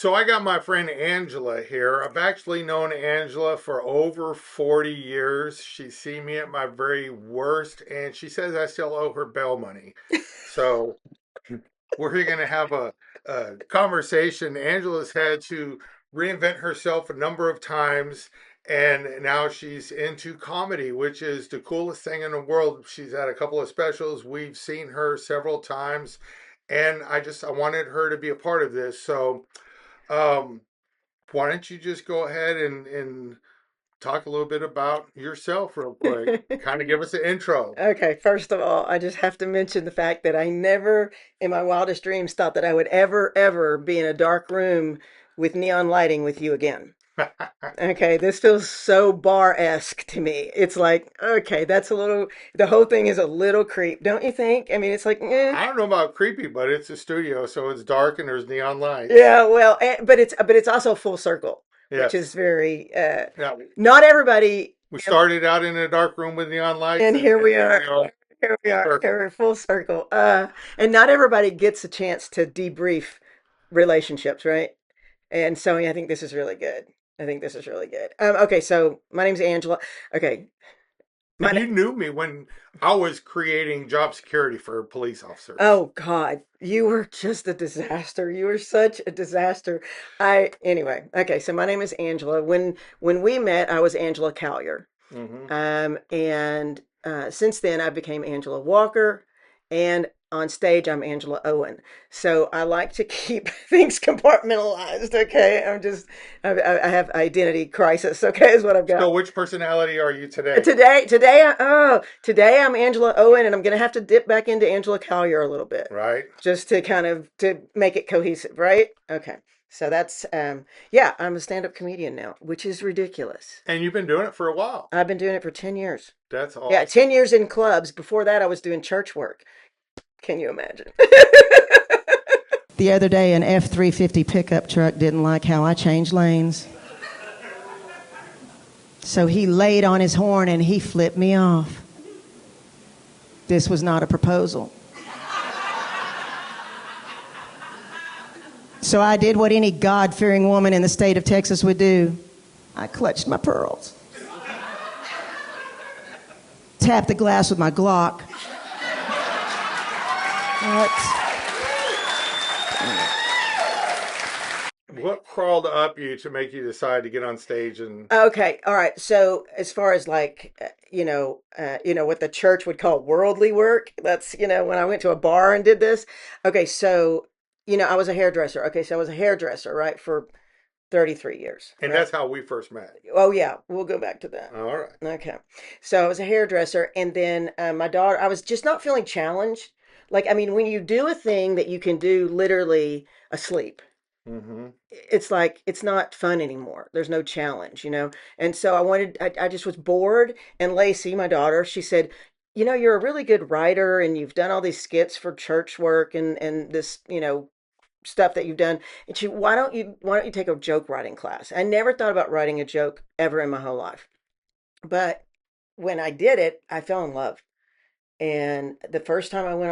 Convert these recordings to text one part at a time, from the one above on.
So I got my friend Angela here. I've actually known Angela for over 40 years. She's seen me at my very worst, and she says I still owe her bail money. So we're going to have a conversation. Angela's had to reinvent herself a number of times, and now she's into comedy, which is the coolest thing in the world. She's had a couple of specials. We've seen her several times, and I wanted her to be a part of this. So um, why don't you just go ahead and talk a little bit about yourself real quick? Kind of give us an intro. Okay, first of all, I just have to mention the fact that I never in my wildest dreams thought that I would ever be in a dark room with neon lighting with you again. Okay, this feels so bar-esque to me. It's like, okay, the whole thing is a little creep, don't you think? I mean, it's like, I don't know about creepy, but it's a studio, so it's dark and there's neon lights. yeah, well, but it's also full circle, which is Yes. very, Yeah, not everybody, we started out in a dark room with neon lights, and and, here and we here are. we are, Here we are. Here circle. we're full circle. And not everybody gets a chance to debrief relationships, right? And so I think this is really good. I think this is really good. Okay, so my name's Angela. Okay, my And name. you knew me when I was creating job security for police officers. Oh God, you were just a disaster. You were such a disaster. I anyway. Okay, so my name is Angela. When we met, I was Angela Callier. Hmm. And since then, I became Angela Walker, and on stage, I'm Angela Owen. So I like to keep things compartmentalized. Okay, I have identity crisis. Okay, is what I've So, got. which personality are you today? Today I'm Angela Owen, and I'm gonna have to dip back into Angela Collier a little bit, Right? just to kind of to make it cohesive, right? Okay, so that's yeah, I'm a stand-up comedian now, which is ridiculous. And you've been doing it for a while. I've been doing it for 10 years. That's Yeah, awesome. 10 years in clubs. Before that, I was doing church work. Can you imagine? The other day, an F-350 pickup truck didn't like how I changed lanes. So he laid on his horn and he flipped me off. This was not a proposal. So I did what any God-fearing woman in the state of Texas would do. I clutched my pearls, tapped the glass with my Glock. What? What crawled up you to make you decide to get on stage and Okay, all right. So as far as like what the church would call worldly work, that's when I went to a bar and did this. Okay, so I was a hairdresser. Okay, so I was a hairdresser, right, for 33 years, and right? that's how we first met. Oh yeah, we'll go back to that. All right. Okay, so I was a hairdresser, and then my daughter. I was just not feeling challenged. Like, I mean, when you do a thing that you can do literally asleep, Mm-hmm. it's like it's not fun anymore. There's no challenge. And so I just was bored. And Lacey, my daughter, she said, you're a really good writer and you've done all these skits for church work and this, stuff that you've done. And why don't you take a joke writing class? I never thought about writing a joke ever in my whole life. But when I did it, I fell in love. And um, the first time I went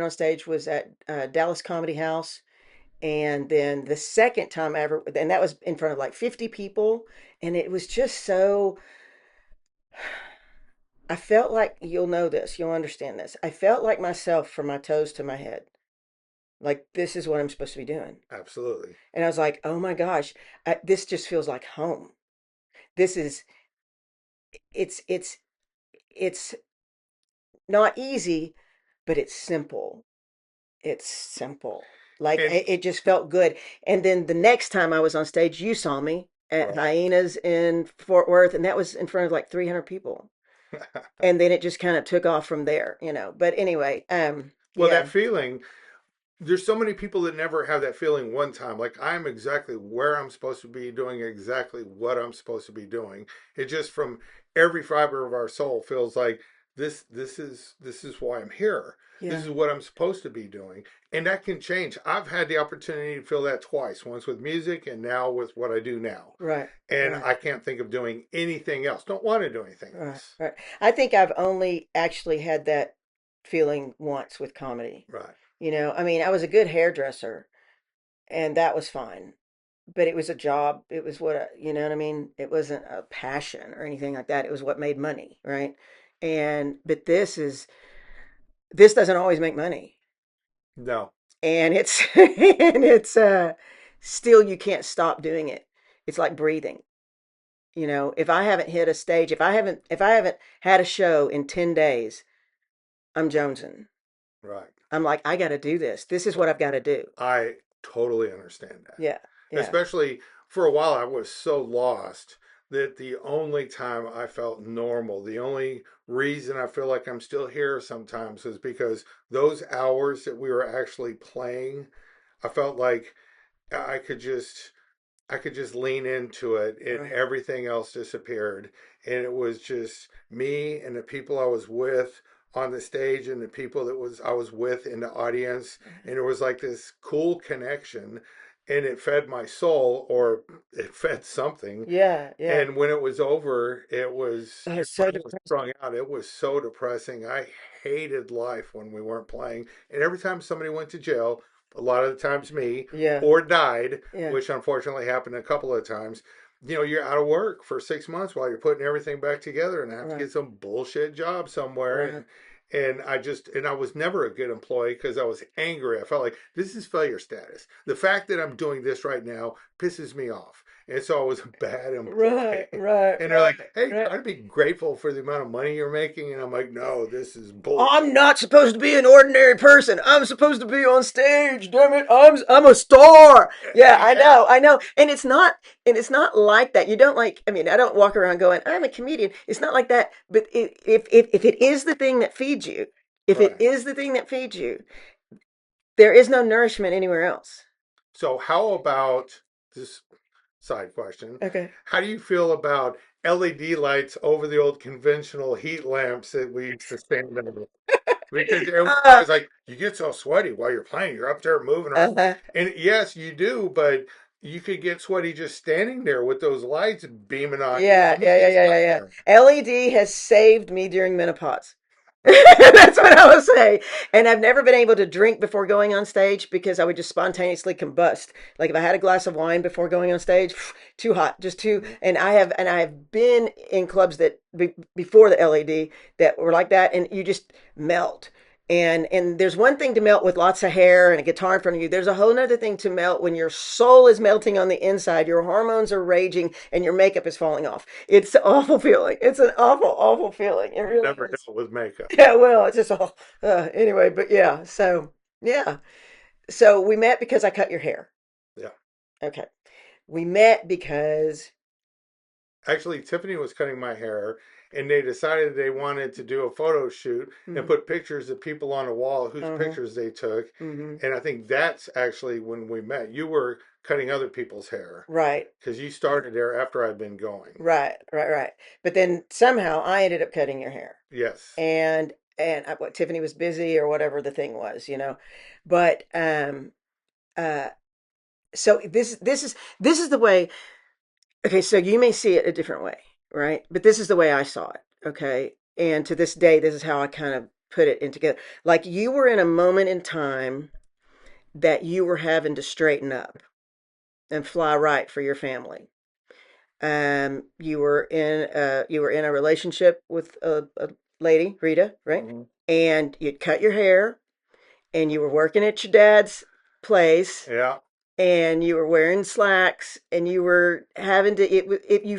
on stage was at Dallas Comedy House. And then the second time ever, and that was in front of like 50 people. And it was just so, I felt like, you'll know this, you'll understand this. I felt like myself from my toes to my head. Like, this is what I'm supposed to be doing. Absolutely. And I was like, oh my gosh, this just feels like home. This is, it's, it's not easy, but it's simple. It's simple. Like And it just felt good. And then the next time I was on stage, you saw me at right. Hyenas in Fort Worth, and that was in front of like 300 people. And then it just kind of took off from there. But anyway, Well, yeah, that feeling, there's so many people that never have that feeling one time. Like I'm exactly where I'm supposed to be doing exactly what I'm supposed to be doing. It just from every fiber of our soul feels like this is why I'm here. This yeah, is what I'm supposed to be doing. And that can change. I've had the opportunity to feel that twice, once with music and now with what I do now. right, And right, I can't think of doing anything else. Don't want to do anything right, else. right. I think I've only actually had that feeling once with comedy. Right. I mean, I was a good hairdresser, and that was fine. But it was a job. It was you know what I mean? It wasn't a passion or anything like that. It was what made money, right? But this doesn't always make money. No. And it's and it's still you can't stop doing it. It's like breathing. If I haven't hit a stage, if I haven't had a show in 10 days, I'm jonesing. Right. I'm like, I got to do this. This is what I've got to do. I totally understand that. Yeah. Yeah. Especially for a while, I was so lost that the only time I felt normal, the only reason I feel like I'm still here sometimes is because those hours that we were actually playing, I felt like I could just I could just lean into it and Right. everything else disappeared. And it was just me and the people I was with on the stage and the people that was I was with in the audience. And it was like this cool connection and it fed my soul or it fed something. Yeah. Yeah. And when it was over, Oh, it's so everybody was depressing. strung out. It was so depressing. I hated life when we weren't playing. And every time somebody went to jail, a lot of the times me, Yeah. or died, Yeah. which unfortunately happened a couple of times, you're out of work for 6 months while you're putting everything back together and have to Right. get some bullshit job somewhere. Right. And I was never a good employee because I was angry. I felt like this is failure status. The fact that I'm doing this right now pisses me off. And so I was a bad Right. employee. Right. And they're Right. like, hey, Right. try to be grateful for the amount of money you're making. And I'm like, no, this is I'm bullshit. not supposed to be an ordinary person. I'm supposed to be on stage. Damn it. I'm a star. Yeah, I Yeah, know. I know. And it's not like that. You don't like I mean, I don't walk around going, "I'm a comedian." It's not like that. But if it is the thing that feeds you, if it right. is the thing that feeds you, there is no nourishment anywhere else. So, how about this side question? Okay. How do you feel about LED lights over the old conventional heat lamps that we used to stand under? Because it was Uh, always like, you get so sweaty while you're playing. You're up there moving around. uh, And yes, you do, but you could get sweaty just standing there with those lights beaming on you. yeah, Almost yeah, yeah, get yeah, yeah, stuck yeah. there. LED has saved me during menopause. Right. That's what I would say. And I've never been able to drink before going on stage because I would just spontaneously combust. Like if I had a glass of wine before going on stage, too hot, just too. Mhm. And I have been in clubs that before the LED that were like that, and you just melt. And there's one thing to melt with lots of hair and a guitar in front of you. There's a whole other thing to melt when your soul is melting on the inside, your hormones are raging, and your makeup is falling off. It's an awful feeling. It's an awful, awful feeling. It I've really never is. dealt with makeup. Yeah, well, it's just all anyway, but yeah. So yeah, so we met because I cut your hair. Yeah. Okay, we met because Actually, Tiffany was cutting my hair, and they decided they wanted to do a photo shoot and mm, put pictures of people on a wall whose uh-huh, pictures they took. hmm, And I think that's actually when we met. You were cutting other people's hair right, because you started there after I'd been going. right, right, right. But then somehow I ended up cutting your hair, Yes. what Tiffany was busy or whatever the thing was. But uh, so this is the way. Okay, so you may see it a different way, right? But this is the way I saw it. Okay, and to this day, this is how I kind of put it in together. Like you were in a moment in time that you were having to straighten up and fly right for your family. You were in a relationship with a lady, Rita, right? Hmm. And you'd cut your hair, and you were working at your dad's place, Yeah. and you were wearing slacks, and you were having to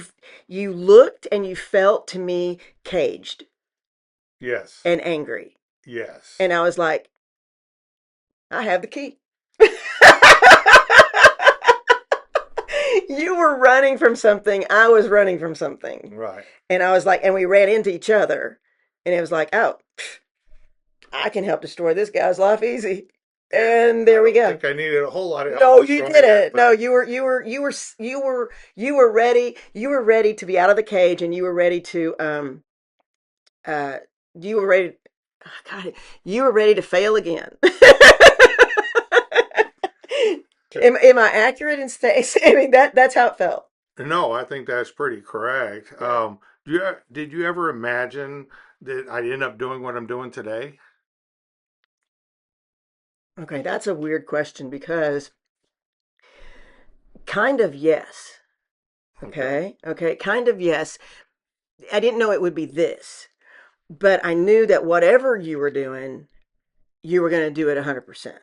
you looked and you felt to me caged Yes. and angry. Yes. And I was like, I have the key. You were running from something, I was running from something. Right. And I was like, and we ran into each other, and it was like, oh, I can help destroy this guy's life easy. And And I there we don't go. think I needed a whole lot of help No, you destroying it, didn't. but No, you were ready. You were ready to be out of the cage, and you were ready to uh you were ready. Oh, God, you were ready to fail again. Am I accurate in saying? I mean that's how it felt. no, I think that's pretty correct. Yeah. Did you ever imagine that I'd end up doing what I'm doing today? Okay, that's a weird question because kind of yes. Okay. Okay. Okay. Kind of yes. I didn't know it would be this, but I knew that whatever you were doing, you were going to do it 100%.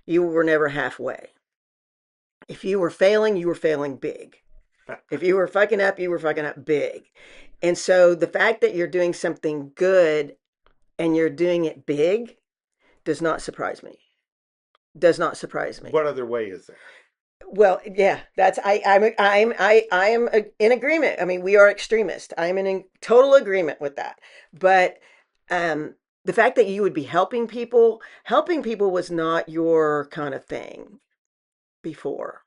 You were never halfway. If you were failing, you were failing big. If you were fucking up, you were fucking up big. And so the fact that you're doing something good and you're doing it big does not surprise me. Does not surprise me. What other way is there? Well, yeah, that's I am in agreement. I mean, we are extremists. I'm in total agreement with that. But um, the fact that you would be helping people was not your kind of thing before.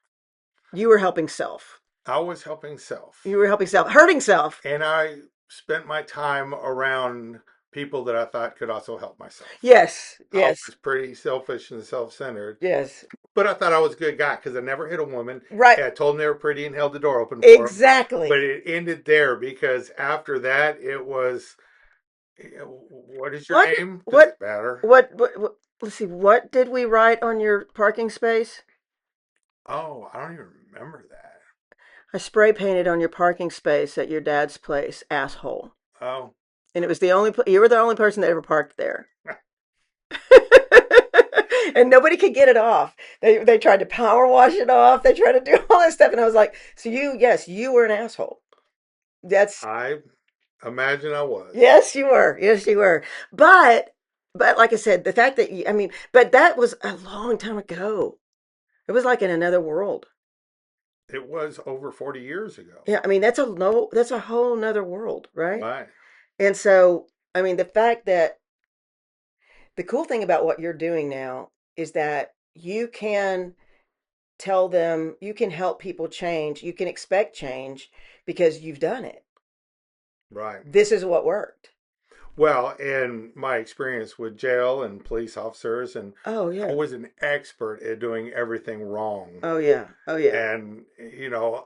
You were helping self. I was helping self. You were helping self, hurting self. And I spent my time around people that I thought could also help myself. Yes, I yes, was pretty selfish and self-centered, yes. but I thought I was a good guy because I never hit a woman. Right. And I told them they were pretty and held the door open for them. But Exactly. it ended there because after that, it was, what is your What name? Does what it matter? what let's see, what did we write on your parking space? Oh, I don't even remember that. I spray painted on your parking space at your dad's place, asshole. Oh, And it was you were the only person that ever parked there. And nobody could get it off. They tried to power wash it off. They tried to do all that stuff and I was like, "So yes, you were an asshole." That's I imagine I was. Yes, you were. Yes, you were. But like I said, the fact that I mean, but that was a long time ago. It was like in another world. It was over 40 years ago. Yeah, I mean, that's a whole nother world, right? Right, And so, I mean, the cool thing about what you're doing now is that you can tell them, you can help people change, you can expect change because you've done it. right. This is what worked. Well, in my experience with jail and police officers, and Oh, I yeah. was an expert at doing everything wrong. Oh, yeah. Oh, yeah. And,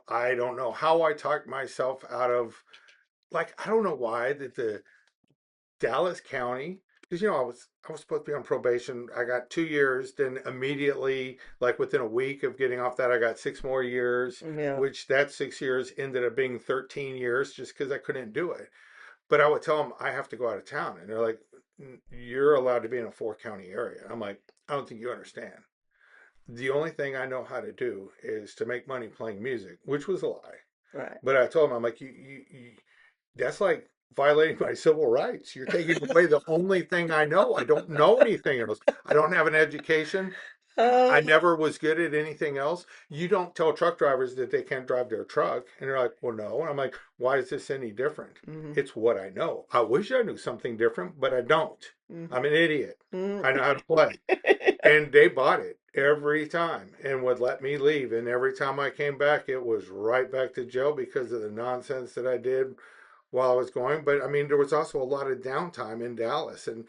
I don't know how I talked myself out of, like, I don't know why that the Dallas County, because, I was supposed to be on probation. I got 2 years, then immediately, like within a week of getting off that, I got 6 more years, Yeah. which that 6 years ended up being 13 years just because I couldn't do it. But I would tell them I have to go out of town, and they're like, "You're allowed to be in a four-county area." I'm like, "I don't think you understand. The only thing I know how to do is to make money playing music," which was a lie. Right. But I told them, I'm like, that's like violating my civil rights. You're taking away the only thing I know. I don't know anything else. I don't have an education. I Uh, never was good at anything else. You don't tell truck drivers that they can't drive their truck. And they're like, well, no. And I'm like, why is this any different? mhm, It's what I know. I wish I knew something different, but I don't. mhm, I'm an idiot. mhm. I know how to play. And they bought it every time and would let me leave. And every time I came back, it was right back to jail because of the nonsense that I did while I was going. But I mean, there was also a lot of downtime in Dallas. And,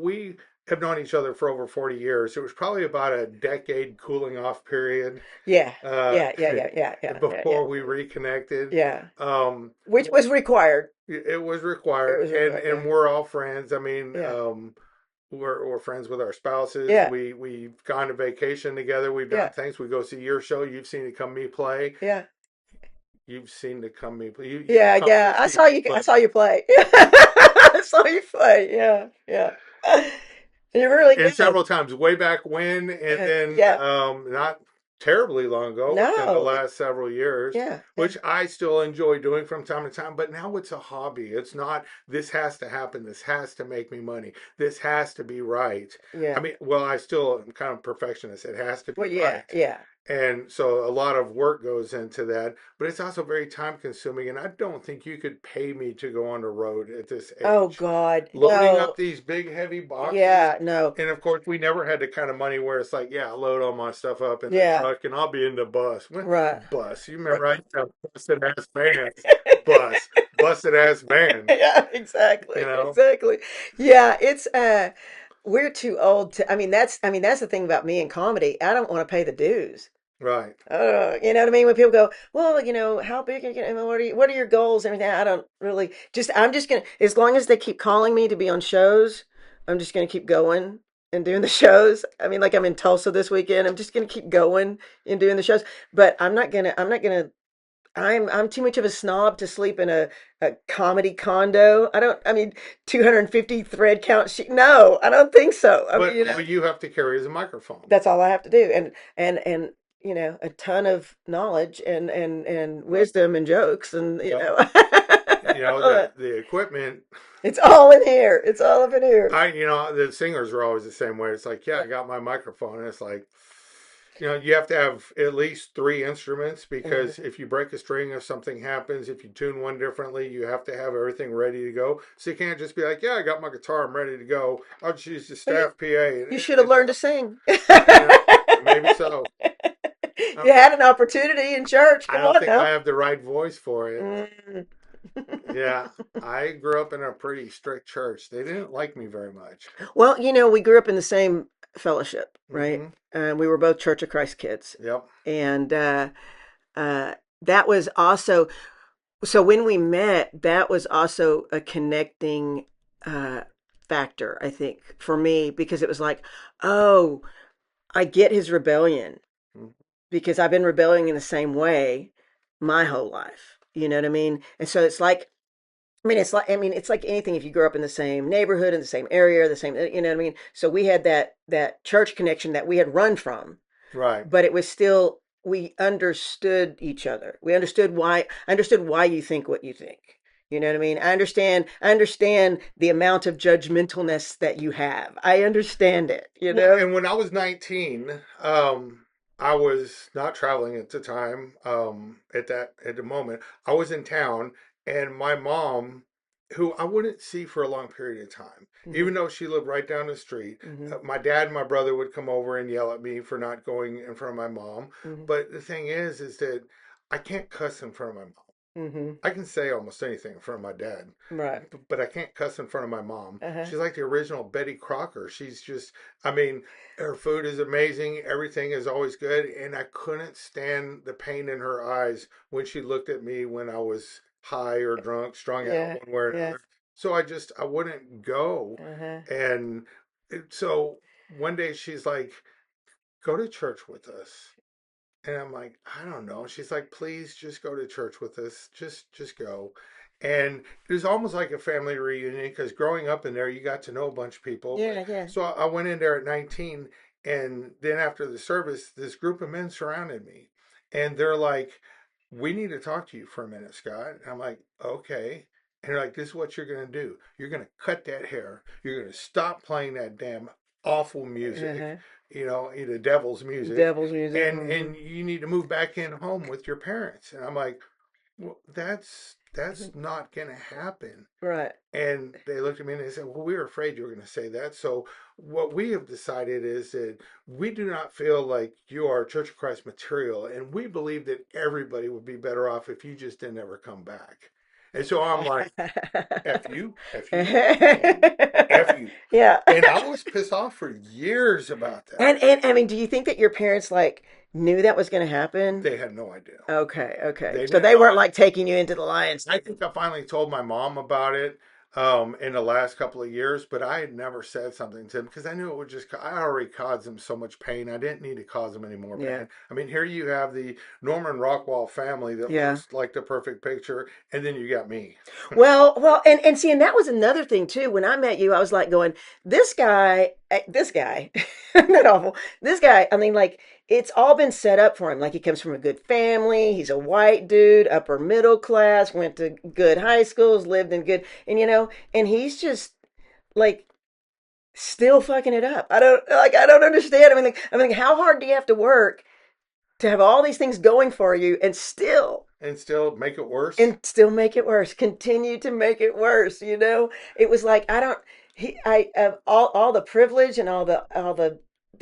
we have known each other for over 40 years. It was probably about a decade cooling off period Yeah. uh, Yeah. Yeah. Yeah. Yeah. Yeah. Yeah. Yeah. before we reconnected. Yeah. Um, Which was required. it was It required, was and required. and Yeah. we're all friends. I mean, Yeah. we're friends with our spouses. Yeah. We've gone to vacation together. We've done Yeah. things. We go see your show. You've seen it come me play. Yeah. You've seen it come me play. You Yeah. come Yeah. to I see saw me you. I play. saw you play. I saw you play. Yeah. Yeah. You're really And good. several times way back when, and then Yeah. not terribly long ago, within the No. last several years, Yeah. Yeah. which I still enjoy doing from time to time. But now it's a hobby. It's not, this has to happen. This has to make me money. This has to be right. I Yeah. mean, well, I still am kind of perfectionist. It has to be Well. Yeah. right. Yeah. And so a lot of work goes into that, but it's also very time consuming. And I don't think you could pay me to go on the road at this Oh age. God. Loading up No. these big, heavy boxes. Yeah. No. And of course, we never had the kind of money where it's like, yeah, I'll load all my stuff up in the Yeah. truck and I'll be in the bus. What Right. bus? You Right. remember I used to have busted ass vans. Bus. Busted ass van. Yeah, exactly. You know? Exactly. Yeah, it's we're too old to I mean that's the thing about me in comedy. I don't want to pay the dues. Right. You know what I mean? When people go, well, how big are you gonna, what are your goals and everything? I don't really I'm just gonna, as long as they keep calling me to be on shows, I'm just gonna keep going and doing the shows. I mean, like I'm in Tulsa this weekend. I'm just gonna keep going and doing the shows. But I'm not gonna I'm too much of a snob to sleep in a comedy condo. I mean 250 thread count sheet. No, I don't think so. I mean, But you have to carry as a microphone. that's all I have to do. And a ton of knowledge and wisdom and jokes and Yep. The equipment. it's all in here. It's all up in here. The singers were always the same way. It's like, yeah, I got my microphone, and it's like, you have to have at least three instruments because Mhm. if you break a string, if something happens, if you tune one differently, you have to have everything ready to go. So you can't just be like, yeah, I got my guitar, I'm ready to go. I'll just use the Well, staff PA. you should have learned to sing. Yeah, maybe so. You had an opportunity in church. I Come don't on think I now. have the right voice for it. Mm. Yeah, I grew up in a pretty strict church. They didn't like me very much. Well, we grew up in the same fellowship, right? Hmm. We were both Church of Christ kids. Yep. And that was also, so when we met, that was also a connecting uh, factor, I think, for me, because it was like, oh, I get his rebellion because I've been rebelling in the same way my whole life. You know what I mean? And so it's like anything. If you grow up in the same neighborhood, in the same area, the same, you know what I mean? So we had that church connection that we had run from, Right. but it was still, we understood each other. I understood why you think what you think. You know what I mean? I understand the amount of judgmentalness that you have. I understand it, you Well, know? and when I was 19, I was not traveling at the time. At the moment, I was in town, and my mom, who I wouldn't see for a long period of time, Hmm. even though she lived right down the street, Hmm. my dad and my brother would come over and yell at me for not going in front of my mom. Hmm. But the thing is that I can't cuss in front of my mom. Hmm. I can say almost anything in front of my dad, Right. but I can't cuss in front of my mom. Uh-huh. She's like the original Betty Crocker. She's just, I mean, her food is amazing. Everything is always good. And I couldn't stand the pain in her eyes when she looked at me when I was high or drunk, strung out Yeah. one way or Yeah. another. So I wouldn't go. Uh-huh. And so one day she's like, go to church with us. And I'm like, I don't know. She's like, please just go to church with us. Just go. And it was almost like a family reunion because growing up in there, you got to know a bunch of people. But Yeah, yeah. so I went in there at 19, and then after the service, this group of men surrounded me, and they're like, "We need to talk to you for a minute, Scott." And I'm like, "Okay." And they're like, "This is what you're gonna do. You're gonna cut that hair. You're gonna stop playing that damn awful music, Uh-huh. the devil's music, Devil's music. and Hmm. you need to move back in home with your parents." And I'm like, well, that's not gonna happen. Right. And they looked at me and they said, well, we were afraid you were going to say that. So what we have decided is that we do not feel like you are Church of Christ material, and we believe that everybody would be better off if you just didn't ever come back. And so I'm like, F you. Yeah. And I was pissed off for years about that. And I mean, do you think that your parents like knew that was going to happen? They had no idea. Okay, okay. They So didn't they know. weren't like taking you into the lion's I den. think I finally told my mom about it in the last couple of years, but I had never said something to him because I knew it would just, I already caused him so much pain. I didn't need to cause him any more Yeah, pain. I mean, here you have the Norman Rockwell family that yeah. looks like the perfect picture, and then you got me. Well, and see, and that was another thing too. When I met you, I was like going, this guy, not awful. This guy, I mean, like it's all been set up for him. Like he comes from a good family. He's a white dude, upper middle class, went to good high schools, lived in good, and he's just like still fucking it up. I don't understand. How hard do you have to work to have all these things going for you And still make it worse. and still make it worse, continue to make it worse, it was like I don't he I all the privilege and all the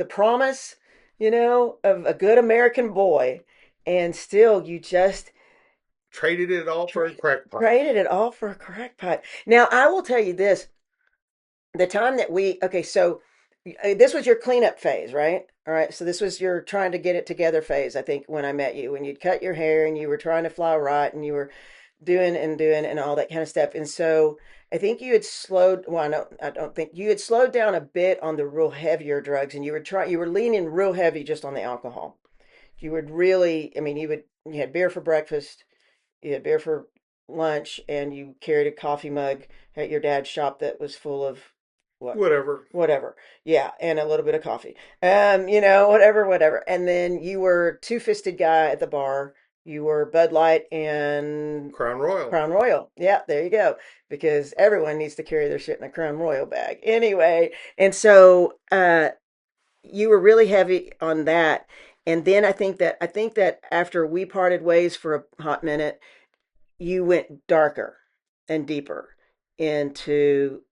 promise, of a good American boy, and still you just Traded it all for a trade, crack pipe. traded it all for a crackpot. Now I will tell you this: the time that we okay, so this was your cleanup phase, right? All right, so this was your trying to get it together phase. I think when I met you, when you'd cut your hair and you were trying to fly right, and you were doing and all that kind of stuff. And so I think you had slowed. Well, I don't think you had slowed down a bit on the real heavier drugs, and you were leaning real heavy just on the alcohol. You would really, I mean, you had beer for breakfast, you had beer for lunch, and you carried a coffee mug at your dad's shop that was full of what? Whatever. Whatever. Yeah, and a little bit of coffee. Whatever. And then you were two-fisted guy at the bar. You were Bud Light and Crown Royal. Crown Royal. Yeah, there you go. Because everyone needs to carry their shit in a Crown Royal bag. Anyway, and so you were really heavy on that. And then I think that after we parted ways for a hot minute, you went darker and deeper into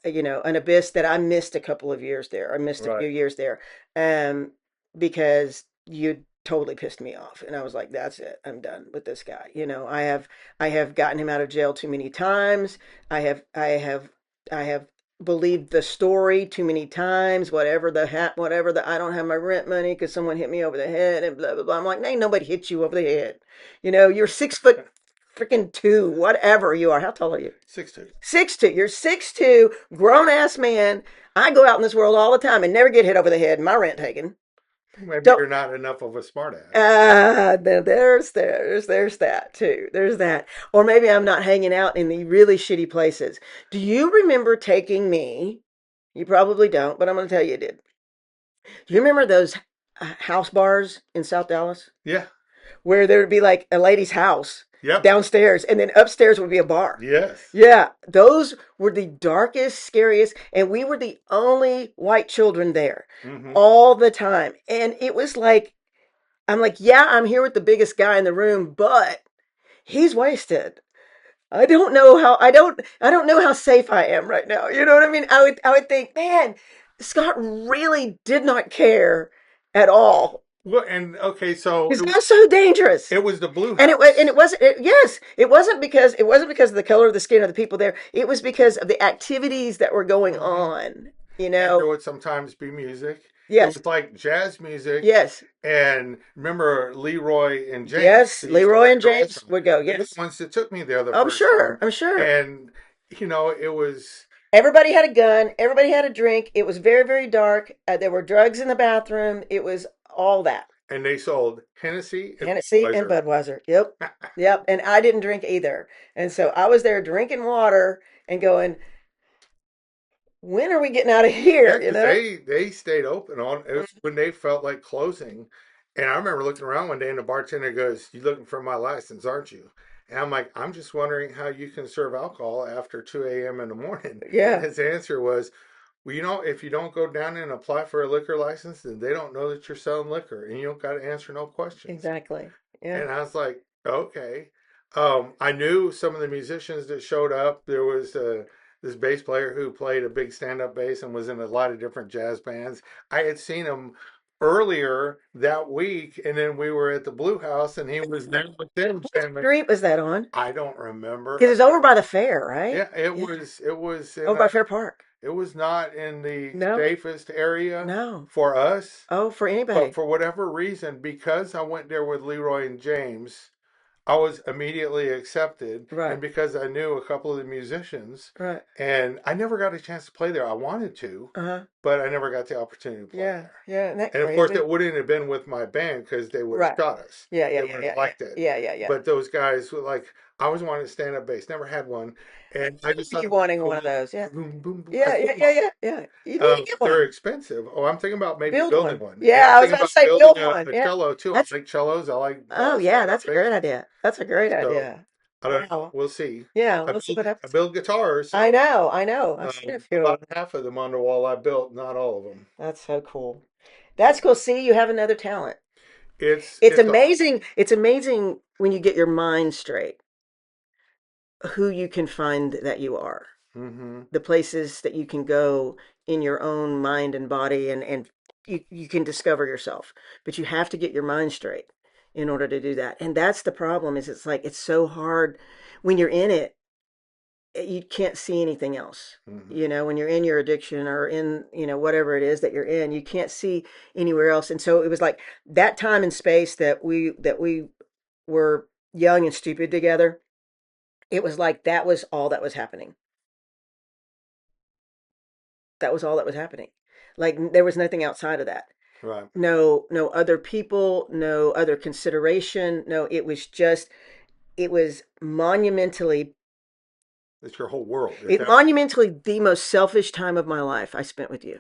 an abyss that I missed a couple of years there. I missed a few Right. years there, um, because you totally pissed me off, and I was like, "That's it. I'm done with this guy." I have gotten him out of jail too many times. I have believed the story too many times. Whatever the I don't have my rent money because someone hit me over the head and blah blah blah. I'm like, ain't nobody hit you over the head. You're 6 foot freaking two, whatever you are. How tall are you? 6'2". 6'2". You're 6'2", grown ass man. I go out in this world all the time and never get hit over the head. My rent taken. Maybe Don't. you're not enough of a smartass. There's that too. There's that. Or maybe I'm not hanging out in the really shitty places. Do you remember taking me? You probably don't, but I'm going to tell you, you did. Do you remember those house bars in South Dallas Yeah. where there would be like a lady's house Yep. downstairs and then upstairs would be a bar? Yes. Yeah, those were the darkest, scariest, and we were the only white children there Hmm. all the time. And it was like, I'm like, yeah, I'm here with the biggest guy in the room, but he's wasted. I don't know how safe I am right now. You know what I mean? I would think, man, Scott really did not care at all. Well, and okay, so It's not so dangerous. it was the Blue And it House. wasn't yes, it wasn't because of the color of the skin of the people there. It was because of the activities that were going Hmm. on. And there would sometimes be music. It Yes, was like jazz music. yes, And remember Leroy and James, yes. they used to Leroy play and girls' James room. would go. They're the Yes, ones that took me there the I'm first sure. time. I'm sure. And, it was, Everybody had a gun. Everybody had a drink. It was very, very dark. There were drugs in the bathroom. It was all that. and they sold Hennessy and Hennessy and Budweiser. Budweiser. Yep, yep. And I didn't drink either. And so I was there drinking water and going, when are we getting out of Yeah, here? because they stayed open on it was when they felt like closing. And I remember looking around one day and the bartender goes, "You looking for my license, aren't you?" And I'm like, "I'm just wondering how you can serve alcohol after 2 a.m. in the morning." And Yeah, his answer was, "Well, if you don't go down and apply for a liquor license, then they don't know that you're selling liquor and you don't got to answer no questions." exactly. Yeah. And I was like, okay. I knew some of the musicians that showed up. There was this bass player who played a big stand-up bass and was in a lot of different jazz bands. I had seen him earlier that week, and then we were at the Blue House, and he was there with them What jamming. street was that on? I don't remember. Because it's over by the fair, right? Yeah, it Yeah. was. It was in Over by Fair Park. it was not in the No, safest area no. for us, Oh, for but anybody. for whatever reason, because I went there with Leroy and James, I was immediately accepted, and Right, because I knew a couple of the musicians, right. and I never got a chance to play there. I wanted to, Uh-huh. but I never got the opportunity to play Yeah, there. yeah. Isn't that And of course, crazy? it wouldn't have been with my band because they would have Right. shot us. Yeah, yeah, They yeah, would have yeah, yeah. liked it. Yeah, yeah, yeah. But those guys were like, I always wanted to stand up bass, never had one, and I just thought You it was wanting one of cool. those. Yeah. Boom, boom, boom. I Yeah, yeah, still yeah, want yeah, yeah. You one. need to get They're one. expensive. Oh, I'm thinking about maybe Build building one. one, and Yeah, I'm I was thinking about to about say building build one. a Yeah. cello too. I That's like cellos. I like oh yeah, stand up that's a great bass. idea. That's a great So idea. I don't know. Wow. We'll see. Yeah, I we'll see build what I happens. build guitars. I know, I know. I've seen a few of About them. half of them on the wall I built, not all of them. That's so cool. That's cool. See, you have another talent. It's awesome. It's amazing when you get your mind straight, who you can find that you are. Hmm. The places that you can go in your own mind and body and you can discover yourself. But you have to get your mind straight in order to do that. And that's the problem is it's like it's so hard when you're in it, you can't see anything else. Hmm. When you're in your addiction or in, whatever it is that you're in, you can't see anywhere else. And so it was like that time and space that we were young and stupid together. It was like that was all that was happening. That was all that was happening. Like there was nothing outside of that. Right. No other people, no other consideration. No, it was It's your whole world at that point. monumentally the most selfish time of my life I spent with you.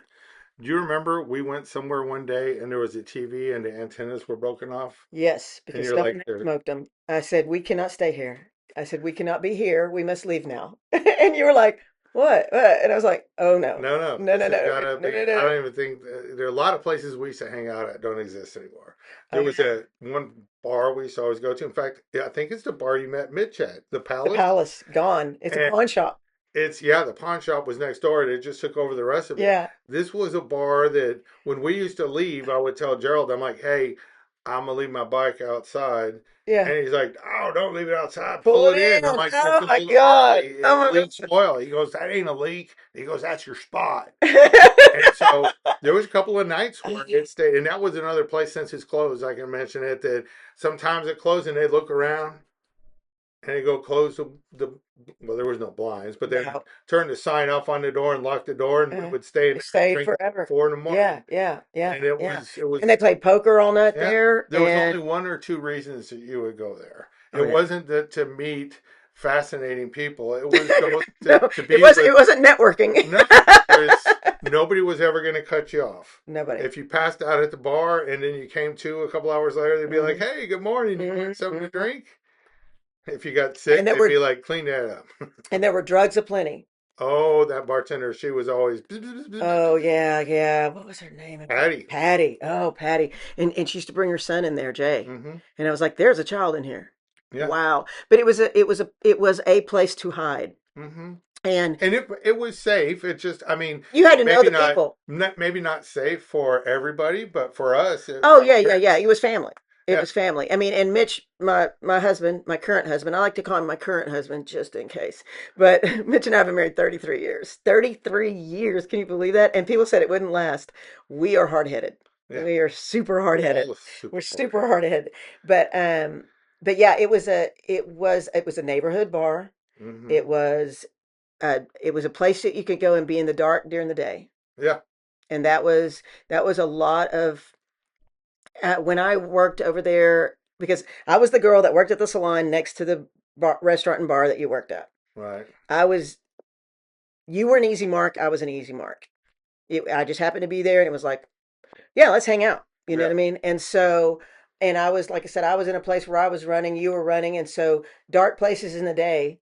Do you remember we went somewhere one day and there was a TV and the antennas were broken off? Yes, And because you're someone like, had there, smoked them. I said, we cannot stay here. I said, we cannot be here. We must leave now. And you were like, what? What? And I was like, oh no, no, no, no, this no, has no, got to no, be. no, I no. don't even think there are a lot of places we used to hang out at don't exist anymore. Oh There was yeah, a one bar we used to always go to. In fact, yeah, I think it's the bar you met Mitch at, the the Palace. palace gone. It's a And pawn shop. it's, yeah, the pawn shop was next door and it just took over the rest of it. Yeah, This was a bar that when we used to leave, I would tell Gerald, I'm like, hey, I'm gonna leave my bike outside. yeah. And he's like, oh, don't leave it outside, Pull pull it it in. I'm in. like, it's Oh a my little God. early. Oh It my leaks oil. He goes, that ain't a leak. He goes, that's your spot. God. And so there was a couple of nights where it stayed, and that was another place since it's closed. I can mention it that sometimes it closed and they look around and they go close the well, there was no blinds, but then No. turn the sign off on the door and lock the door, and we Uh, would stay in they there and stayed drink till forever. 4 in the morning. Yeah, yeah, yeah, And it yeah. was it And they was played poker all night yeah. there. There was only And one or two reasons that you would go there. oh It yeah. wasn't that to meet fascinating people. It was No, to be it with wasn't networking. no. There's nobody was ever going to cut you off. Nobody. If you passed out at the bar and then you came to a couple hours later, they'd be like, Hmm. "Hey, good morning. You want something to Hmm. drink?" If you got And sick, they'd be like, "Clean that up." there were drugs aplenty. Oh, that bartender, she was always Oh yeah, yeah. What was her name again? Patty. Patty. Oh, Patty. And she used to bring her son in there, Jay. Mm-hmm. And I was like, there's a child in here. Yeah. Wow. But it was a place to hide. Mm-hmm. And And it was safe. It just, I mean, you had to know maybe the not, people. maybe not safe for everybody, but for us, Oh our yeah, yeah, yeah. parents, It was family. It yeah, was family. I mean, and Mitch, my husband, my current husband. I like to call him my current husband just in case. But Mitch and I have been married 33 years. 33 years. Can you believe that? And people said it wouldn't last. We are hard headed. yeah, We are super hard we're headed. all super We're hard super headed. hard headed. But yeah, it was a neighborhood bar. Mm-hmm. It was a place that you could go and be in the dark during the day. Yeah, And that was a lot of when I worked over there, because I was the girl that worked at the salon next to the restaurant and bar that you worked at. right. I was, you were an easy mark. I was an easy mark. I just happened to be there and it was like, yeah, let's hang out. You know Yeah. what I mean? And so, and I was, like I said, I was in a place where I was running, you were running. And so dark places in the day.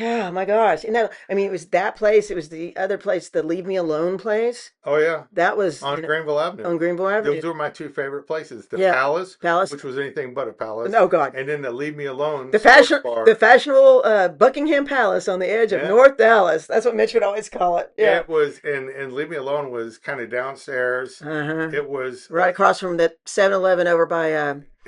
Oh my gosh. And no, I mean, it was that place. It was the other place, the Leave Me Alone place. Oh yeah. That was, On Greenville Avenue. on Greenville Avenue. Those were my two favorite places. The Yeah. Palace, Palace. which was anything but a palace, Oh God. and then the Leave Me Alone sports The bar. fashionable Buckingham Palace on the edge of Yeah. North Dallas. That's what Mitch would always call it. Yeah. It was, and Leave Me Alone was kind of downstairs. Uh-huh. It was Right across from that 7-Eleven over by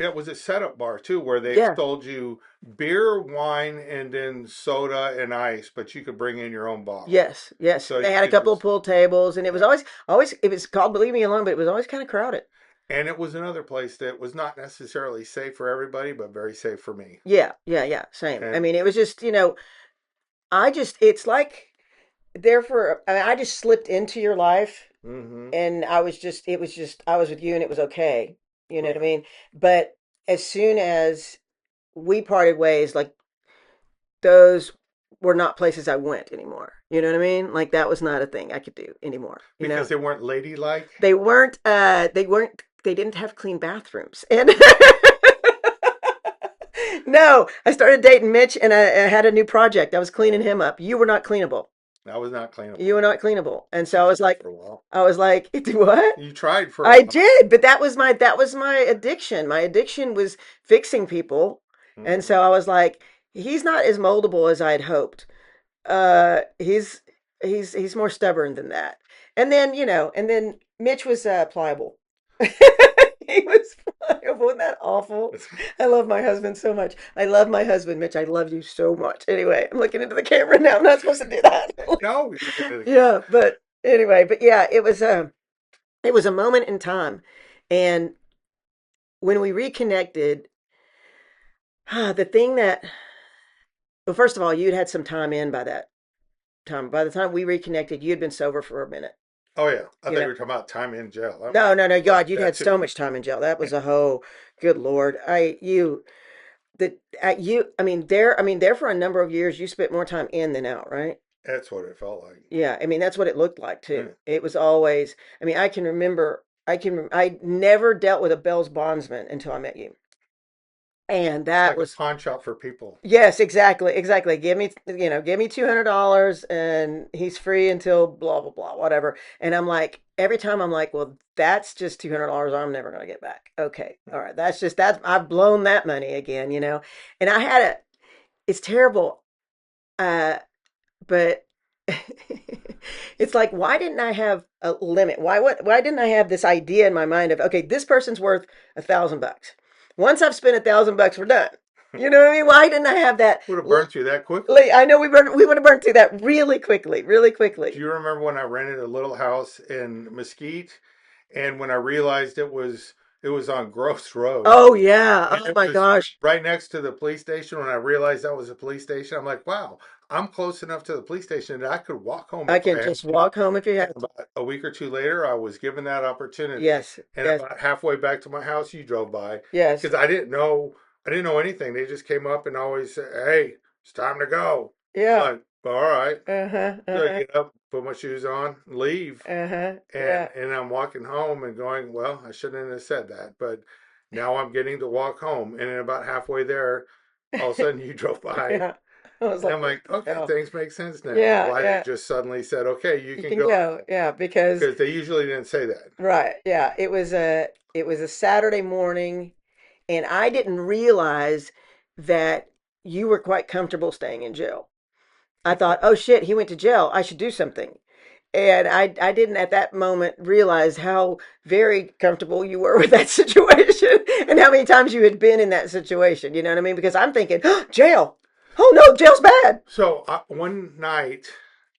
it was a setup bar too, where they yeah. sold you beer, wine, and then soda and ice, but you could bring in your own bottle. Yes, yes. So you They had a could couple of just pool tables and it was yeah. always it was called Believe Me Alone, but it was always kind of crowded. And it was another place that was not necessarily safe for everybody, but very safe for me. Yeah, yeah, yeah. Same. I And mean, it was just, it's like therefore I mean, I just slipped into your life mm-hmm, and it was just I was with you and it was okay. You know what I right. mean? But as soon as we parted ways, like those were not places I went anymore. You know what I mean? Like that was not a thing I could do anymore. Because they weren't ladylike. They didn't have clean bathrooms. And no, I started dating Mitch and I had a new project. I was cleaning him up. You were not cleanable. I was not You were cleanable. not cleanable. And so You tried for a while. I was like, what? You tried for a I while. did, but that was my addiction. My addiction was fixing people. And Mm-hmm. so I was like, he's not as moldable as I had hoped. Uh, he's he's more stubborn than that. And then Mitch was pliable. He was pliable. Isn't that awful? I love my husband so much. I love my husband, Mitch. I love you so much. Anyway, I'm looking into the camera now. I'm not supposed to do that. No, you look into the camera. Yeah, but anyway, but yeah, it was a moment in time. And when we reconnected, the thing that Well, first of all, you'd had some time in by that time. By the time we reconnected, you'd been sober for a minute. Oh yeah, I You thought you know, were talking about time in jail. no, no, no, God, you'd That had too. so much time in jail. That was a whole, good Lord. I mean, there for a number of years, you spent more time in than out, right? That's what it felt like. Yeah, I mean, that's what it looked like too. Yeah. It was always, I mean, I never dealt with a Bell's bondsman until I met you. And It's that like a was, pawn shop for people. yes, exactly, exactly. Give me $200 and he's free until blah, blah, blah, whatever. And I'm like, every time I'm like, well, that's just $200 I'm never going to get back. Okay. All right. I've blown that money again, you know? And it's terrible. Uh, but it's like, why didn't I have a limit? Why didn't I have this idea in my mind of, okay, this person's worth $1,000. Once I've spent $1,000, we're done. You know what I mean? Why didn't I have that? Would have burned through that quickly. I know we would have burned through that really quickly, really Do quickly. you remember when I rented a little house in Mesquite, and when I realized it was on Gross Road, Oh yeah. and Oh it my was gosh. right next to the police station. When I realized that was a police station, I'm like, wow, I'm close enough to the police station that I could walk home I if I can had just to. walk home if you And have to. about a week or two later, I was given that opportunity. Yes. And Yes. about halfway back to my house, you drove by Yes. because I didn't know anything. They just came up and always said, "Hey, it's time to go." I'm Yeah. like, all right. Uh-huh. So I Uh-huh. get up, put my shoes on, leave, Uh-huh. and Yeah. and I'm walking home and going, well, I shouldn't have said that, but now I'm getting to walk home, and then about halfway there, all of a sudden you drove by, Yeah. I was and like, I'm what like, the okay, hell? things make sense now. Yeah, Why they yeah. just suddenly said, okay, you You can can go go. now, Yeah, because because they usually didn't say that. right. Yeah, it was a Saturday morning and I didn't realize that you were quite comfortable staying in jail. I thought, "Oh shit, he went to jail. I should do something." And I didn't at that moment realize how very comfortable you were with that situation and how many times you had been in that situation. You know what I mean? Because I'm thinking, oh, jail. Oh no, jail's bad. So one night,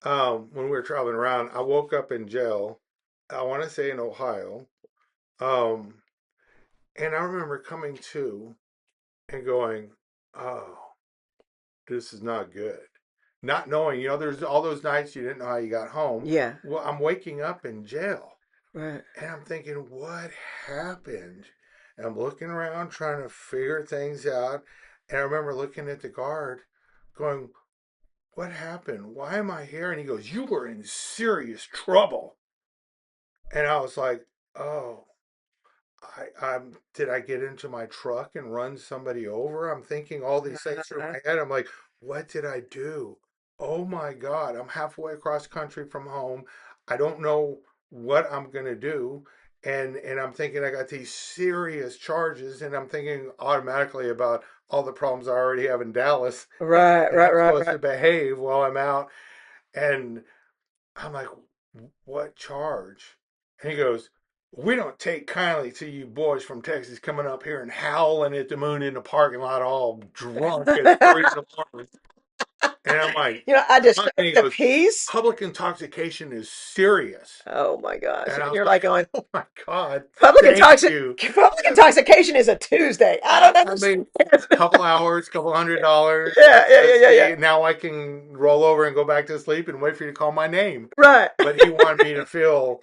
when we were traveling around, I woke up in jail. I want to say in Ohio, um, and I remember coming to and going, "Oh, this is not good." Not knowing, there's all those nights you didn't know how you got home. Yeah. Well, I'm waking up in jail Right. and I'm thinking, what happened? And I'm looking around trying to figure things out. And I remember looking at the guard going, what happened? Why am I here? And he goes, you were in serious trouble. And I was like, oh, did I get into my truck and run somebody over? I'm thinking all these things through my head. I'm like, what did I do? Oh my God, I'm halfway across country from home. I don't know what I'm gonna do. And I'm thinking I got these serious charges, and I'm thinking automatically about all the problems I already have in Dallas, Right, and right, I'm right, supposed right. to behave while I'm out. And I'm like, what charge? And he goes, we don't take kindly to you boys from Texas coming up here and howling at the moon in the parking lot all drunk at 3 in the morning. And I'm like, I huh? And disturbed he the goes, peace. public intoxication is serious. Oh my gosh. And And I was you're like like, going, oh my God, public thank intoxic you. public intoxication is a Tuesday. I don't I mean, understand. a couple hours, couple $100, Yeah, yeah, yeah, let's yeah, yeah. see. Now I can roll over and go back to sleep and wait for you to call my name. Right. But he wanted me to feel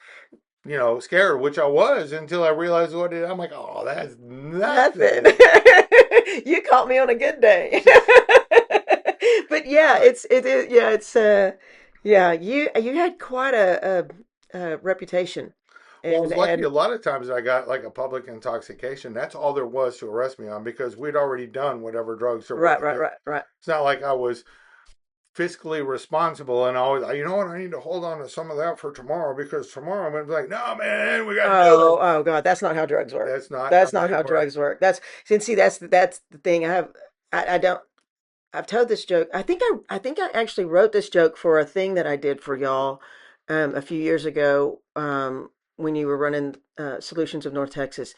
scared, which I was until I realized what it. I'm like, oh, that's Nothing. nothing. You caught me on a good day. But yeah, God. yeah, you had quite a reputation. Well, I And was lucky a and lot of times I got like a public intoxication. That's all there was to arrest me on because we'd already done whatever drugs there were right, to right, do. right, right. It's not like I was fiscally responsible and always, I need to hold on to some of that for tomorrow because tomorrow I'm going to be like, no, man, we got to do Oh, it. oh God, that's not how drugs work. That's not how That's not it how works. drugs work. That's the thing. I don't I've told this joke. I think I actually wrote this joke for a thing that I did for y'all a few years ago when you were running Solutions of North Texas.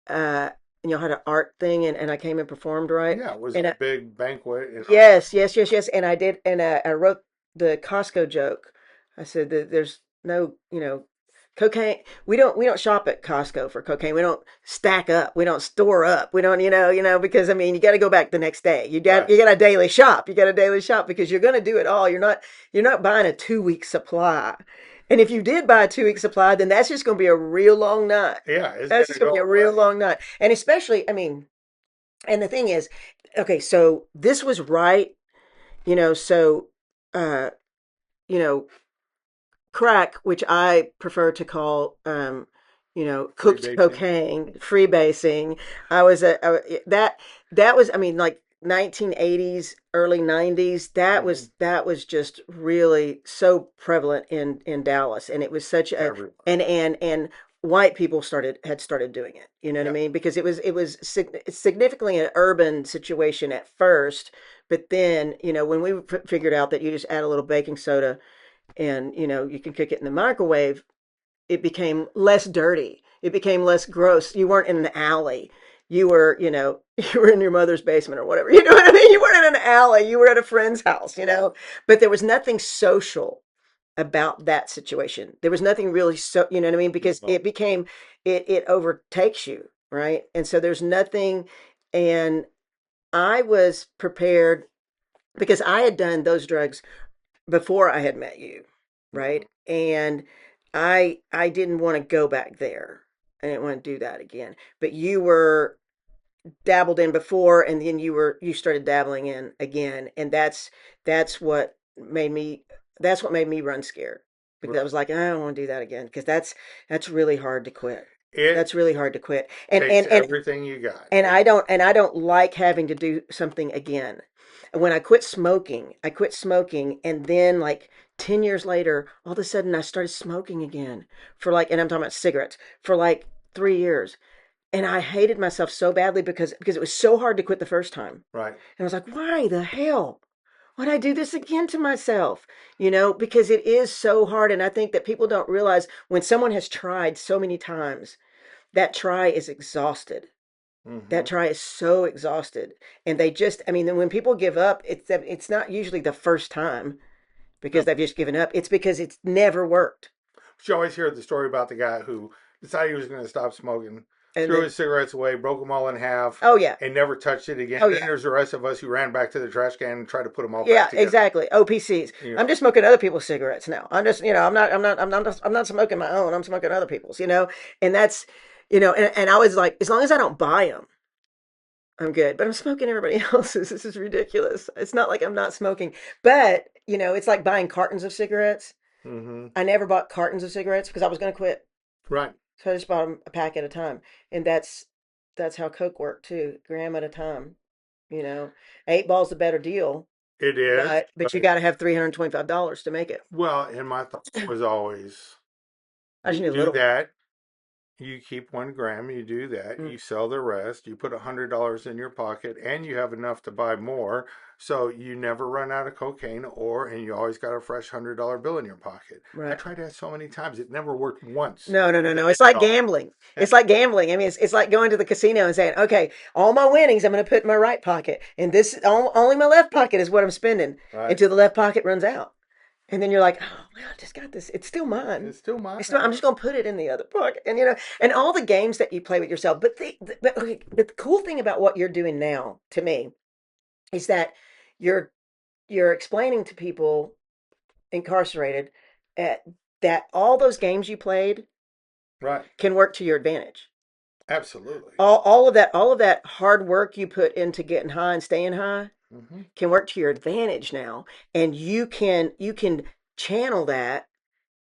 And y'all had an art thing, and I came and performed, right? Yeah, it was And a big banquet in our yes, yes, yes, yes. And I did, and I wrote the Costco joke. I said that there's no, Cocaine. We don't shop at Costco for cocaine. We don't stack up. We don't store up. We don't, because I mean, you got to go back the next day. You got Right. you got a daily shop. You got a daily shop because you're going to do it all. You're not buying a 2 week supply. And if you did buy a 2 week supply, then that's just going to be a real long night. Yeah, it's That's gonna just going to be go a real away. long night. And especially, I mean, and the thing is, okay, so this was right, so uh, you know, crack, which I prefer to call, cooked Freebasing. cocaine, freebasing. That was, I mean, like 1980s, early 90s. That Hmm. was that was just really so prevalent in Dallas, and it was such a Everywhere. and white people had started doing it. You know what I Yeah. mean? Because it was significantly an urban situation at first, but then when we figured out that you just add a little baking soda and you can cook it in the microwave, it became less dirty, it became less gross. You weren't in an alley, you were you were in your mother's basement or whatever, you know what I mean, you weren't in an alley, you were at a friend's house, but there was nothing social about that situation. There was nothing really, so you know what I mean, because No. it became, it overtakes you, right? And so there's nothing. And I was prepared because I had done those drugs before I had met you, right? Mhm. And I didn't want to go back there. I didn't want to do that again. But you were dabbled in before, and then you started dabbling in again, and that's what made me that's what made me run scared, because I Right. was like, I don't want to do that again, because that's really hard to quit. It That's really hard to quit. And takes and and everything you got. and I don't like having to do something again. When I quit smoking, and then like 10 years later, all of a sudden I started smoking again for like, and I'm talking about cigarettes, for like 3 years. And I hated myself so badly because it was so hard to quit the first time. Right. And I was like, why the hell would I do this again to myself? Because it is so hard. And I think that people don't realize, when someone has tried so many times, that try is exhausted. That Hmm. try is so exhausted. And they just, I mean, when people give up, it's not usually the first time No. because they've just given up. It's because it's never worked. But you always hear the story about the guy who decided he was going to stop smoking, And threw then, his cigarettes away, broke them all in half, oh yeah, and never touched it again. oh Then yeah, there's the rest of us who ran back to the trash can and tried to put them all back yeah, together. exactly. OPCs. You I'm know. just smoking other people's cigarettes now. I'm not smoking my own. I'm smoking other people's. And that's, and I was like, as long as I don't buy them, I'm good. But I'm smoking everybody else's. This is ridiculous. It's not like I'm not smoking, but it's like buying cartons of cigarettes. Hmm. I never bought cartons of cigarettes because I was going to quit. Right. So I just bought them a pack at a time. And that's how Coke worked too, gram at a time. You know, 8 balls a better deal, It is. but you got to have $325 to make it. Well, and my thought was always, I just you need a do little. that, you keep 1 gram, you do that, Mm, you sell the rest, you put $100 in your pocket, and you have enough to buy more. So you never run out of cocaine, and you always got a fresh $100 bill in your pocket. I right. tried that so many times, it never worked once. No, no, no, And no. then It's it like all. gambling. It's like gambling. I mean, it's like going to the casino and saying, okay, all my winnings I'm going to put in my right pocket, and only my left pocket is what I'm spending Right. until the left pocket runs out. And then you're like, oh, well, I just got this. It's still mine. It's still mine I'm now. just going to put it in the other pocket. And, and all the games that you play with yourself. But okay, the cool thing about what you're doing now, to me, is that you're you're explaining to people incarcerated, uh, that all those games you played Right. can work to your advantage. Absolutely. All of that hard work you put into getting high and staying high Hmm. can work to your advantage now, and you can channel that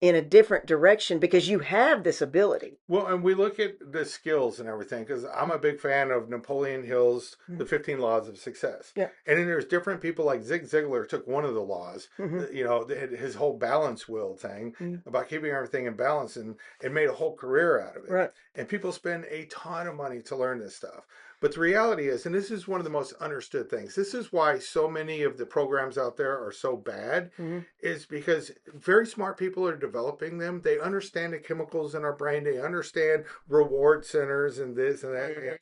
in a different direction because you have this ability. Well, and we look at the skills and everything because I'm a big fan of Napoleon Hill's The Mm-hmm. 15 Laws of Success. Yeah. And then there's different people like Zig Ziglar took one of the laws, Mm-hmm. his whole balance wheel thing Mm-hmm. about keeping everything in balance and made a whole career out of it. Right. And people spend a ton of money to learn this stuff. But the reality is, and this is one of the most understood things, this is why so many of the programs out there are so bad, Mm-hmm. is because very smart people are developing them. They understand the chemicals in our brain. They understand reward centers and this and that.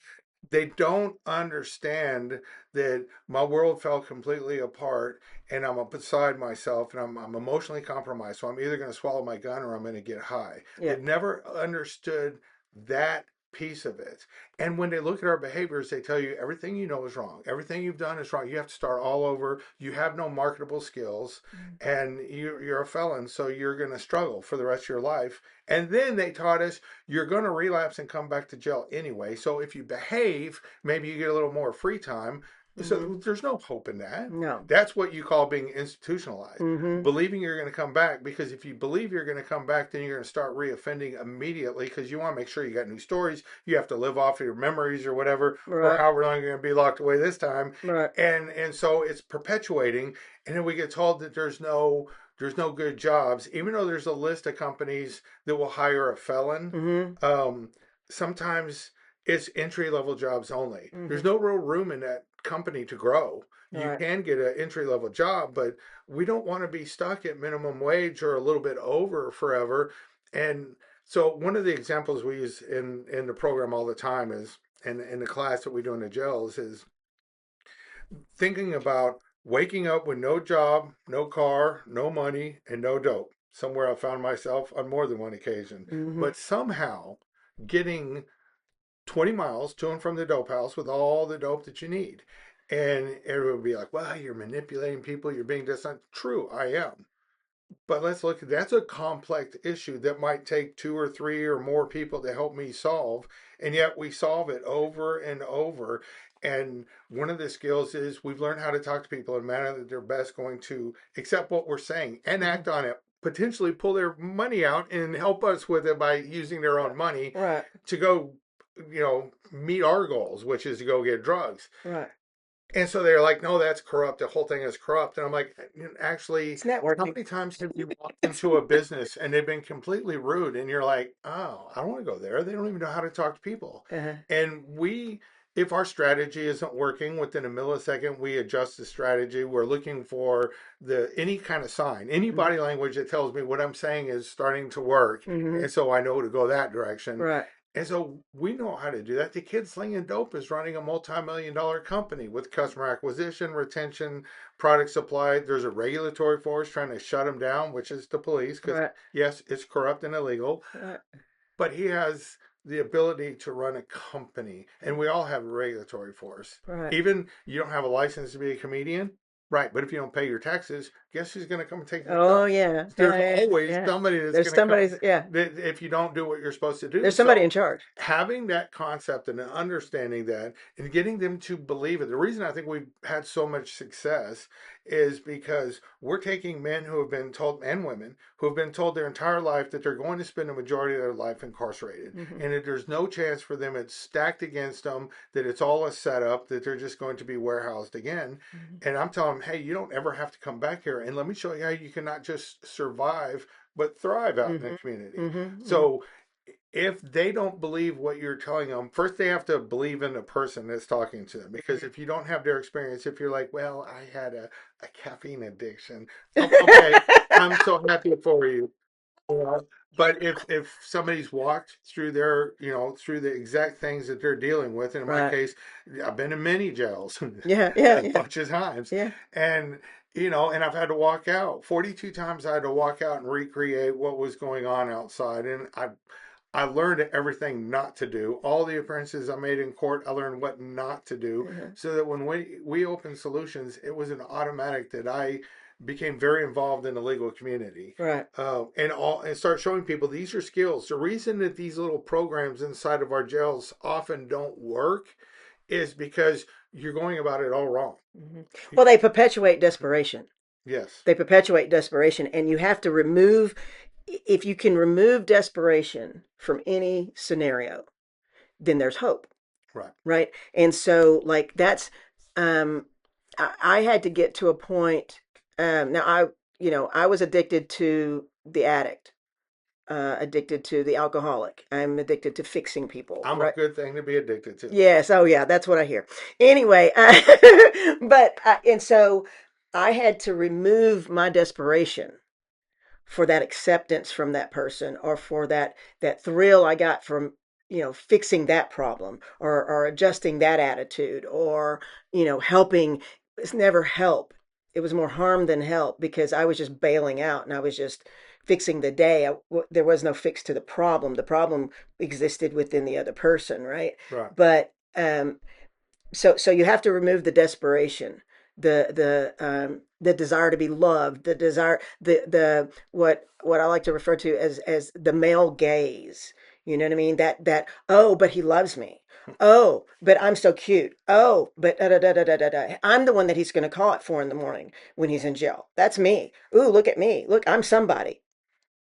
They don't understand that my world fell completely apart and I'm beside myself and I'm emotionally compromised. So I'm either going to swallow my gun or I'm going to get high. Yeah. They've never understood that piece of it. And when they look at our behaviors, they tell you everything you know is wrong. Everything you've done is wrong. You have to start all over. You have no marketable skills and you're a felon. So you're going to struggle for the rest of your life. And then they taught us you're going to relapse and come back to jail anyway. So if you behave, maybe you get a little more free time. Mm-hmm. So there's no hope in that. No. That's what you call being institutionalized. Mm-hmm. Believing you're going to come back, because if you believe you're going to come back, then you're going to start reoffending immediately because you want to make sure you got new stories. You have to live off your memories or whatever, or Right. however long you're going to be locked away this time. Right. And so it's perpetuating. And then we get told that there's no good jobs, even though there's a list of companies that will hire a felon. Mm-hmm. Um, Sometimes it's entry level jobs only. There's Mm-hmm. no real room in that company to grow. You Right. can get an entry level job, but we don't want to be stuck at minimum wage or a little bit over forever. And so one of the examples we use in the program all the time is, in the class that we do in the jails, is thinking about waking up with no job, no car, no money, and no dope. Somewhere I found myself on more than one occasion, Mm-hmm. but somehow getting 20 miles to and from the dope house with all the dope that you need. And everyone would be like, well, you're manipulating people, you're being dishonest. True, I am. But let's look, that's a complex issue that might take two or three or more people to help me solve. And yet we solve it over and over. And one of the skills is we've learned how to talk to people in a manner that they're best going to accept what we're saying and Mm-hmm. act on it, potentially pull their money out and help us with it by using their own money Right. to go, meet our goals, which is to go get drugs. Right. And so they're like, no, that's corrupt. The whole thing is corrupt. And I'm like, actually, It's how networking. many times have you walked into a business and they've been completely rude and you're like, oh, I don't want to go there. They don't even know how to talk to people. Uh-huh. And if our strategy isn't working within a millisecond, we adjust the strategy. We're looking for any kind of sign, any Mm-hmm. body language that tells me what I'm saying is starting to work. Mm-hmm. And so I know to go that direction. Right. And so we know how to do that. The kid slinging dope is running a multi-million-dollar company with customer acquisition, retention, product supply. There's a regulatory force trying to shut him down, which is the police, because Right. yes, it's corrupt and illegal, Right. but he has the ability to run a company. And we all have a regulatory force. Right. Even you don't have a license to be a comedian, right? But if you don't pay your taxes, guess who's going to come and take your Oh job? yeah. There's Yeah. always Yeah. somebody that's There's going to come somebody's. Yeah. if you don't do what you're supposed to do. There's somebody So in charge. having that concept and understanding that and getting them to believe it. The reason I think we've had so much success is because we're taking men who have been told, and women who have been told their entire life that they're going to spend the majority of their life incarcerated Mm-hmm. and that there's no chance for them, it's stacked against them, that it's all a setup, that they're just going to be warehoused again. Mm-hmm. And I'm telling them, hey, you don't ever have to come back here. And let me show you how you can not just survive, but thrive out in the Mm-hmm. community. Mm-hmm. So if they don't believe what you're telling them, first they have to believe in the person that's talking to them. Because if you don't have their experience, if you're like, well, I had a caffeine addiction, oh, okay, I'm so happy for you. Yeah. But if somebody's walked through through the exact things that they're dealing with, and in my Right. case, I've been in many jails Yeah. Yeah. a Yeah. bunch of times, Yeah. and and I've had to walk out 42 times. I had to walk out and recreate what was going on outside, and I learned everything not to do. All the appearances I made in court, I learned what not to do, Uh-huh. so that when we opened solutions, it was an automatic that I became very involved in the legal community, Right. and start showing people these are skills. The reason that these little programs inside of our jails often don't work is because you're going about it all wrong. Mm-hmm. Well, they perpetuate desperation. Yes, They perpetuate desperation, and you have to remove. If you can remove desperation from any scenario, then there's hope, right. right? And so, like that's, um, I had to get to a point. Now, I was addicted to the addict, addicted to the alcoholic. I'm addicted to fixing people, I'm a right? good thing to be addicted to. Yes. Oh, yeah. That's what I hear. Anyway, but and so I had to remove my desperation for that acceptance from that person or for that thrill I got from fixing that problem, or adjusting that attitude, or helping. It's never help. It was more harm than help, because I was just bailing out, and I was just fixing the day. There was no fix to the problem. The problem existed within the other person, right? Right. But so you have to remove the desperation, the desire to be loved, the desire, the what I like to refer to as the male gaze. You know what I mean? That, oh, but he loves me. Oh, but I'm so cute. Oh, but da da da da da da da. I'm the one that he's going to call at 4 in the morning when he's in jail. That's me. Ooh, look at me. Look, I'm somebody.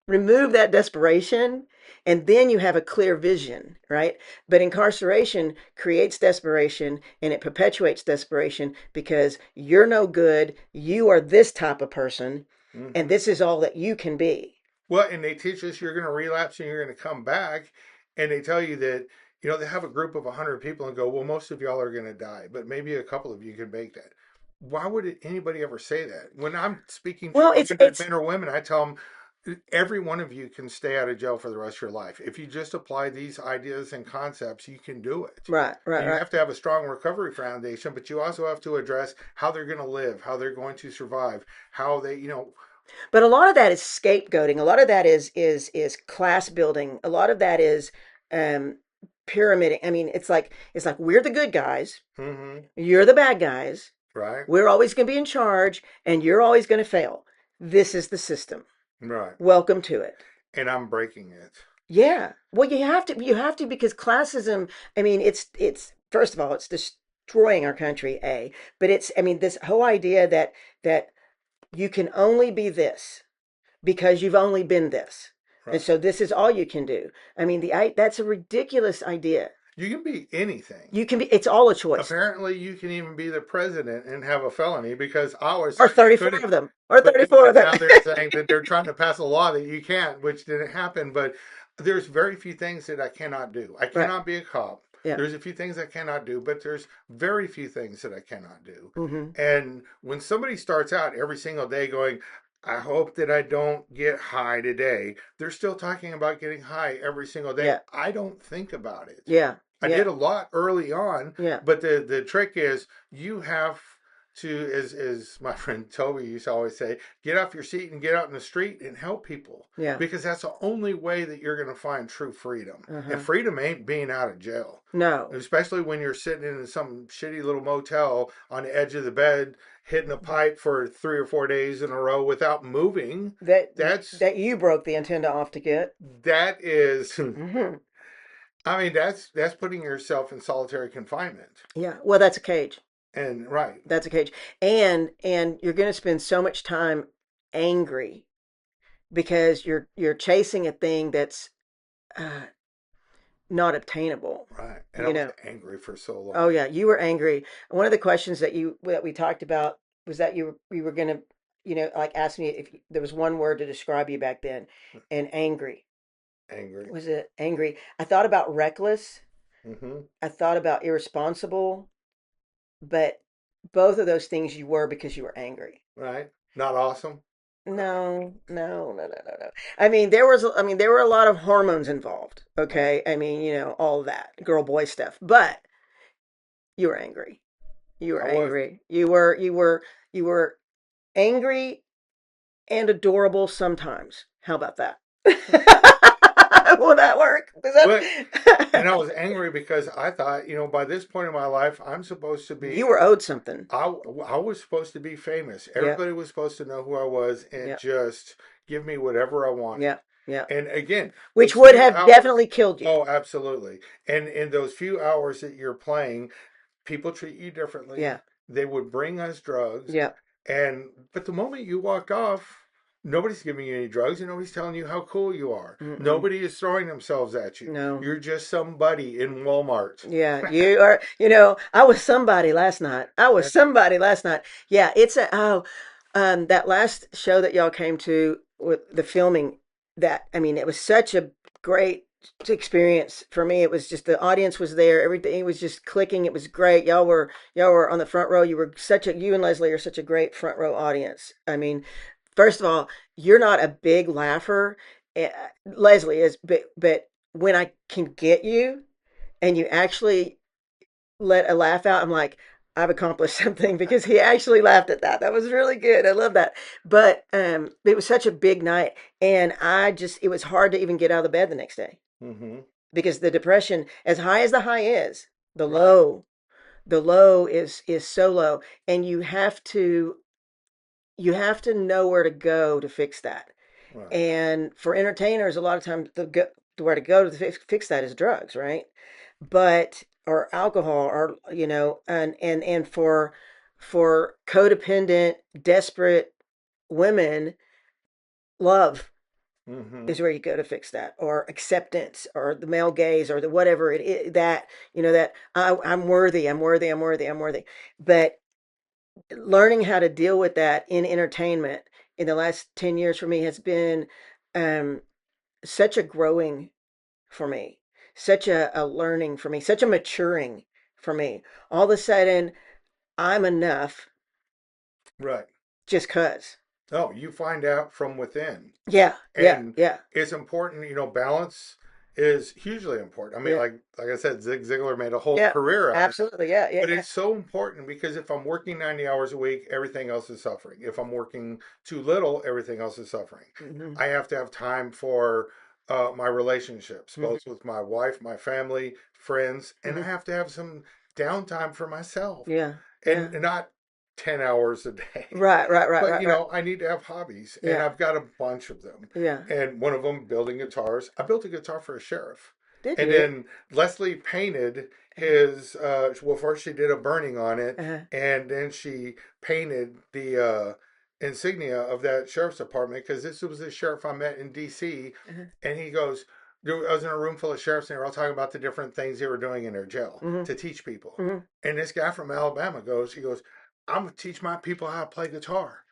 Remove that desperation, and then you have a clear vision, right? But incarceration creates desperation, and it perpetuates desperation, because you're no good, you are this type of person, and Hmm. this is all that you can be. Well, and they teach us you're going to relapse and you're going to come back, and they tell you that they have a group of 100 people and go, well, most of y'all are going to die, but maybe a couple of you can make that. Why would anybody ever say that? When I'm speaking to Well, it's 100 it's men or women, I tell them every one of you can stay out of jail for the rest of your life. If you just apply these ideas and concepts, you can do it. right, right, And you right. have to have a strong recovery foundation, but you also have to address how they're going to live, how they're going to survive, how they. But a lot of that is scapegoating. A lot of that is class building. A lot of that is um pyramiding. I mean, it's like we're the good guys, Hmm. you're the bad guys. Right, We're always going to be in charge, and you're always going to fail. This is the system. right. Welcome to it. And I'm breaking it. Yeah. Well, you have to, because classism, I mean, it's first of all, it's destroying our country, but I mean, this whole idea that you can only be this because you've only been this. And Right. so this is all you can do. I mean, that's a ridiculous idea. You can be anything. It's all a choice. Apparently, you can even be the president and have a felony because I was Or told you 34 couldn't. of them. Or But 34 of them. now they're saying that they're trying to pass a law that you can't, which didn't happen. But there's very few things that I cannot do. I Right. cannot be a cop. Yeah. There's a few things I cannot do, but there's very few things that I cannot do. Mm-hmm. And when somebody starts out every single day going, I hope that I don't get high today, they're still talking about getting high every single day. Yeah. I don't think about it. Yeah. I Yeah. did a lot early on, Yeah. but the trick is you have to, as my friend Toby used to always say, get off your seat and get out in the street and help people, Yeah. because that's the only way that you're going to find true freedom. And Uh-huh. freedom ain't being out of jail, No. especially when you're sitting in some shitty little motel on the edge of the bed, hitting a pipe for 3 or 4 days in a row without moving. That That's that you broke the antenna off to get. that is. Hmm. I mean, that's putting yourself in solitary confinement. Yeah. Well, that's a cage. And right. That's a cage. And you're going to spend so much time angry, because you're chasing a thing that's uh, not obtainable. Right. And I You was know. angry for so Oh long. yeah, you were angry. One of the questions that we talked about was that you were going to, like, ask me if there was one word to describe you back then, and angry. Angry. Was it angry? I thought about reckless. Hmm. I thought about irresponsible, but both of those things you were, because you were angry. Right. Not awesome. No, no, no, no, no, no. I mean, there were a lot of hormones involved. Right. Okay. I mean, all that girl boy stuff, but you were angry. You were I was. angry. You were angry and adorable sometimes. How about that? Will that work? Is But and I that was angry because I thought, by this point in my life, I'm supposed to be. you were owed something? I was supposed to be famous. Yeah, Everybody was supposed to know who I was and yeah, just give me whatever I yeah, wanted. yeah. And again, Which those would few have hours. definitely killed you. Oh, absolutely. And in those few hours that you're playing, people treat you Yeah, differently. They would bring us drugs. yeah. But the moment you walked off, nobody's giving you any drugs and nobody's telling you how cool you are. Mm-mm. Nobody is throwing themselves at you. No. You're just somebody in Walmart. Yeah, you are. I was somebody last night. I was somebody last night. Yeah, that last show that y'all came to with the filming. I mean, it was such a great experience for me. It was just, the audience was there. Everything was just clicking. It was great. Y'all were on the front row. You and Leslie are such a great front row audience. I mean, first of all, you're not a big laugher. Eh, Leslie is, but when I can get you and you actually let a laugh out, I'm like, I've accomplished something because he actually laughed at that. That was really good. I love that. But it was such a big night, and it was hard to even get out of the bed the next day Mm-hmm. because the depression, as high as the high is, the Right. low, the low is so low, and you have to know where to go to fix that. Right. And for entertainers, a lot of times where to go to fix that is drugs, right? But or alcohol, or and for codependent, desperate women, love Mm-hmm. is where you go to fix that, or acceptance, or the male gaze, or the whatever it is, that that I'm worthy, I'm worthy, I'm worthy, I'm worthy. But learning how to deal with that in entertainment in the last 10 years for me has been um, such a growing for me, such a learning for me, such a maturing for me. All of a sudden, I'm enough Right. just cuz. Oh, you find out from within. Yeah, yeah, And yeah, it's important, balance is hugely important. I mean, yeah, like I said, Zig Ziglar made a whole yeah, career out of it. absolutely. Yeah, yeah, But yeah. it's so important because if I'm working 90 hours a week, everything else is suffering. If I'm working too little, everything else is suffering. Hmm. I have to have time for my relationships, Hmm. both with my wife, my family, friends, and I Hmm. have to have some downtime for myself, Yeah, and yeah. not 10 hours a day. Right, right, right, But right, right. I need to have hobbies, and Yeah, I've got a bunch of them. yeah. And one of them building guitars. I built a guitar for a sheriff, Did and you? then Leslie painted his. Well, first she did a burning on it, Uh-huh. and then she painted the insignia of that sheriff's department because this was the sheriff I met in D.C. Uh-huh. And he goes, I was in a room full of sheriffs, and they were all talking about the different things they were doing in their jail Hmm. to teach people. Hmm. And this guy from Alabama he goes, I'm gonna teach my people how to play guitar.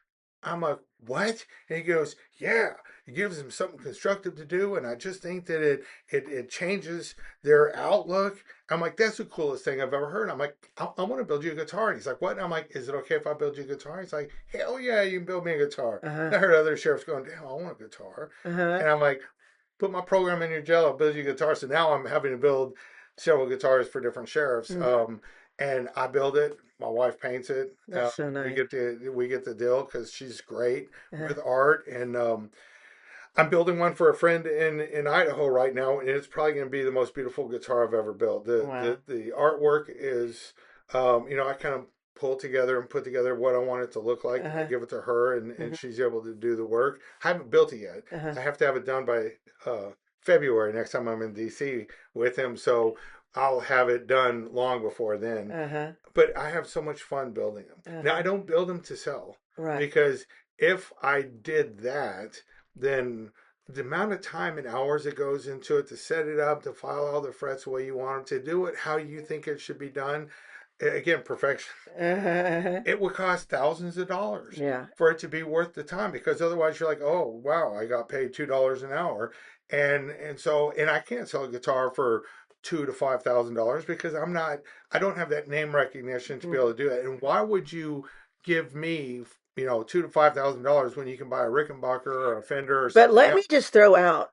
I'm like, what? And he goes, yeah. It gives them something constructive to do, and I just think that it changes their outlook. I'm like, that's the coolest thing I've ever heard. I'm like, I want to build you a guitar. And he's like, what? And I'm like, is it okay if I build you a guitar? He's like, hell yeah, you can build me a guitar. Uh-huh. And I heard other sheriffs going, damn, I want a guitar. Uh-huh. And I'm like, put my program in your jail, I'll build you a guitar. So now I'm having to build several guitars for different sheriffs. Hmm. And I build it. My wife paints it. That's so We nice. get the deal because she's great Uh-huh. with art. And I'm building one for a friend in Idaho right now, and it's probably going to be the most beautiful guitar I've ever built. Wow. The artwork is, I kind of pull together and put together what I want it to look like, and I Uh-huh. give it to her, and Hmm. she's able to do the work. I haven't built it yet. Uh-huh. I have to have it done by February next time I'm in DC with him, so I'll have it done long before then. Uh-huh. But I have so much fun building them. Now, Uh-huh. I don't build them to sell Right. because if I did that, then the amount of time and hours that goes into it to set it up, to file all the frets the way you want them, to do it how you think it should be done, again, perfection, Uh-huh. it would cost thousands of dollars Yeah. for it to be worth the time because otherwise you're like, oh wow, I got paid $2 an hour, and I can't sell a guitar for $2,000 to $5,000 because I don't have that name recognition to be Mm. able to do that. And why would you give me $2,000 to $5,000 when you can buy a Rickenbacker or a Fender or But something let me else, just throw out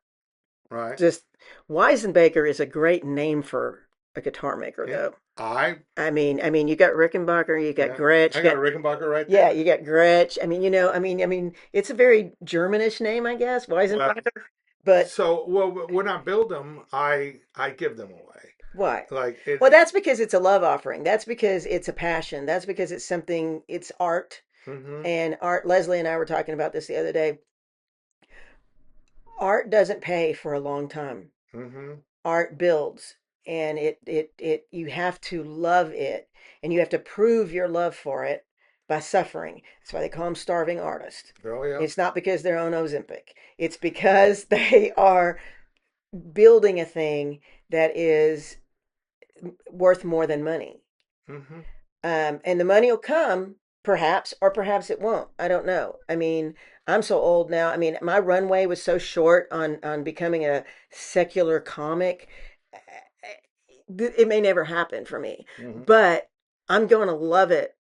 right? just Wisenbaker is a great name for a guitar maker, Yeah, though. I I mean, you got Rickenbacker, you got yeah, Gretsch, I you got a got Rickenbacker right yeah, there. you got Gretsch. I mean, it's a very Germanish name, I guess, Well, Wisenbacher. But when I build them, I give them away. why? Like Well, it. that's because it's a love offering. That's because it's a passion. That's because it's something. It's art, Mm-hmm. and art. Leslie and I were talking about this the other day. Art doesn't pay for a long time. Mm-hmm. Art builds, and it you have to love it, and you have to prove your love for it by suffering. That's why they call them starving artists. Oh yeah. It's not because they're on Ozempic. It's because they are building a thing that is worth more than money. Mm-hmm. And the money will come, perhaps, or perhaps it won't. I don't know. I mean, I'm so old now. I mean, my runway was so short on becoming a secular comic. It may never happen for me, Mm-hmm. but I'm going to love it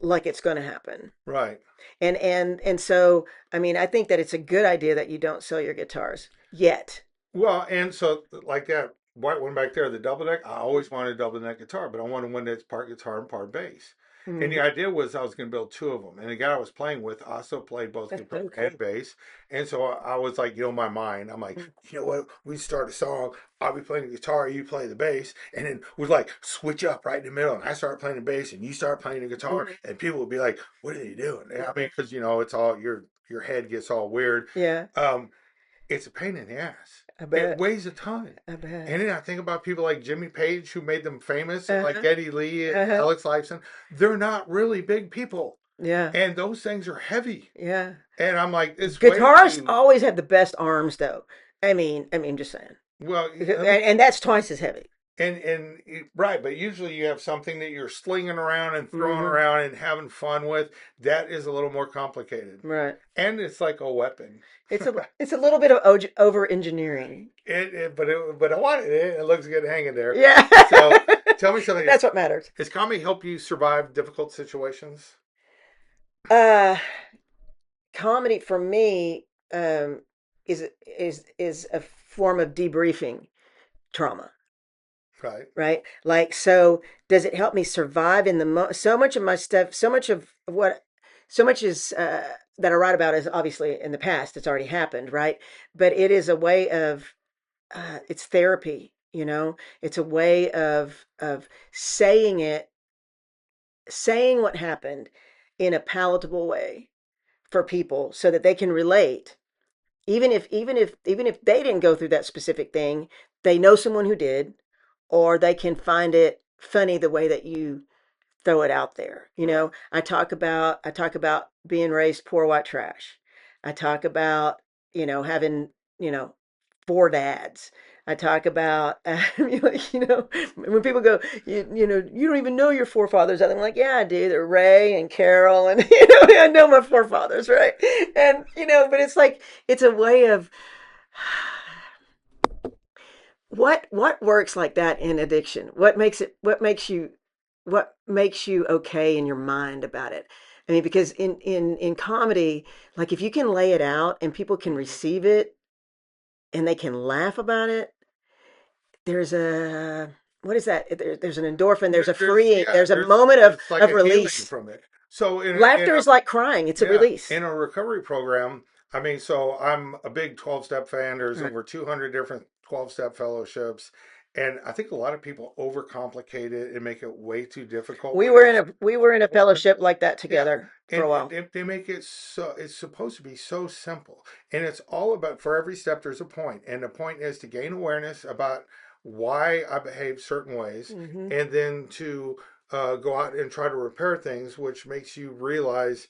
like it's going to happen. Right. And so, I mean, I think that it's a good idea that you don't sell your guitars yet. Well, and so like that white one back there, the double neck, I always wanted a double neck guitar, but I wanted one that's part guitar and part bass. And the Hmm. idea was I was going to build two of them. And the guy I was playing with also played both That's guitar so cool. and bass. And so I was like, my mind, I'm like, you know what? We start a song. I'll be playing the guitar, you play the bass, and then we like switch up right in the middle. And I start playing the bass, and you start playing the guitar, Hmm. and people would be like, "What are they doing?" I mean, because it's all your head gets all weird. Yeah, Um, it's a pain in the ass. I It bet. weighs a ton. I bet. And then I think about people like Jimmy Page who made them famous, like Uh-huh. Geddy Lee, Uh-huh. Alex Lifeson. They're not really big people. Yeah. And those things are heavy. Yeah. And I'm like, it's way Guitarists too, always have the best arms, though. Just saying. well, And that's twice as heavy. and right, but usually you have something that you're slinging around and throwing Hmm. around and having fun with. That is a little more complicated. Right. And it's like a weapon. It's a little bit of over engineering. But I wanted it. It looks good hanging there. Yeah. So tell me something. That's what matters. Has comedy helped you survive difficult situations? Uh, Comedy for me is a form of debriefing trauma, Right. right? Like, so does it help me survive in the so much of my stuff, so much is that I write about is obviously in the past. It's already happened, right? But it is a way of it's therapy. It's a way of saying what happened in a palatable way for people so that they can relate. Even if they didn't go through that specific thing, they know someone who did, or they can find it funny the way that you throw it out there. Right. I talk about being raised poor white trash. I talk about having four dads. I talk about when people go, you don't even know your forefathers. I'm like, yeah, I do. They're Ray and Carol, and I know my forefathers, right? And but it's like it's a way of what works like that in addiction. What makes you okay in your mind about it. I mean, because in comedy, like if you can lay it out and people can Mm-hmm. receive it and they can laugh about it, there's a what is that? There's an endorphin. There's a freeing. There's a moment of It's like of a healing release. from it. So Laughter is like crying. It's a yeah, release. in a recovery program, I mean, so I'm a big 12-step fan. There's Right. over 200 different 12-step fellowships. And I think a lot of people overcomplicate it and make it way too difficult We when were in it's a fellowship like that yeah. together for And a while. they make it so it's supposed to be so simple. And it's all about for every step there's a point. And the point is to gain awareness about why I behave certain ways Hmm. and then to go out and try to repair things, which makes you realize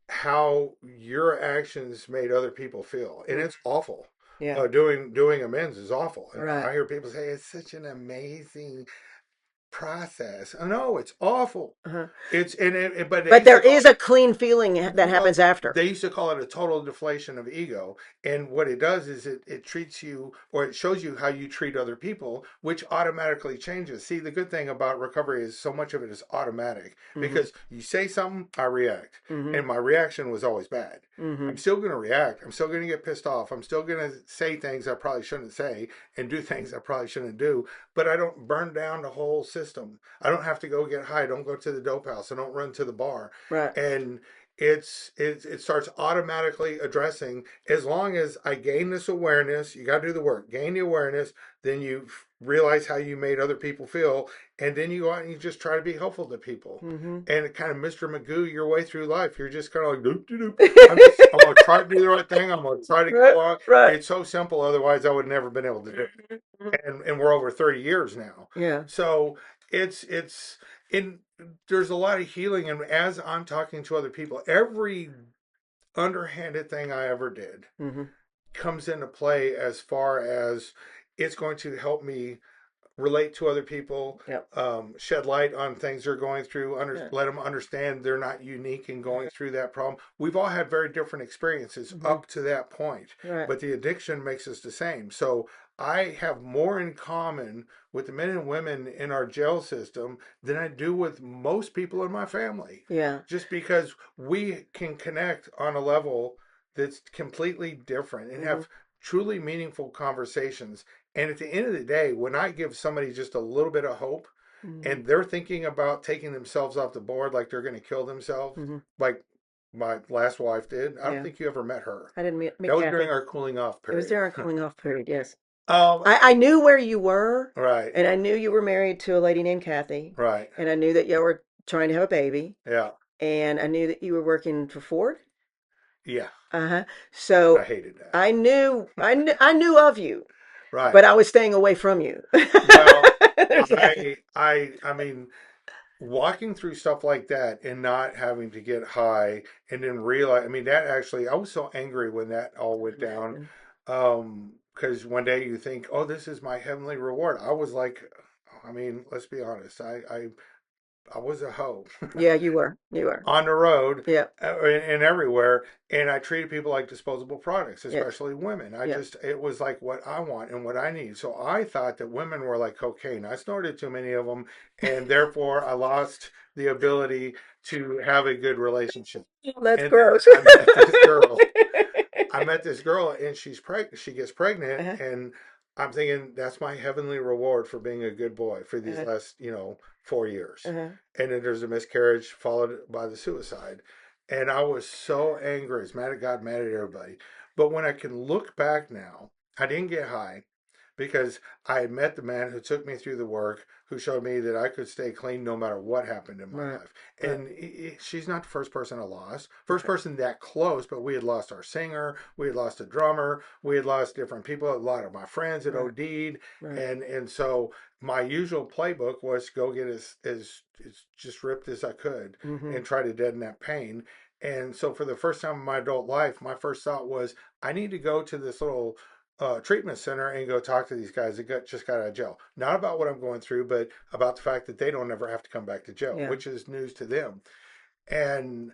how your actions made other people feel, and it's awful. Yeah. Doing amends is awful, and Right. I hear people say it's such an amazing process. No, it's awful. Uh-huh. It's but they But used there to call is a clean feeling that well, happens after. they used to call it a total deflation of ego. And what it does is it treats you or it shows you how you treat other people, which automatically changes. See, the good thing about recovery is so much of it is automatic Hmm. because you say something, I react. Hmm. And my reaction was always bad. I'm Hmm. still going to react. I'm still going to get pissed off. I'm still going to say things I probably shouldn't say and do things I probably shouldn't do. But I don't burn down the whole system. I don't have to go get high. I don't go to the dope house. I don't run to the bar. Right. And it starts automatically addressing as long as I gain this awareness. You got to do the work, gain the awareness, then you realize how you made other people feel, and then you go out and you just try to be helpful to people, Hmm. and it kind of Mr. Magoo your way through life. You're just kind of like doop, doop, doop. I'm gonna try to do the right thing. I'm gonna try to get Right. along. Right. It's so simple. Otherwise, I would never been able to do it. Mhm. And we're over 30 years now. Yeah. So it's in there's a lot of healing, and as I'm talking to other people, every underhanded thing I ever did Hmm. comes into play as far as it's going to help me relate to other people, Yep. shed light on things they're going through, Yeah. let them understand they're not unique in going through that problem. We've all had very different experiences Hmm. up to that point, Right. but the addiction makes us the same. So I have more in common with the men and women in our jail system than I do with most people in my family, Yeah. just because we can connect on a level that's completely different and Hmm. have truly meaningful conversations. And at the end of the day, when I give somebody just a little bit of hope Hmm. and they're thinking about taking themselves off the board like they're going to kill themselves, Hmm. like my last wife did, I don't Yeah. think you ever met her. I didn't meet That was during Kathy. our cooling off It was period. during a cooling off period, yes. um, I knew where you were, right, and I knew you were married to a lady named Kathy, right. and I knew that you were trying to have a baby, Yeah, and I knew that you were working for Ford. yeah. Uh-huh. I So hated that. I knew of you, Right. but I was staying away from you. Well, There's that. I mean, walking through stuff like that and not having to get high and then realize, I mean, that actually, I was so angry when that all went down. Imagine. Because one day you think, oh, this is my heavenly reward. I was like, I mean, let's be honest. I was a hoe Yeah, you were. You were. on the road Yeah. and everywhere, and I treated people like disposable products, Yes. especially women. I Yeah. just it was like what I want and what I need. So I thought that women were like cocaine. I snorted too many of them, and therefore I lost the ability to have a good relationship. Oh, that's And gross. I met this girl I met this girl and she's pregnant. She gets pregnant, Uh-huh. and I'm thinking that's my heavenly reward for being a good boy for these Uh-huh. last, 4 years. Uh-huh. And then there's a miscarriage followed by the suicide, and I was so angry. As mad at God, mad at everybody. But when I can look back now, I didn't get high because I had met the man who took me through the work, who showed me that I could stay clean no matter what happened in my Right. life. Right. And she's not the first person I lost, first Right. person that close, but we had lost our singer, we had lost a drummer, we had lost different people. A lot of my friends had Right. OD'd, Right. and so my usual playbook was to go get as just ripped as I could Mm-hmm. and try to deaden that pain. And so for the first time in my adult life, my first thought was, I need to go to this little treatment center and go talk to these guys that just got out of jail. Not about what I'm going through, but about the fact that they don't ever have to come back to jail, Yeah. which is news to them. And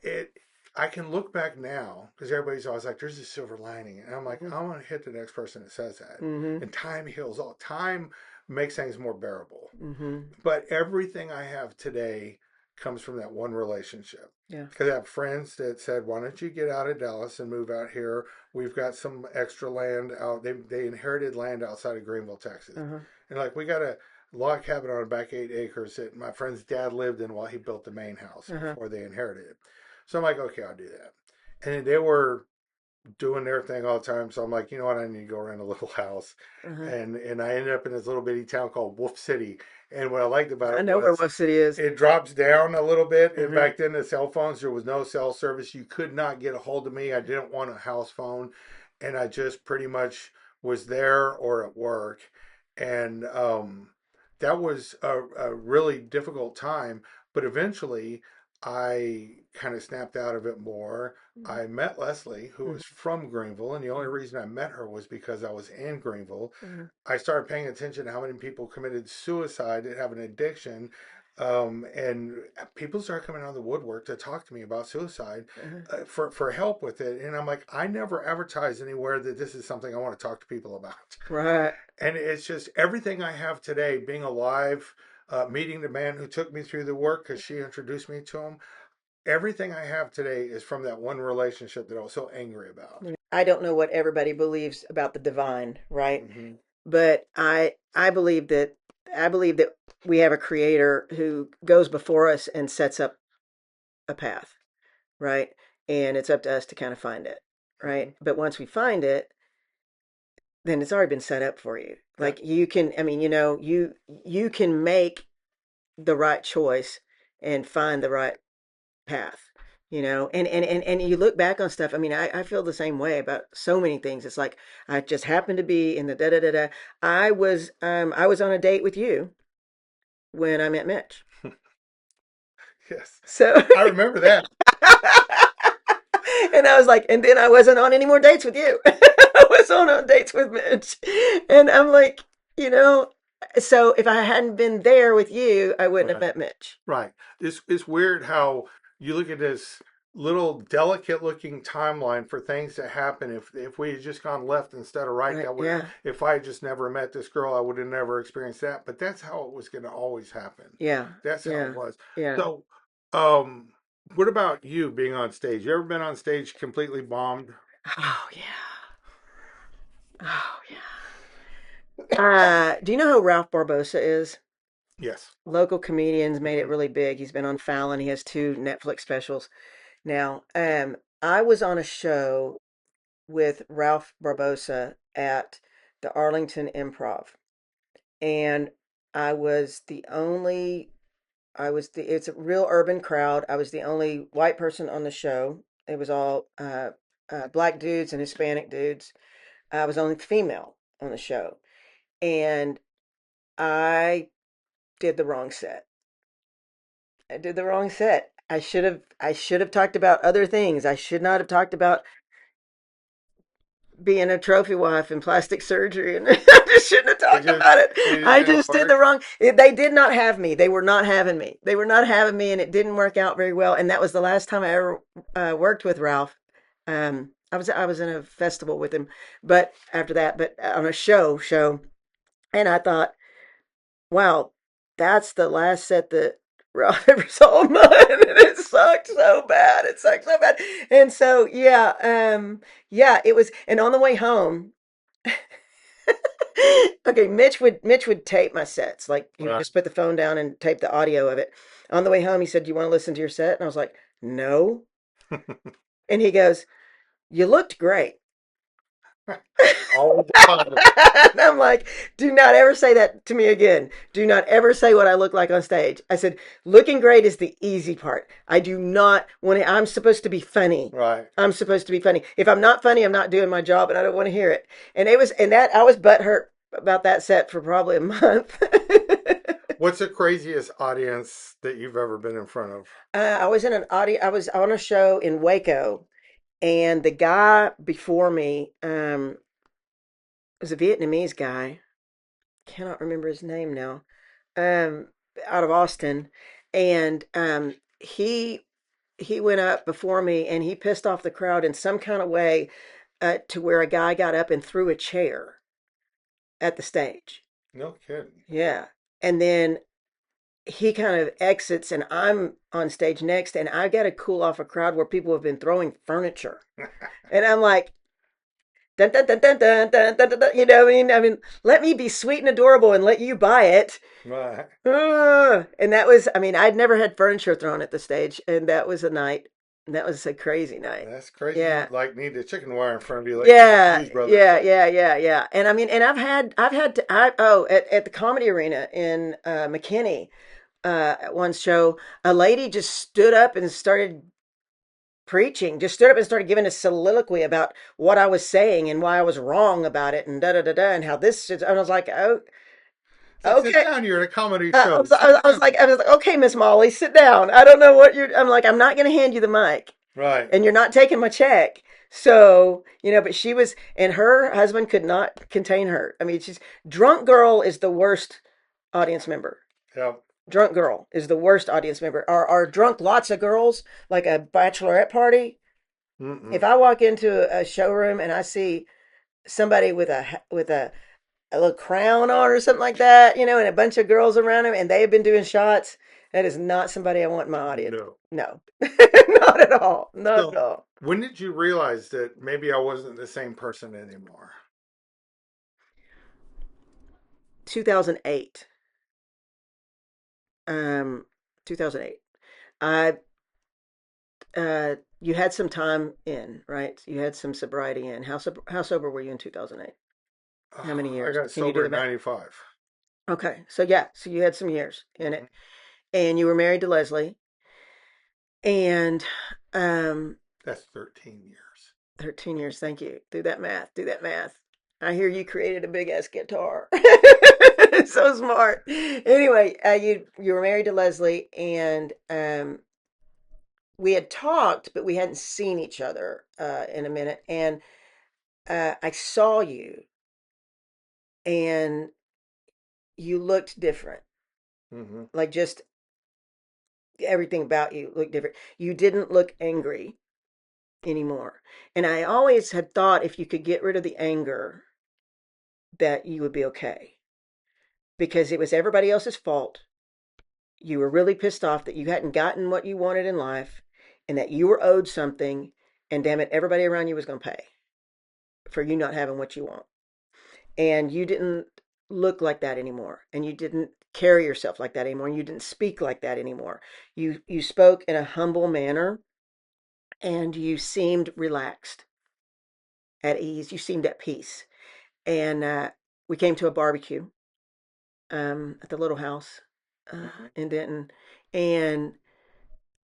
it, I can look back now because everybody's always like, "There's a silver lining," and I'm like, Mm-hmm. I want to hit the next person that says that. Mm-hmm. And time heals all. Time makes things more bearable. Mm-hmm. But everything I have today comes from that one relationship. Yeah. Because I have friends that said, "Why don't you get out of Dallas and move out here? We've got some extra land out." They inherited land outside of Greenville, Texas, Uh-huh. and like we got a log cabin on back 8 acres that my friend's dad lived in while he built the main house Uh-huh. before they inherited it. So I'm like, okay, I'll do that. And they were doing their thing all the time. So I'm like, you know what? I need to go rent a little house. Uh-huh. And I ended up in this little bitty town called Wolf City. And what I liked about I it know where was Wolf City is. it drops down a little bit. And Mm-hmm. back then, the cell phones, there was no cell service. You could not get a hold of me. I didn't want a house phone. And I just pretty much was there or at work. And that was a really difficult time. But eventually, I kind of snapped out of it more. I met Leslie, who Mm-hmm. was from Greenville, and the only reason I met her was because I was in Greenville. Mm-hmm. I started paying attention to how many people committed suicide that have an addiction, and people started coming out of the woodwork to talk to me about suicide Uh-huh. for help with it. And I'm like, I never advertise anywhere that this is something I want to talk to people about. Right. And it's just everything I have today, being alive, meeting the man who took me through the work because she introduced me to him. Everything I have today is from that one relationship that I was so angry about. I don't know what everybody believes about the divine, right? Hmm. But I believe that we have a creator who goes before us and sets up a path, right? And it's up to us to kind of find it, Hmm. right? But once we find it, then it's already been set up for you. Yeah. Like you can, I mean, you can make the right choice and find the right path, and you look back on stuff. I mean, I feel the same way about so many things. It's like I just happened to be in the da da da da. I was on a date with you when I met Mitch. Yes. So I remember that. and I was like, and then I wasn't on any more dates with you. I was on dates with Mitch. And I'm like, you know, so if I hadn't been there with you, I wouldn't have Right. met Mitch. Right. It's weird how you look at this little delicate looking timeline for things that happen. If we had just gone left instead of right, Right. that would, Yeah. if I had just never met this girl, I would have never experienced that. But that's how it was going to always happen. Yeah. That's how it Yeah. was. Yeah. So, um, what about you being on stage? You ever been on stage completely bombed? Oh, yeah. Oh yeah. Do you know who Ralph Barbosa is? Yes. Local comedians made it Hmm. really big. He's been on Fallon. He has two Netflix specials now. I was on a show with Ralph Barbosa at the Arlington Improv, and I was the only. It's a real urban crowd. I was the only white person on the show. It was all black dudes and Hispanic dudes. I was only female on the show, and I did the wrong set. I did the wrong set. I should have talked about other things. I should not have talked about being a trophy wife and plastic surgery, and I just shouldn't have It talked just about it. it I didn't just did the work. wrong. They did not have me. They were not having me. They were not having me, and it didn't work out very well. And that was the last time I ever worked with Ralph. I was in a festival with him, but after that, but on a show, and I thought, wow, that's the last set that Ralph ever saw of mine, and it sucked so bad. It sucked so bad, and so yeah, yeah, it was. And on the way home, okay, Mitch would tape my sets. Like he would Right. just put the phone down and tape the audio of it. On the way home, he said, "Do you want to listen to your set?" And I was like, "No." And he goes, "You looked great." Always a positive. And I'm like, do not ever say that to me again. Do not ever say what I look like on stage. I said, looking great is the easy part. I do not want to, I'm supposed to be funny. Right. I'm supposed to be funny. If I'm not funny, I'm not doing my job and I don't want to hear it. And that, I was butthurt about that set for probably a month. What's the craziest audience that you've ever been in front of? I was on a show in Waco, and the guy before me was a Vietnamese guy. Cannot remember his name now. um, Out of Austin, and he went up before me and he pissed off the crowd in some kind of way, to where a guy got up and threw a chair at the stage. No kidding. Yeah, and then he kind of exits and I'm on stage next, and I got to cool off a crowd where people have been throwing furniture, and I'm like. Dun, dun, dun, dun, dun, dun, dun, dun, dun, you know what I mean? I mean, let me be sweet and adorable and let you buy it. Right. And that was, I mean, I'd never had furniture thrown at the stage, and that was a night. That was a crazy night. That's crazy. You Yeah. like need a chicken wire in front of you like the Yeah, Blues Brothers yeah, say. yeah, yeah, yeah. And I mean, and at the Comedy Arena in McKinney, at one show, a lady just stood up and started preaching, just stood up and started giving a soliloquy about what I was saying and why I was wrong about it and da da da da and how this is, and I was like, oh, It's like sit okay. down. You're at a comedy Uh, I show. was, Sit I was down. like, I was like, okay, Miss Molly, sit down. I don't know what you're. I'm like, I'm not going to hand you the mic, Right. and you're not taking my check. So but she was, and her husband could not contain her. I mean, she's drunk girl is the worst audience member. Yeah. Drunk girl is the worst audience member. Are drunk lots of girls like a bachelorette party? If Mm-mm. I walk into a showroom and I see somebody with a little crown on or something like that, and a bunch of girls around him, and they have been doing shots. That is not somebody I want in my audience. No. No, not at all. Not at So, all. when did you realize that maybe I wasn't the same person anymore? 2008. 2008. I You had some time in, right? You had some sobriety in. How sober were you in 2008? How many I years? got Can you do sober the at math? 95. Okay, so yeah, so you had some years in Mhm. it, and you were married to Leslie, and um, That's 13 years. 13 years. Thank you. Do that math. Do that math. I hear you created a big ass guitar. So smart. Anyway, you were married to Leslie, and we had talked, but we hadn't seen each other in a minute. And I saw you, and you looked different. Hmm. Like just everything about you looked different. You didn't look angry anymore. And I always had thought if you could get rid of the anger, that you would be okay, because it was everybody else's fault. You were really pissed off that you hadn't gotten what you wanted in life and that you were owed something, and damn it, everybody around you was going to pay for you not having what you want. and you didn't look like that anymore, and you didn't carry yourself like that anymore, and you didn't speak like that anymore. You spoke in a humble manner, and you seemed relaxed, at ease. You seemed at peace. And we came to a barbecue at the little house in Denton, and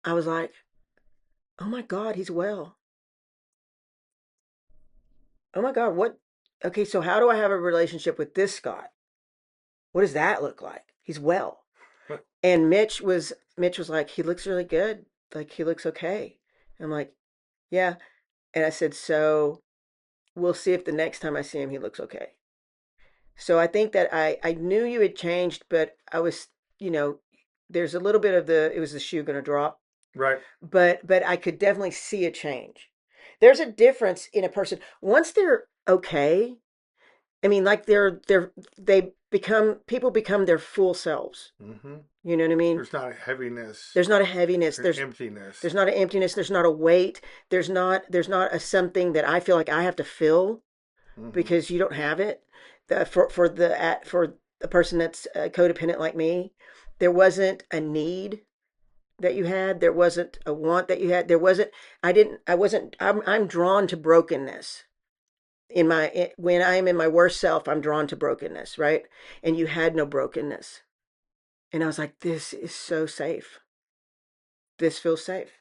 I was like, "Oh my God, he's well. Oh my God, what? Okay, so how do I have a relationship with this Scott? What does that look like? He's well." And Mitch was like, "He looks really good. Like he looks okay." I'm like, "Yeah." And I said, "So we'll see if the next time I see him, he looks okay." So I think that I knew you had changed, but I was, you know, there's a little bit of the, it was the shoe gonna drop, Right. but I could definitely see a change. There's a difference in a person once they're okay. I mean, like they become, people become their full selves. Hmm. You know what I mean? There's not a heaviness, There's not a heaviness. an emptiness. There's not an emptiness. There's not a weight. There's not a something that I feel like I have to fill Hmm. because you don't have it. For a person that's codependent like me, there wasn't a need that you had. There wasn't a want that you had. There wasn't. I didn't. I wasn't. I'm drawn to brokenness. When I'm in my worst self, I'm drawn to brokenness, right? And you had no brokenness, and I was like, this is so safe. This feels safe.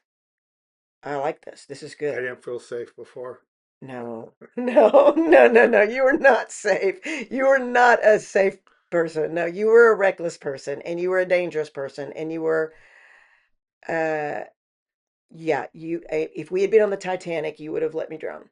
I like this. This is I good. didn't feel safe before. No, no, no, no, no. You were not safe. You were not a safe person. No, you were a reckless person, and you were a dangerous person, and you were, uh, yeah, if we had been on the Titanic, you would have let me drown.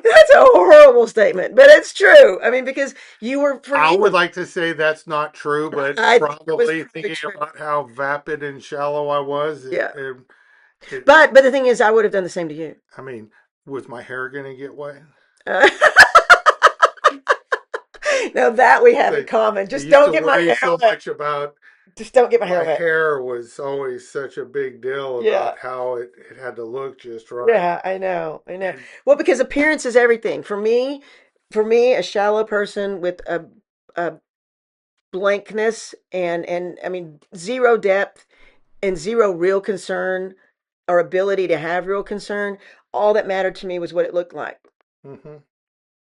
That's a horrible statement, but it's true. I mean, because you were, for I would you, like to say that's not true, but I think it was probably probably thinking true. about how vapid and shallow I was, Yeah. it But the thing is, I would have done the same to you. I mean, was my hair going to get wet? Uh, now that we have in They, common. they Just used don't to get my worry hair so wet. much about Just don't get my hair my wet. hair was always such a big deal Yeah. about how it had to look just right. Yeah, I know. I know. And Well, because appearance is everything. For me, a shallow person with a blankness and I mean zero depth and zero real concern or ability to have real concern, all that mattered to me was what it looked like. hmm.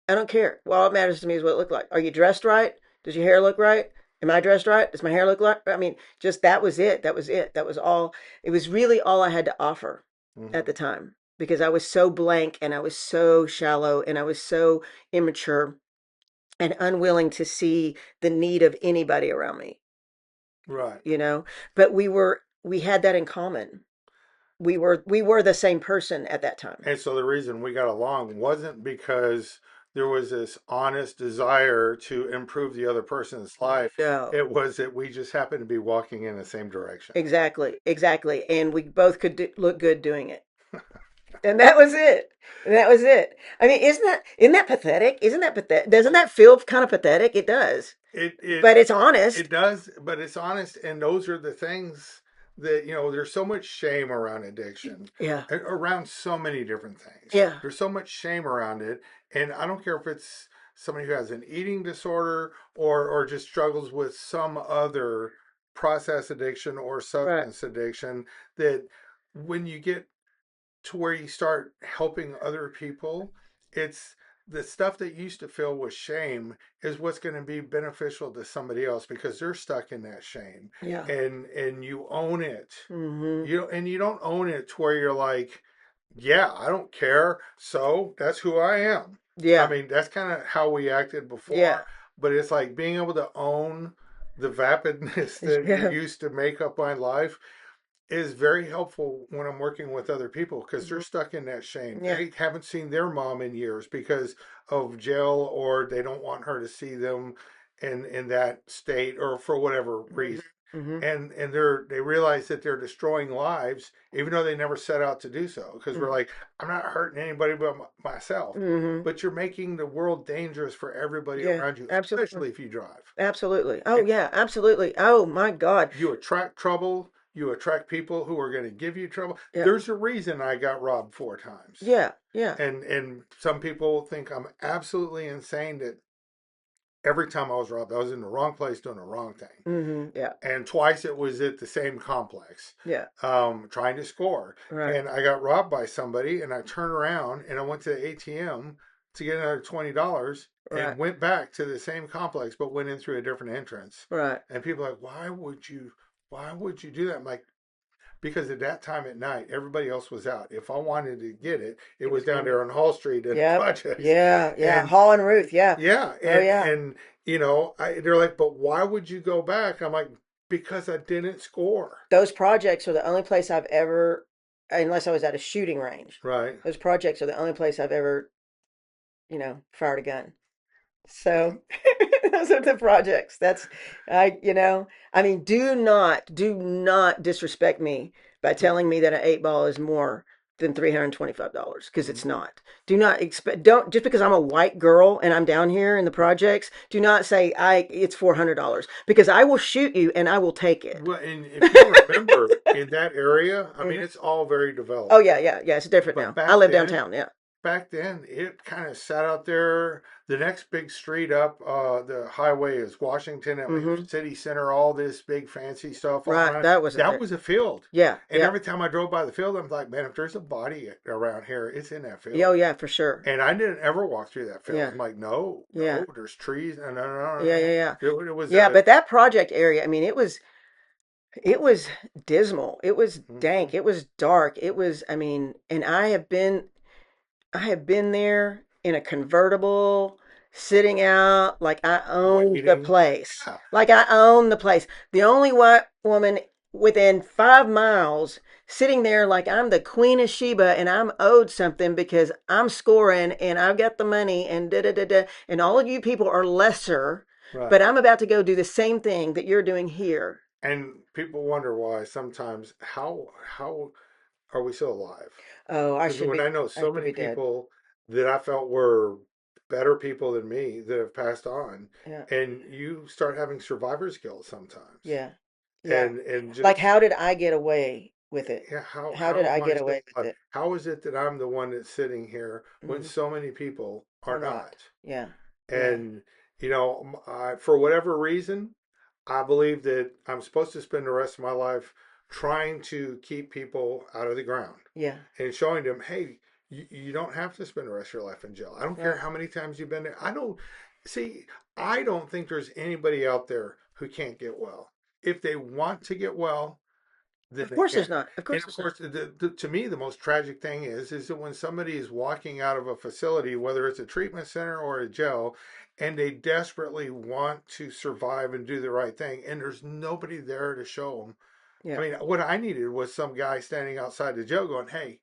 I don't care. Well, all that matters to me is what it looked like. Are you dressed right? Does your hair look right? Am I dressed right? Does my hair look like? I mean, just that was it. That was it. That was all. It was really all I had to offer at Hmm. the time because I was so blank and I was so shallow and I was so immature and unwilling to see the need of anybody around me, Right. you know? But we had that in common. We were the same person at that time. And so the reason we got along wasn't because there was this honest desire to improve the other person's life. No. It was that we just happened to be walking in the same direction. Exactly, exactly. And we both could look good doing it. And that was it. And that was it. I mean, isn't that pathetic? Isn't that pathetic? Doesn't that feel kind of pathetic? It does. It it But it's it honest. does, but it's honest, and those are the things that there's so much shame around addiction, Yeah. around so many different things. Yeah. There's so much shame around it, and I don't care if it's somebody who has an eating disorder or just struggles with some other process addiction or Right. substance addiction. That when you get to where you start helping other people, it's the stuff that used to feel with shame is what's going to be beneficial to somebody else because they're stuck in that shame, Yeah. and you own it. Mm-hmm. You don't own it to where you're like, yeah, I don't care, so that's who I am. I Yeah. mean, that's kind of how we acted Yeah. before, but it's like being able to own the vapidness that you Yeah. used to make up my life is very helpful when I'm working with other people because they're Hmm. stuck in that shame. Yeah. They haven't seen their mom in years because of jail, or they don't want her to see them in that state, or for whatever Hmm. reason. Hmm. And they realize that they're destroying lives even though they never set out to do so, because we're like, I'm not hurting anybody but myself, Hmm. but you're making the world dangerous for everybody Yeah. around you, Absolutely. especially if you drive. Absolutely. Oh And yeah. Absolutely. Oh my God. you attract trouble. You attract people who are going to give you trouble. Yeah. There's a reason I got robbed 4 times. Yeah. Yeah. And some people think I'm absolutely insane that every time I was robbed, I was in the wrong place doing the wrong thing. Yeah. And twice it was at the same complex, Yeah. trying to score. Right. And I got robbed by somebody, and I turned around and I went to the ATM to get another $20 Right. and went back to the same complex, but went in through a different entrance. Right. And people are like, why would you do that? I'm like, because at that time at night, everybody else was out. If I wanted to get it, it It was was down me. there on Hall Street in the Yep. projects. Yeah. Yeah. And Hall and Ruth. Yeah. yeah, Oh yeah. and they're like, but why would you go back? I'm like, because I didn't score. Those projects are the only place I've ever, unless I was at a shooting range, Right. those projects are the only place I've ever, fired a gun. So those are the projects. I mean, do not disrespect me by telling me that an eight ball is more than $325 because it's Mm-hmm. not. Do not expect, don't, just because I'm a white girl and I'm down here in the projects, do not say it's $400 because I will shoot you and I will take it. Well, and if you remember in that area, I mean, Mhm. it's all very Oh developed. yeah, yeah, yeah. It's different But now. I live then, downtown. Yeah. back then, it kind of sat out there. The next big street up the highway is Washington, and Hmm. city center, all this big fancy stuff all Right. around. That wasn't That there. was a field. Yeah. And Yeah. every time I drove by the field, I'm like, man, if there's a body around here, it's in that Yeah. Oh field. yeah, for sure. And I didn't ever walk through that field. Yeah. I'm like, no, Yeah. no, there's trees. No, no, no, Yeah. no. Yeah. Yeah. It was Yeah, a. but that project area, I mean, it was dismal. It was Mhm. dank. It was dark. It was, I mean, and I have been there in a convertible, sitting out like I owned the Waiting. place. Yeah. Like I owned the place. The only white woman within 5 miles sitting there like I'm the Queen of Sheba and I'm owed something because I'm scoring and I've got the money and da da da da. And all of you people are lesser, but Right. I'm about to go do the same thing that you're doing here. And people wonder why sometimes how are we still alive? Oh, I Because should when be I know I so should many be dead. people that I felt were better people than me that have passed on, Yeah. and you start having survivor's guilt sometimes, Yeah. Yeah. and Like just how did I get away with it? yeah, How did how I am I get still away with alive? it? How is it that I'm the one that's sitting here when Hmm. so many people are Or not? not. Yeah. Yeah. And for whatever reason, I believe that I'm supposed to spend the rest of my life trying to keep people out of the ground Yeah. and showing them, hey, you don't have to spend the rest of your life in jail. I don't care Right. how many times you've been there. I don't see, I don't think there's anybody out there who can't get well. If they want to get well, then Of they course can. there's not. Of And course of there's not. course, to me, the most tragic thing is that when somebody is walking out of a facility, whether it's a treatment center or a jail, and they desperately want to survive and do the right thing, and there's nobody there to show them. I Yeah. mean, what I needed was some guy standing outside the jail going, hey,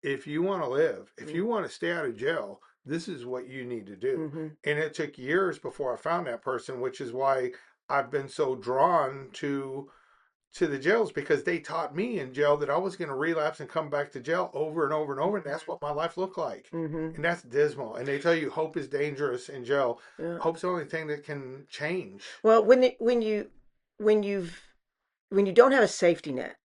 if you want to live, if you want to stay out of jail, this is what you need to do. Mm-hmm. And it took years before I found that person, which is why I've been so drawn to the jails because they taught me in jail that I was going to relapse and come back to jail over and over and over. And that's what my life looked like. Mm-hmm. And that's dismal. And they tell you hope is dangerous in jail. Yeah. Hope's the only thing that can change. Well, when you don't have a safety net,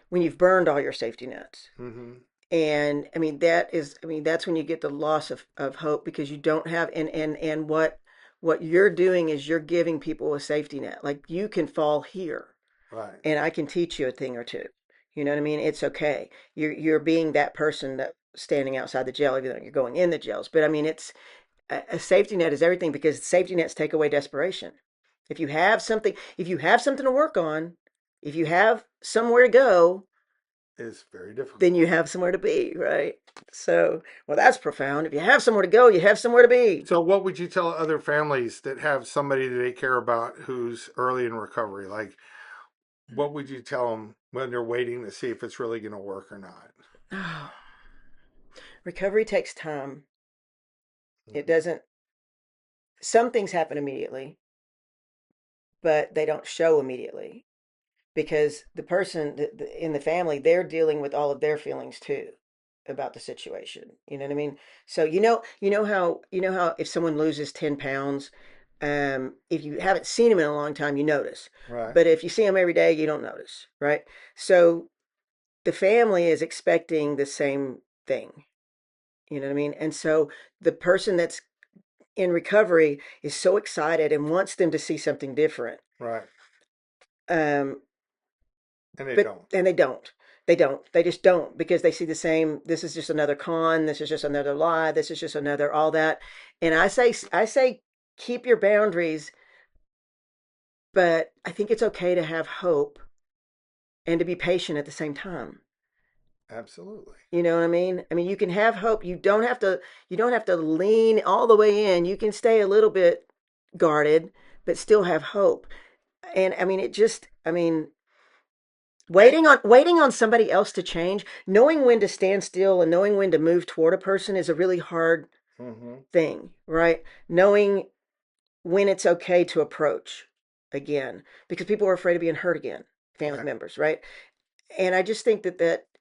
when you've burned all your safety nets, Hmm. and that's when you get the loss of hope because you don't have and what you're doing is you're giving people a safety net. Like you can fall here Right. and I can teach you a thing or two. You know what I mean? It's okay. You're being that person that standing outside the jail, even though you're going in the jails. But I mean, it's a safety net is everything because safety nets take away desperation. If you have something to work on, if you have somewhere to go, It's very then difficult. you have somewhere to be, right? So, well, that's profound. If you have somewhere to go, you have somewhere to be. So, what would you tell other families that have somebody that they care about who's early in recovery? Like, what would you tell them when they're waiting to see if it's really going to work or not? Oh, recovery takes time. It Mhm. doesn't, some things happen immediately, but they don't show immediately because the person in the family, they're dealing with all of their feelings too about the situation. You know what I mean? So you know how if someone loses 10 pounds, If you haven't seen him in a long time, you notice. Right. But if you see him every day, you don't notice, right? So the family is expecting the same thing. You know what I mean? And so the person that's in recovery is so excited and wants them to see something different. Right. Um, And they but don't. and they don't. They don't. They just don't because they see the same. This is just another con. This is just another lie. This is just another all that. And I say, keep your boundaries, but I think it's okay to have hope and to be patient at the same time. Absolutely. You know what I mean? I mean, you can have hope. You don't have to lean all the way in. You can stay a little bit guarded, but still have hope. And I mean, I mean, And, waiting on somebody else to change, knowing when to stand still and knowing when to move toward a person is a really hard hmm thing, right? Knowing when it's okay to approach again because people are afraid of being hurt again, family right. members, right? And I just think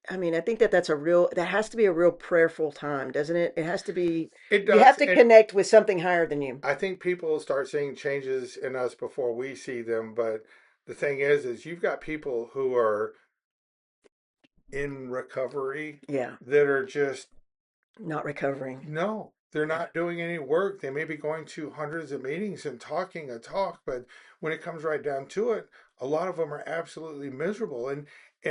I mean, I think that has to be a real prayerful time, doesn't it? It has to be, It you have does. to And connect with something higher than you. I think people start seeing changes in us before we see them. But the thing is you've got people who are in recovery Yeah, that are just, not recovering. no, they're Yeah. not doing any work. They may be going to hundreds of meetings and talking a talk, but when it comes right down to it, a lot of them are absolutely miserable. And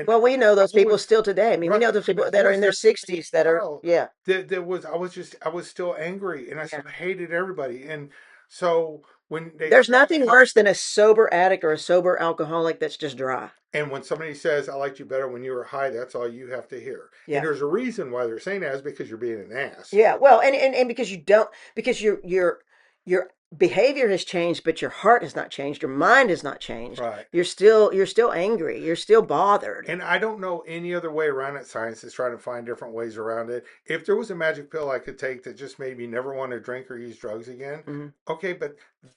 Well, we know I those people was still today. I mean, we right. know those And people I that are in was their there for a 60s that are, while. yeah, I was still angry, and I yeah. still hated everybody. And so when they There's start nothing talking, worse than a sober addict or a sober alcoholic that's just dry. and when somebody says, "I liked you better when you were high," that's all you have to hear. And Yeah. there's a reason why they're saying that is because you're being an ass. Yeah. Well, and because you don't, because your behavior has changed, but your heart has not changed. Your mind has not changed. Right. You're still angry. You're still bothered. And I don't know any other way around it. Science is trying to find different ways around it. If there was a magic pill I could take that just made me never want to drink or use drugs again, Hmm. okay, but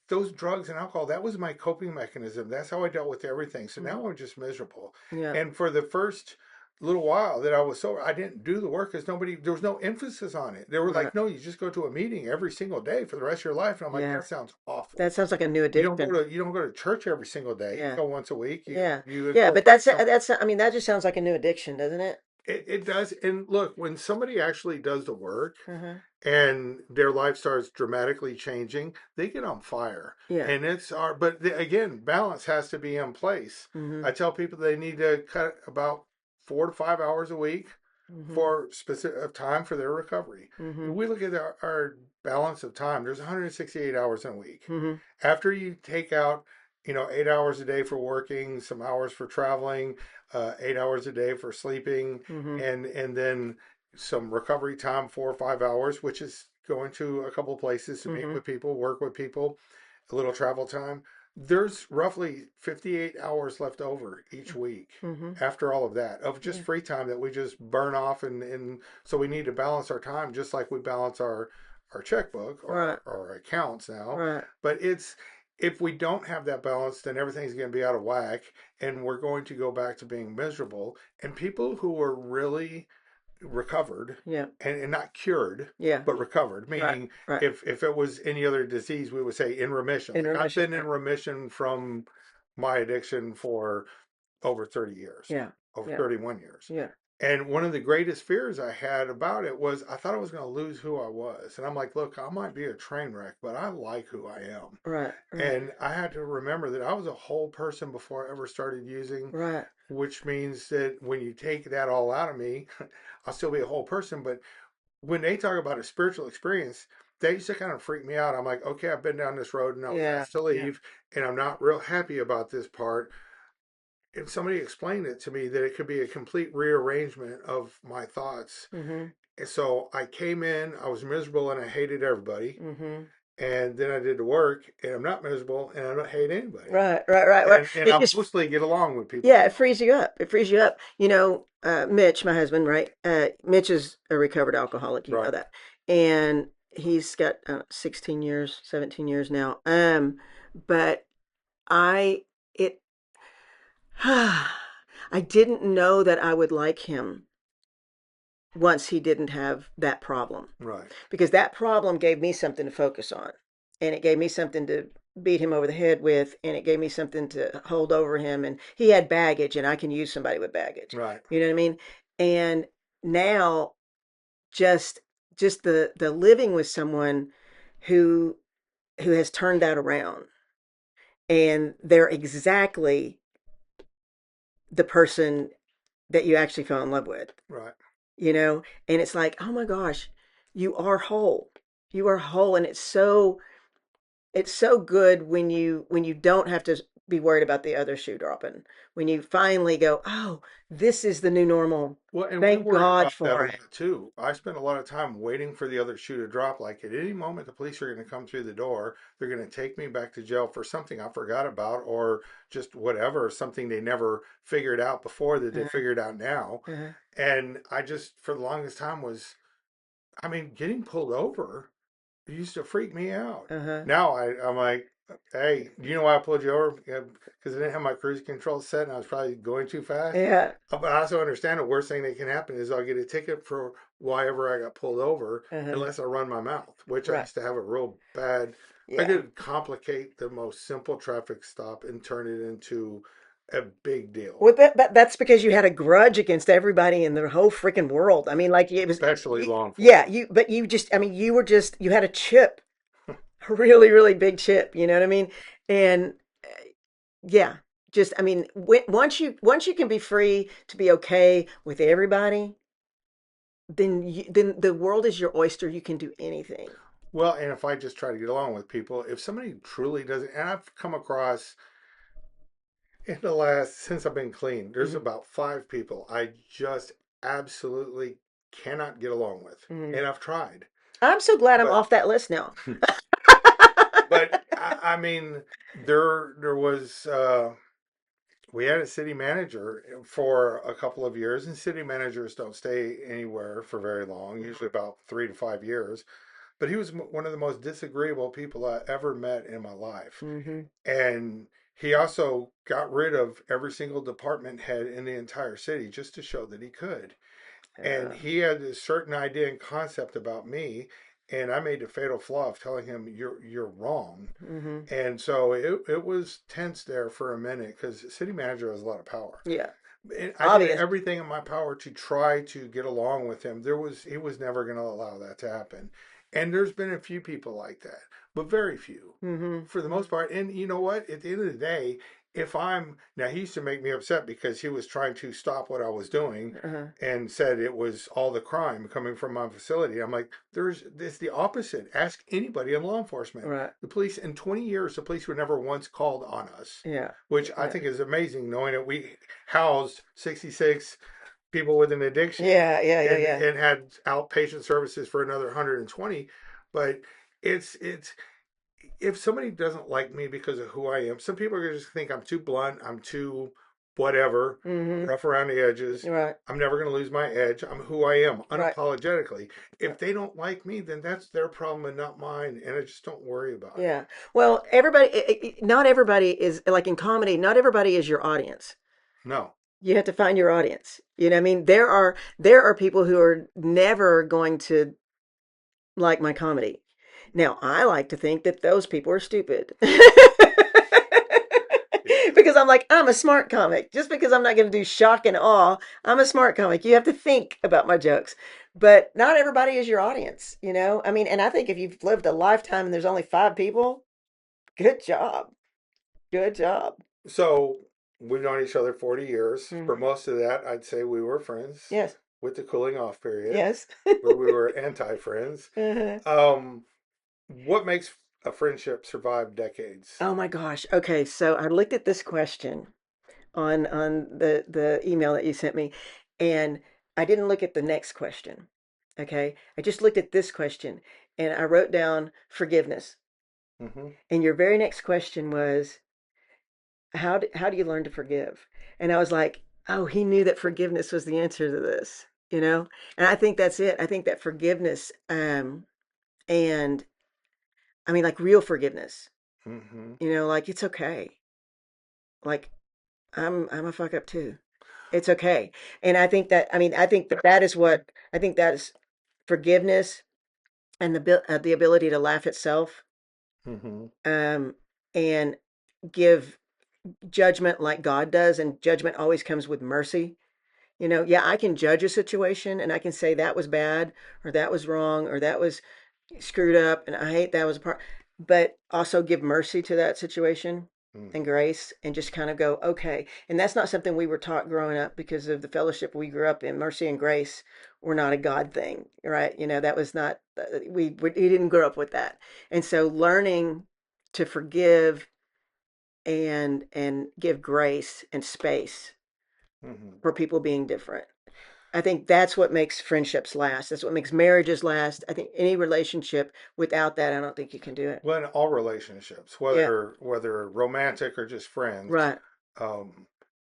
those drugs and alcohol, that was my coping mechanism. That's how I dealt with everything. So Hmm. now I'm just miserable. Yeah. And for the first little while that I was sober, I didn't do the work because there was no emphasis on it. They were Right. like, no, you just go to a meeting every single day for the rest of your life. And I'm like, Yeah. that sounds awful. That sounds like a new addiction. You don't go to church every single day. You Yeah. go once a week. Yeah. You Yeah. But incorporate some. I mean, that just sounds like a new addiction, doesn't it? It does. And look, when somebody actually does the work Uh-huh. and their life starts dramatically changing, they get on fire. Yeah. And but again, balance has to be in place. Hmm. I tell people they need to cut about 4 to 5 hours a week Hmm. for specific time for their recovery. If Hmm. we look at our balance of time, there's 168 hours in a week. Hmm. After you take out, 8 hours a day for working, some hours for traveling, 8 hours a day for sleeping, Hmm. and then some recovery time, 4 or 5 hours, which is going to a couple of places to meet Hmm. with people, work with people, a little travel time. There's roughly 58 hours left over each week Hmm. after all of that of just Yeah. free time that we just burn off, and so we need to balance our time just like we balance our checkbook or Right. our accounts now. Right. But it's if we don't have that balance, then everything's going to be out of whack, and we're going to go back to being miserable. And people who are really recovered Yeah. and not cured Yeah. but recovered, Right. meaning Right. if it was any other disease we would say in remission, In like I've remission. been in remission from my addiction for over 30 years, Yeah. over Yeah. 31 years. Yeah. And one of the greatest fears I had about it was I thought I was going to lose who I was. And I'm like, look, I might be a train wreck, but I like who I am. Right. Right. And I had to remember that I was a whole person before I ever started using, Right. which means that when you take that all out of me, I'll still be a whole person. But when they talk about a spiritual experience, they used to kind of freak me out. I'm like, okay, I've been down this road and I was Yeah. asked to Yeah. leave, and I'm not real happy about this part. And somebody explained it to me that it could be a complete rearrangement of my thoughts. Hmm. And so I came in, I was miserable and I hated everybody. Hmm. And then I did the work and I'm not miserable and I don't hate anybody. Right. Right. Right. Right. And It I just, mostly get along with people. yeah, it frees you up. It frees you up. Mitch, my husband, right? Mitch is a recovered alcoholic. You know Right. that, and he's got 16 years, 17 years now. But I it I didn't know that I would like him once he didn't have that problem Right. because that problem gave me something to focus on. and it gave me something to beat him over the head with, and it gave me something to hold over him. And he had baggage, and I can use somebody with baggage. Right. You know what I mean? And now, just just the living with someone who has turned that around, and they're exactly the person that you actually fell in love with, Right. you know? And it's like, oh my gosh, you are whole. You are whole. And it's so good when you don't have to be worried about the other shoe dropping. When you finally go, oh, this is the new normal. Well, and we Thank worry God about that a for it. lot too. I spend a lot of time waiting for the other shoe to drop. Like at any moment, the police are going to come through the door. They're going to take me back to jail for something I forgot about, or just whatever, something they never figured out before that they Uh-huh, figured out now. uh-huh, And I just, for the longest time, I mean, getting pulled over. It used to freak me out. uh-huh. Now I'm like, hey, do you know why I pulled you over? Because I didn't have my cruise control set and I was probably going too fast. Yeah, But I also understand the worst thing that can happen is I'll get a ticket for why ever I got pulled over uh-huh. unless I run my mouth, which I Right. used to have a real bad. I Yeah. could complicate the most simple traffic stop and turn it into a big deal, Well, that's because you had a grudge against everybody in the whole freaking world. I mean, like it was, especially law yeah, enforcement. but you just, I mean, you were just, you had a chip, a really, really big chip. You know what I mean? And yeah, just, I mean, once you can be free to be okay with everybody, then the world is your oyster. You can do anything. Well, and if I just try to get along with people, if somebody truly doesn't, and I've come across in the last, since I've been clean, there's Hmm. about 5 people I just absolutely cannot get along with. Hmm. And I've tried. I'm so glad I'm But off that list now. I mean, there was we had a city manager for a couple of years, and city managers don't stay anywhere for very long, usually about 3 to 5 years. But he was one of the most disagreeable people I ever met in my life. Hmm. And he also got rid of every single department head in the entire city just to show that he could. And Yeah. he had a certain idea and concept about me, and I made the fatal flaw of telling him you're wrong. Hmm. And so it was tense there for a minute because city manager has a lot of power. Yeah. And I did Obvious. everything in my power to try to get along with him. He was never going to allow that to happen. And there's been a few people like that, but very few Hmm. for the most part. And you know what? At the end of the day, if I'm now, he used to make me upset because he was trying to stop what I was doing Uh-huh. and said it was all the crime coming from my facility. I'm like, it's the opposite. Ask anybody in law enforcement. Right. The police in 20 years, the police were never once called on us, Yeah. which I Yeah. think is amazing, knowing that we housed 66 people with an addiction Yeah. Yeah. Yeah. and Yeah. had outpatient services for another 120. But it's if somebody doesn't like me because of who I am, some people are going to just think I'm too blunt, I'm too whatever, Hmm. rough around the edges. Right. I'm never going to lose my edge. I'm who I am Right. unapologetically. If Right. they don't like me, then that's their problem and not mine. And I just don't worry about it. Yeah. Well, not everybody is like in comedy. Not everybody is your audience. No. You have to find your audience. You know what I mean? There are people who are never going to like my comedy. Now, I like to think that those people are stupid. Yeah. Because I'm a smart comic. Just because I'm not going to do shock and awe, I'm a smart comic. You have to think about my jokes. But not everybody is your audience, you know? I mean, and I think if you've lived a lifetime and there's only 5 people, good job. Good job. So we've known each other 40 years. For Hmm. most of that, I'd say we were friends Yes. with the cooling off period Yes. where we were anti friends. Uh-huh. Um, what makes a friendship survive decades? Oh my gosh. Okay, so I looked at this question on the email that you sent me, and I didn't look at the next question. Okay, I just looked at this question, and I wrote down forgiveness. Hmm. And your very next question was, how do you learn to forgive? And I was like, oh, he knew that forgiveness was the answer to this, you know? And I think that's it. I think that forgiveness, and I mean, like real forgiveness, Hmm. like it's okay. Like I'm a fuck up too. It's okay. And I think that is what I think that is forgiveness and the ability to laugh itself. Hmm. um, and give judgment like God does, and judgment always comes with mercy. Yeah, I can judge a situation and I can say that was bad or that was wrong or that was screwed up and I hate that was a part, but also give mercy to that situation and Hmm. grace and just kind of go, okay. And that's not something we were taught growing up because of the fellowship we grew up in. Mercy and grace were not a God thing, right? That was not, we didn't grow up with that. And so learning to forgive and give grace and space Hmm. for people being different. I think that's what makes friendships last. That's what makes marriages last. I think any relationship without that, I don't think you can do it. Well, in all relationships, Yeah, whether romantic or just friends, right. um,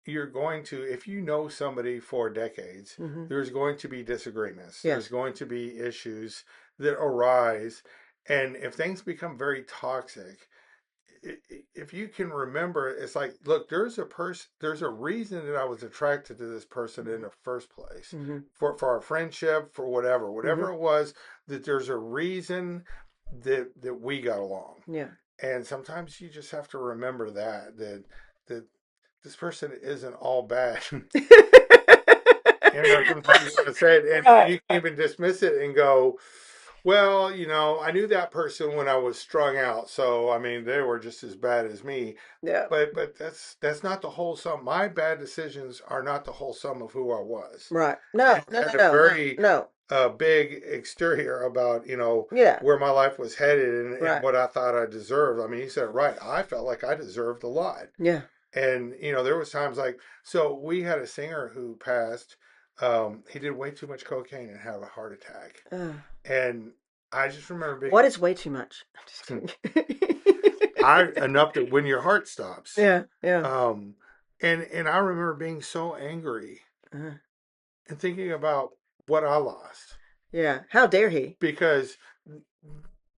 you're going to, if you know somebody for decades, Hmm. there's going to be disagreements. There's Yes. going to be issues that arise. And if things become very toxic, if you can remember, it's like, look, there's a reason that I was attracted to this person in the first place, Hmm. for our friendship, for Hmm. whatever it was, that there's a reason that we got along. Yeah. And sometimes you just have to remember that this person isn't all bad. Sometimes you gotta say it, and Right. you can even dismiss it and go, well, I knew that person when I was strung out, so I mean, they were just as bad as me. Yeah. But that's not the whole sum. My bad decisions are not the whole sum of who I was. Right. No, And no, I no, had a no, no, very no. big exterior about Yeah. where my life was headed, and Right. what I thought I deserved. I mean, he said, right, I felt like I deserved a lot. Yeah. And there was times like, so we had a singer who passed. He did way too much cocaine and had a heart attack. Uh, And I just remember what is way too much? I'm just being kidding. I enough that when your heart stops. Yeah. Yeah. Um, and I remember being so angry Uh, and thinking about what I lost, yeah. How dare he? because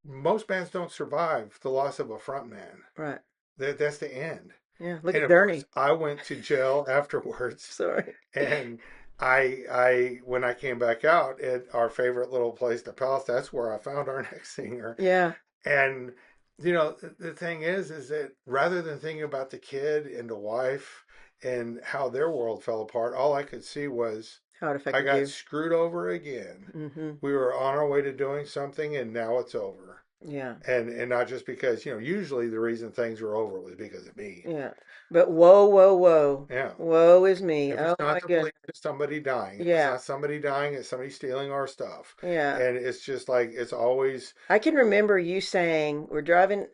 most bands don't survive the loss of a front man. Right. That's the end. Yeah. Look And at of course, Bernie. I went to jail afterwards. Sorry. And I when I came back out at our favorite little place, the Palace, that's where I found our next singer. Yeah. And the thing is that rather than thinking about the kid and the wife and how their world fell apart, all I could see was How it I affected got you. screwed over again. Hmm. We were on our way to doing something, and now it's over. Yeah. And not just because, usually the reason things were over was because of me. Yeah. But whoa, whoa, whoa. Yeah. Woe is me. If it's Oh not my the police, goodness. it's somebody dying. If it's Yeah. not somebody dying, it's somebody stealing our stuff. Yeah. And it's just like, it's always, I can remember you saying, we're driving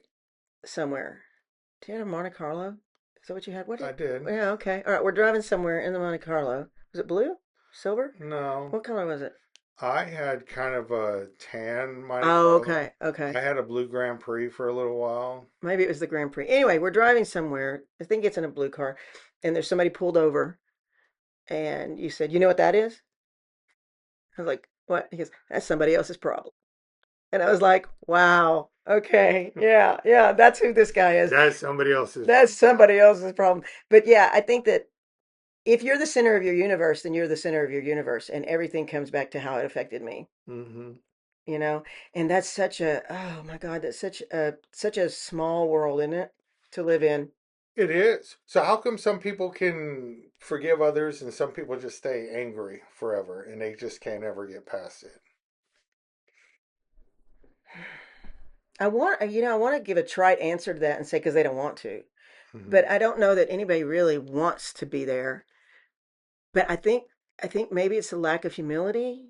somewhere. Do you have a Monte Carlo? Is that what you had? What I did? did. Yeah, okay. All right, we're driving somewhere in the Monte Carlo. Was it blue? Silver? No, What color was it? I had kind of a tan Monte Oh, Carlo. okay. Okay. I had a blue Grand Prix for a little while. Maybe it was the Grand Prix. Anyway, we're driving somewhere. I think it's in a blue car. And there's somebody pulled over. And you said, you know what that is? I was like, what? He goes, that's somebody else's problem. And I was like, wow, okay, yeah, yeah, that's who this guy is. That's somebody else's That's problem. somebody else's problem. But yeah, I think that if you're the center of your universe, then you're the center of your universe, and everything comes back to how it affected me, Hmm. you know? And that's oh my God, that's such a small world, isn't it, to live in? It is. So how come some people can forgive others and some people just stay angry forever and they just can't ever get past it? I want to give a trite answer to that and say because they don't want to. Hmm. But I don't know that anybody really wants to be there. But I think maybe it's a lack of humility.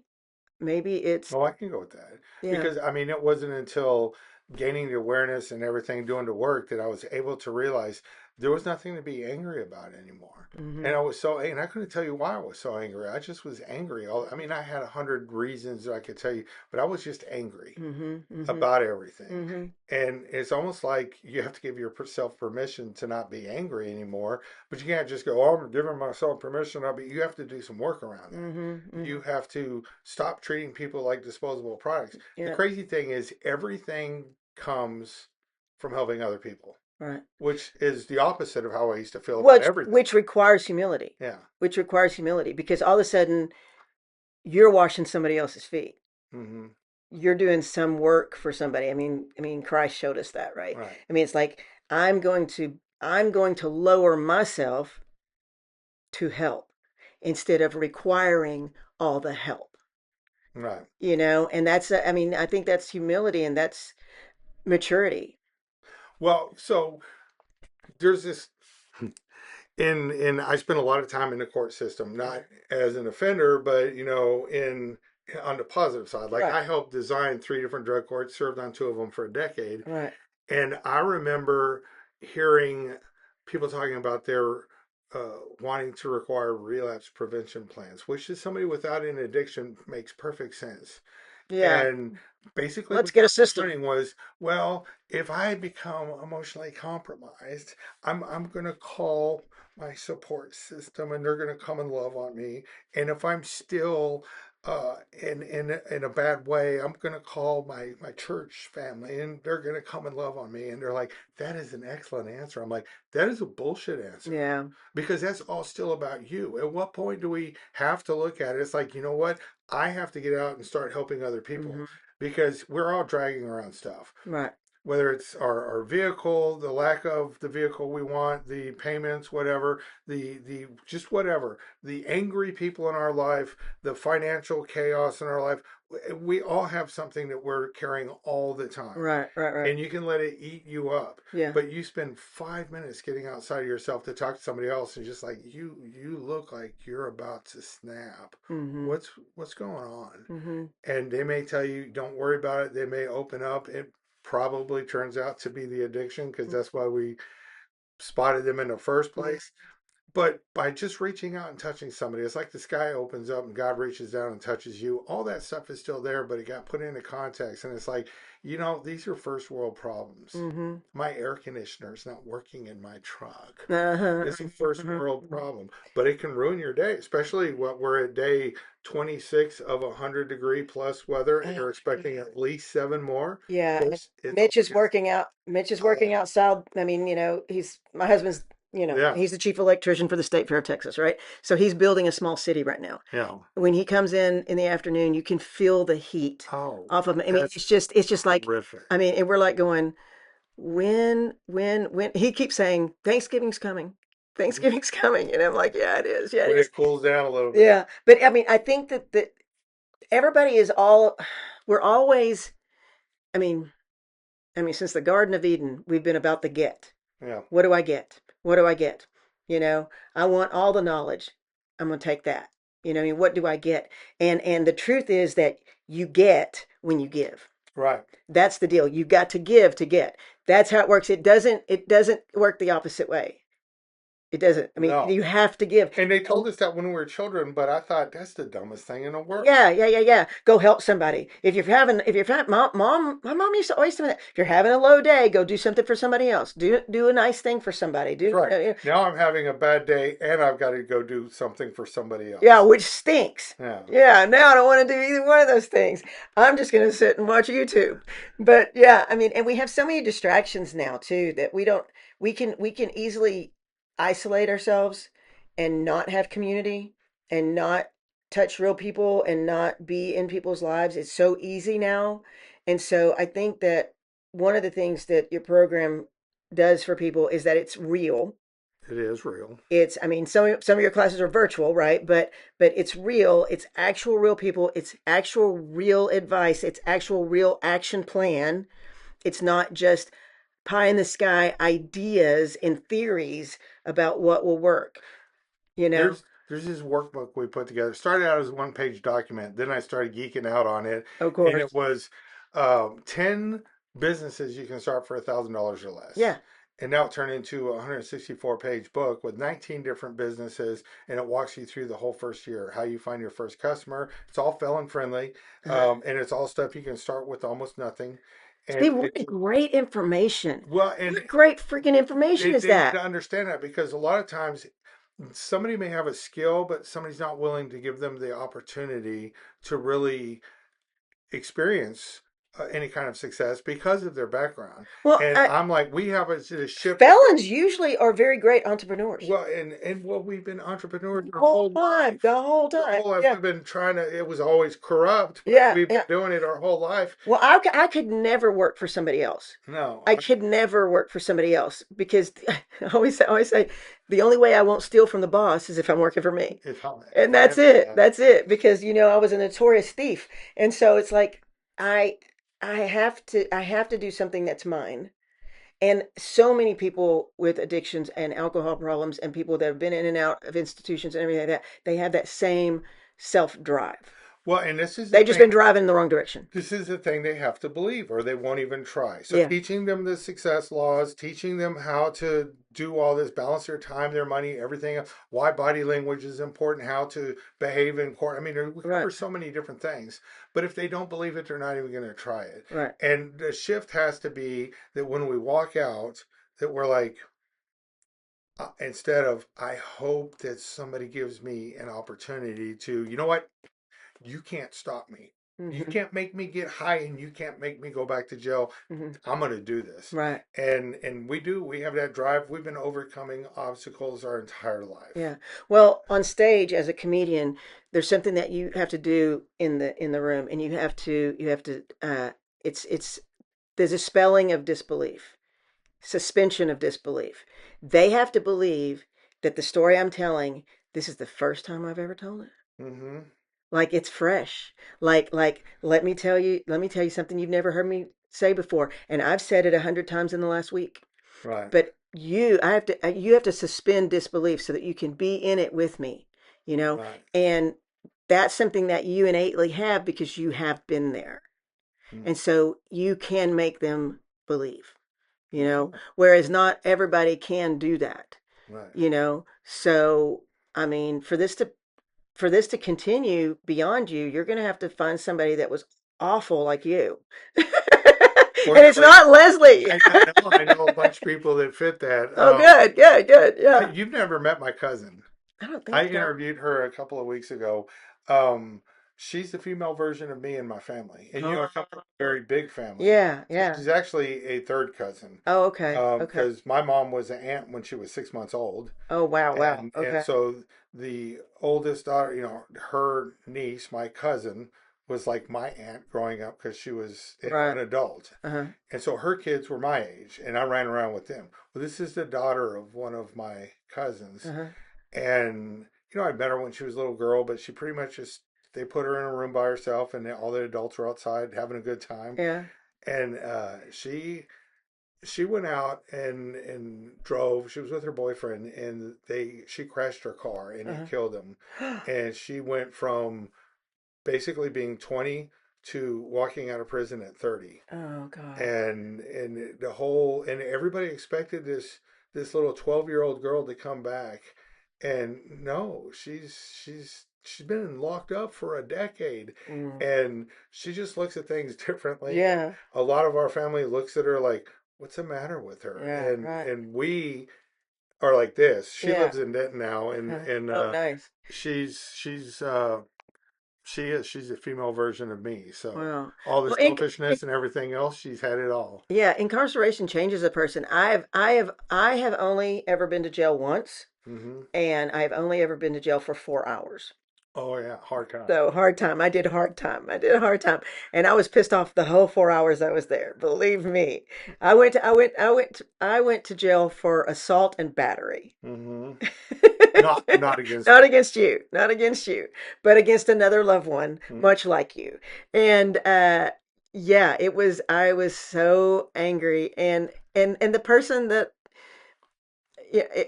Maybe it's Oh, I can go with that. yeah. Because, I mean, it wasn't until gaining the awareness and everything, doing the work, that I was able to realize there was nothing to be angry about anymore. Hmm. And and I couldn't tell you why I was so angry. I just was angry. I mean, I had 100 reasons that I could tell you, but I was just angry Hmm. Hmm. about everything. Hmm. And it's almost like you have to give yourself permission to not be angry anymore, but you can't just go, oh, I'm giving myself permission. You have to do some work around that. Hmm. Hmm. You have to stop treating people like disposable products. The Yeah. crazy thing is, everything comes from helping other people, Right. which is the opposite of how I used to feel about Which everything. which requires humility. Yeah. Which requires humility because all of a sudden you're washing somebody else's feet. Hmm. you're doing some work for somebody. I mean, Christ showed us that, right? Right. I mean, it's like I'm going to lower myself to help instead of requiring all the help. Right. And I mean, I think that's humility and that's maturity. Well, so there's this in I spent a lot of time in the court system, not as an offender, but in on the positive side. Like Right, I helped design three different drug courts, served on two of them for a decade, right. and I remember hearing people talking about their wanting to require relapse prevention plans, which is somebody without an addiction makes perfect sense. Yeah. And basically, Let's what get they a were system. learning was, well, if I become emotionally compromised, I'm going to call my support system, and they're going to come and love on me. And if I'm still in a bad way, I'm going to call my church family, and they're going to come and love on me. And they're like, that is an excellent answer. I'm like, that is a bullshit answer. Yeah. Because that's all still about you. At what point do we have to look at it? It's like, you know what? I have to get out and start helping other people Hmm. because we're all dragging around stuff. Right. Whether it's our vehicle, the lack of the vehicle we want, the payments, whatever, the just whatever, the angry people in our life, the financial chaos in our life, we all have something that we're carrying all the time. Right. Right. Right. And you can let it eat you up. Yeah. But you spend 5 minutes getting outside of yourself to talk to somebody else, and just like you look like you're about to snap. Hmm. What's going on? Hmm. And they may tell you, don't worry about it. They may open up. It probably turns out to be the addiction because that's why we spotted them in the first Hmm. place. But by just reaching out and touching somebody, it's like the sky opens up and God reaches down and touches you. All that stuff is still there, but it got put into context. And it's like, these are first world problems. Hmm. My air conditioner is not working in my truck. Uh-huh. It's a first Hmm. world problem, but it can ruin your day, especially what we're at day 26 of 100-degree plus weather, and Oh, you're expecting yeah. at least seven more. Yeah, and It's Mitch all is just, working out. Mitch is oh, working outside. I mean, he's my husband's, yeah, he's the chief electrician for the state fair of Texas, right? So he's building a small city right now. yeah. When he comes in the afternoon, you can feel the heat Oh, off of him. I mean, that's it's just like, horrific. I mean, and we're like going, when he keeps saying Thanksgiving's coming, Thanksgiving's coming, and I'm like, yeah, it is, yeah, it When is, it cools down a little bit. yeah. But I mean, I think that everybody is all, we're always, I mean. I mean, since the Garden of Eden, we've been about the get. Yeah, What do I get? What do I get? I want all the knowledge. I'm going to take that. I mean, what do I get? And the truth is that you get when you give. right. That's the deal. You got to give to get. That's how it works. It doesn't work the opposite way. It doesn't. I mean, No. you have to give. And they told us that when we were children, but I thought that's the dumbest thing in the world. Yeah, yeah, yeah, yeah. Go help somebody. If you're having, my mom used to always tell me that. If you're having a low day, go do something for somebody else. Do a nice thing for somebody. That's right. Now I'm having a bad day and I've got to go do something for somebody Yeah, else. which stinks. Yeah. Yeah, now I don't want to do either one of those things. I'm just going to sit and watch YouTube. But yeah, I mean, and we have so many distractions now too that we can easily isolate ourselves and not have community and not touch real people and not be in people's lives. It's so easy now. And so I think that one of the things that your program does for people is that it's real. It is real. I mean, some of your classes are virtual, right? But it's real. It's actual real people. It's actual real advice. It's actual real action plan. It's not just pie in the sky ideas and theories about what will work, you know? There's this workbook we put together. It started out as a one-page document. Then I started geeking out on it, Of and it course. was 10 businesses you can start for $1,000 or less. Yeah. And now it turned into a 164-page book with 19 different businesses, and it walks you through the whole first year, how you find your first customer. It's all felon friendly, and it's all stuff you can start with almost nothing. See, And what it's great information. well, and What great freaking information is they need that? to understand that because a lot of times somebody may have a skill, but somebody's not willing to give them the opportunity to really experience any kind of success because of their background. Well, And I'm like, we have a shift. felons usually are very great entrepreneurs. Well, and well, we've been entrepreneurs The our whole whole time, life. the whole Our time. whole life Yeah, we've been trying to. It was always corrupt, but yeah, we've been yeah. doing it our whole life. Well, I could never work for somebody else. No, I could never work for somebody else because I always say the only way I won't steal from the boss is if I'm working for me. if And I that's have it. that. That's it. Because I was a notorious thief. And so it's like I I have to do something that's mine. And so many people with addictions and alcohol problems and people that have been in and out of institutions and everything like that, they have that same self drive. Well, and this is the They've just thing. been driving in the wrong direction. This is the thing they have to believe, or they won't even try. So, Yeah. teaching them the success laws, teaching them how to do all this, balance their time, their money, everything, why body language is important, how to behave in court. I mean, we Right. cover so many different things. But if they don't believe it, they're not even going to try it. Right. And the shift has to be that when we walk out, that we're like, instead of, I hope that somebody gives me an opportunity to, you know what? You can't stop me. You Hmm. can't make me get high and you can't make me go back to jail. Hmm. I'm going to do this. Right. And we do. We have that drive. We've been overcoming obstacles our entire life. Yeah. Well, on stage as a comedian, there's something that you have to do in the room, and you have to it's there's a spelling of disbelief, suspension of disbelief. They have to believe that the story I'm telling, this is the first time I've ever told it. Hmm. Like it's fresh. Let me tell you something you've never heard me say before, and I've said it 100 times in the last week. Right. But you have to suspend disbelief so that you can be in it with me, you know, Right. and that's something that you innately have because you have been there, Mm. and so you can make them believe, Okay. whereas not everybody can do that, Right. so I mean, for this to continue beyond you, you're going to have to find somebody that was awful like you. And it's Fortunately, not Leslie. I know a bunch of people that fit that. Oh, good, good, good. Yeah. You've never met my cousin. I don't I think so. interviewed her a couple of weeks ago. Um, she's the female version of me and my family, and I Oh, come from a very big family. yeah, So yeah. she's actually a third cousin, Oh, okay, okay. because my mom was an aunt when she was 6 months old, Oh, wow, wow. and Okay. so the oldest daughter, her niece, my cousin, was like my aunt growing up because she was Right. an adult, Uh-huh. and so her kids were my age, and I ran around with them. Well, this is the daughter of one of my cousins, Uh-huh. and I met her when she was a little girl, but she pretty much just they put her in a room by herself, and all the adults were outside having a good time. Yeah. And she went out and drove. She was with her boyfriend, and she crashed her car, and it Uh-huh. killed him. And she went from basically being 20 to walking out of prison at 30. Oh, God. And the whole and everybody expected this little 12-year-old girl to come back, and no, she's been locked up for a decade, Mm. and she just looks at things differently. Yeah. A lot of our family looks at her like, what's the matter with her? Yeah. and Right. and we are like this. She Yeah. lives in Denton now, and Uh-huh. Oh, nice. she's a female version of me. So Wow. all the Well, selfishness and everything else, she's had it all. yeah, incarceration changes a person. I have only ever been to jail once, Hmm. and I've only ever been to jail for 4 hours. Oh yeah, hard time. So hard time. I did hard time. I did a hard time, and I was pissed off the whole 4 hours I was there. Believe me, I went to jail for assault and battery. Hmm. Not against Not me. against you, not against you, but against another loved one, Mm. much like you. And yeah, it was. I was so angry, and the person that yeah,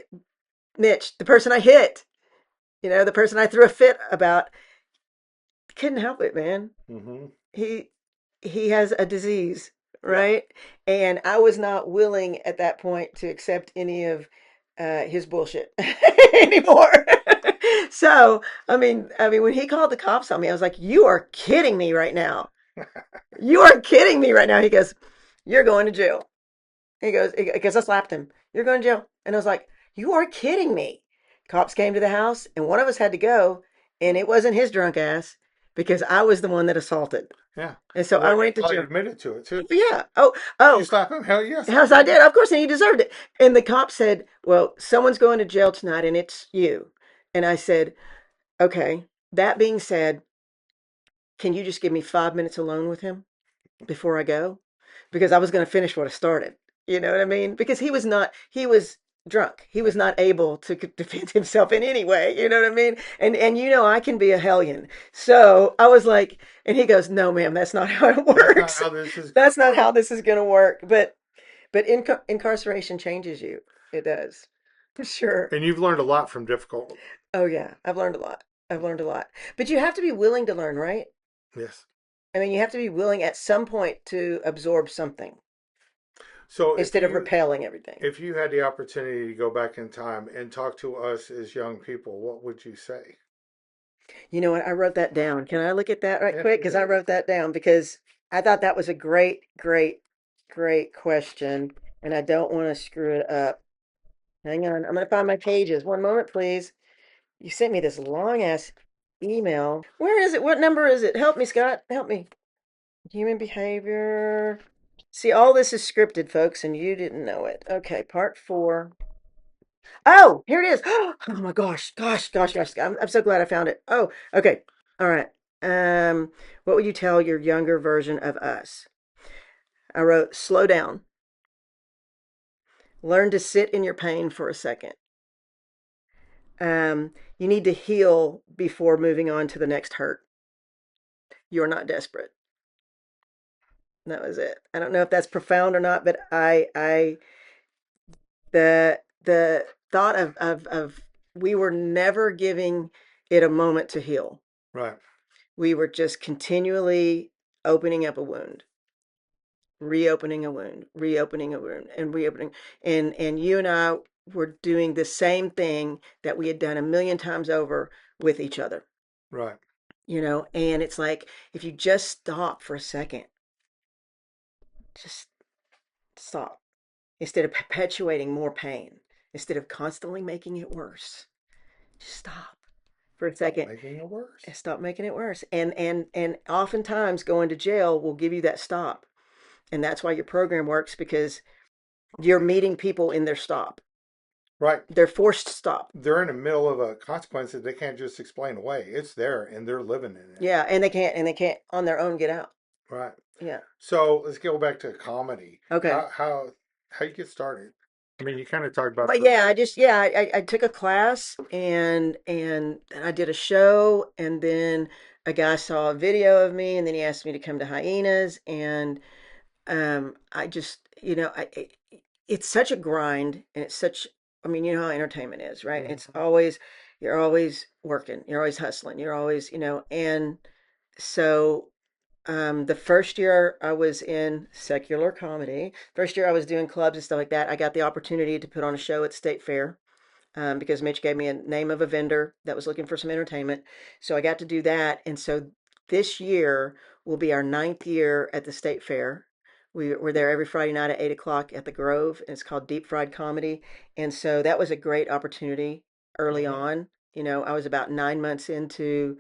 Mitch, the person I hit, the person I threw a fit about, couldn't help it, man. Hmm. he he has a disease, Yeah. right? And I was not willing at that point to accept any of his bullshit anymore. So when he called the cops on me, I was like, "You are kidding me right now! You are kidding me right now!" He goes, "You're going to jail." He goes, because I slapped him. "You're going to jail," and I was like, "You are kidding me!" Cops came to the house, and one of us had to go, and it wasn't his drunk ass. because I was the one that assaulted. Yeah. And so Well, I you went to probably jail. admitted to it too. Yeah. Oh, Did you oh, slap him? Hell yes, I yes, I did. did. Of course, and he deserved it. And the cop said, "Well, someone's going to jail tonight, and it's you." And I said, "Okay. That being said, can you just give me 5 minutes alone with him before I go?" Because I was going to finish what I started. You know what I mean? Because he was drunk. He was Right. not able to defend himself in any way. You know what I mean? And I can be a hellion. So I was like, and he goes, "No, ma'am, that's not how it That's not works. how this is going That's to not work. how this is going to work." But incarceration changes you. It does. For sure. And you've learned a lot from difficult. Oh yeah, I've learned a lot. I've learned a lot. But you have to be willing to learn, right? Yes. I mean, you have to be willing at some point to absorb something So instead of repelling everything. if you had the opportunity to go back in time and talk to us as young people, what would you say? You know what? I wrote that down. Can I look at that right Yes, quick? you Because I do. wrote that down because I thought that was a great, great, great question, and I don't want to screw it up. Hang on. I'm going to find my pages. One moment, please. You sent me this long ass email. Where is it? What number is it? Help me, Scott. Help me. Human behavior. See, all this is scripted, folks, and you didn't know it. Okay, part four. Oh, here it is. Oh my gosh, gosh. I'm so glad I found it. Oh, okay. All right. Um, what would you tell your younger version of us? I wrote, slow down. Learn to sit in your pain for a second. You need to heal before moving on to the next hurt. You're not desperate. That was it. I don't know if that's profound or not, but the thought of we were never giving it a moment to heal. Right. We were just continually opening up a wound, reopening a wound, reopening a wound, and reopening. And you and I were doing the same thing that we had done a million times over with each other. Right. And it's like if you just stop for a second, just stop instead of perpetuating more pain, instead of constantly making it worse. Just stop for a Stop second making it worse. and stop making it worse. And oftentimes going to jail will give you that stop. And that's why your program works because you're meeting people in their stop. Right. They're forced to stop. They're in the middle of a consequence that they can't just explain away. It's there and they're living in it. Yeah, and they can't on their own get out. Right. Yeah. So let's go back to comedy. Okay. How you get started? I mean, you kind of talked about But the yeah, I took a class and I did a show and then a guy saw a video of me and then he asked me to come to Hyenas and I just it's such a grind and it's such I mean you know how entertainment is, right? It's Mhm. always you're always working, you're always hustling, you're always and so the first year I was in secular comedy, first year I was doing clubs and stuff like that, I got the opportunity to put on a show at the State Fair because Mitch gave me a name of a vendor that was looking for some entertainment. So I got to do that. And so this year will be our ninth year at the State Fair. We're there every Friday night at 8 o'clock at the Grove. And it's called Deep Fried Comedy. And so that was a great opportunity early Mhm. on. I was about 9 months into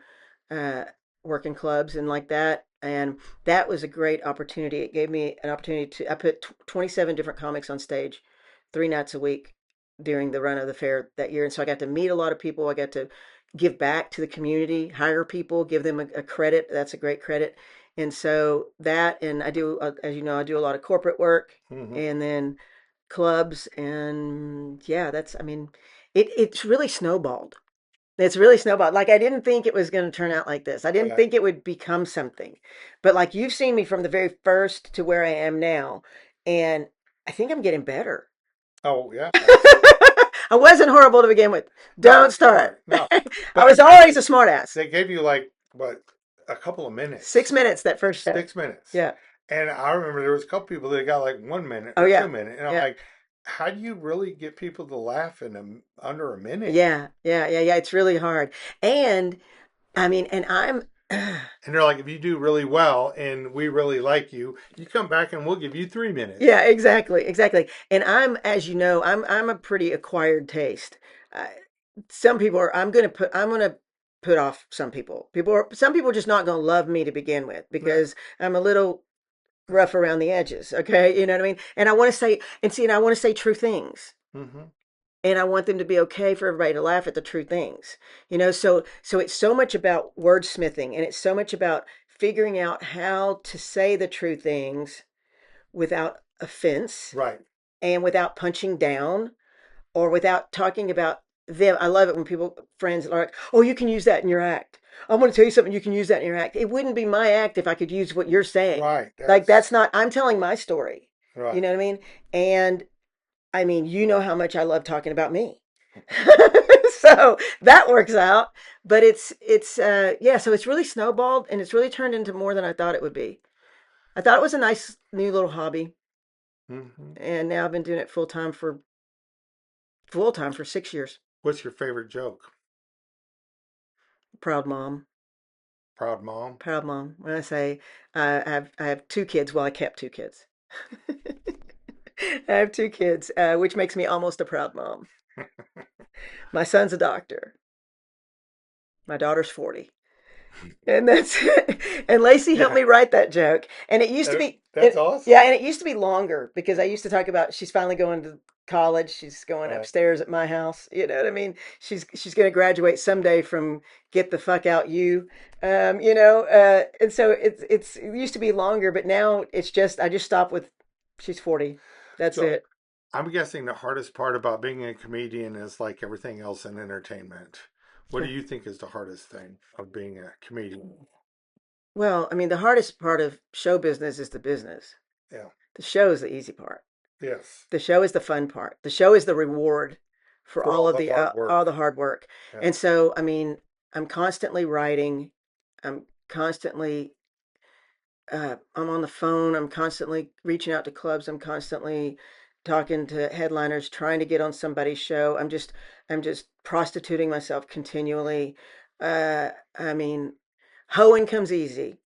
uh, working clubs and like that. And that was a great opportunity. It gave me an opportunity I put 27 different comics on stage 3 nights a week during the run of the fair that year. And so I got to meet a lot of people. I got to give back to the community, hire people, give them a credit. That's a great credit. And so that, and I do, as you know, I do a lot of corporate work Mhm. and then clubs. And yeah, I mean, it's really snowballed. It's really snowballed. Like I didn't think it was going to turn out like this. I didn't Right. think it would become something. But like you've seen me from the very first to where I am now, and I think I'm getting better. Oh yeah, absolutely. I wasn't horrible to begin with. No, Don't you start. weren't. No, I but was always a smartass. they gave you like what a couple of minutes, 6 minutes that first show. 6 minutes, Yeah. and I remember there was a couple people that got like 1 minute Oh or yeah. 2 minutes, and I'm Yeah. like, how do you really get people to laugh in under a minute? Yeah. It's really hard. And I mean, and I'm And they're like, if you do really well and we really like you, you come back and we'll give you 3 minutes. yeah, exactly. And I'm, as you know, I'm a pretty acquired taste. Uh, some people are. I'm gonna put off some people. Some people are just not going to love me to begin with Yeah. because I'm a little rough around the edges. Okay, you know what I mean. And I want to say and I want to say true things, Hmm. and I want them to be okay for everybody to laugh at the true things. So it's so much about wordsmithing, and it's so much about figuring out how to say the true things without offense Right. and without punching down or without talking about them. I love it when people, friends, are like, "Oh, you can use that in your act. I want to tell you something. You can use that in your act." It wouldn't be my act if I could use what you're saying. Right. Like That's that's not. I'm telling my story. You right. know what I mean? And I mean, you know how much I love talking about me. So that works out. But yeah. So it's really snowballed, and it's really turned into more than I thought it would be. I thought it was a nice new little hobby, Hmm. and now I've been doing it full time for 6 years. What's your favorite joke? Proud mom. Proud mom. Proud mom. When I say I have 2 kids, well, I kept 2 kids. I have 2 kids, which makes me almost a proud mom. My son's a doctor. My daughter's 40. And that's it. And Lacey helped Yeah. me write that joke. And it used to be That's awesome. yeah, and it used to be longer because I used to talk about she's finally going to college. She's going Right. upstairs at my house. You know what I mean? She's going to graduate someday from Get the Fuck Out You. And so it used to be longer, but now it's just I just stop with she's 40. That's So it. I'm guessing the hardest part about being a comedian is like everything else in entertainment. What do you think is the hardest thing of being a comedian? Well, I mean, the hardest part of show business is the business. Yeah. The show is the easy part. Yes. The show is the fun part. The show is the reward for For all the hard all work. the hard work. Yeah. And so, I mean, I'm constantly writing. I'm constantly I'm on the phone. I'm constantly reaching out to clubs. I'm constantly talking to headliners, trying to get on somebody's show. I'm just prostituting myself continually. I mean, hoeing comes easy.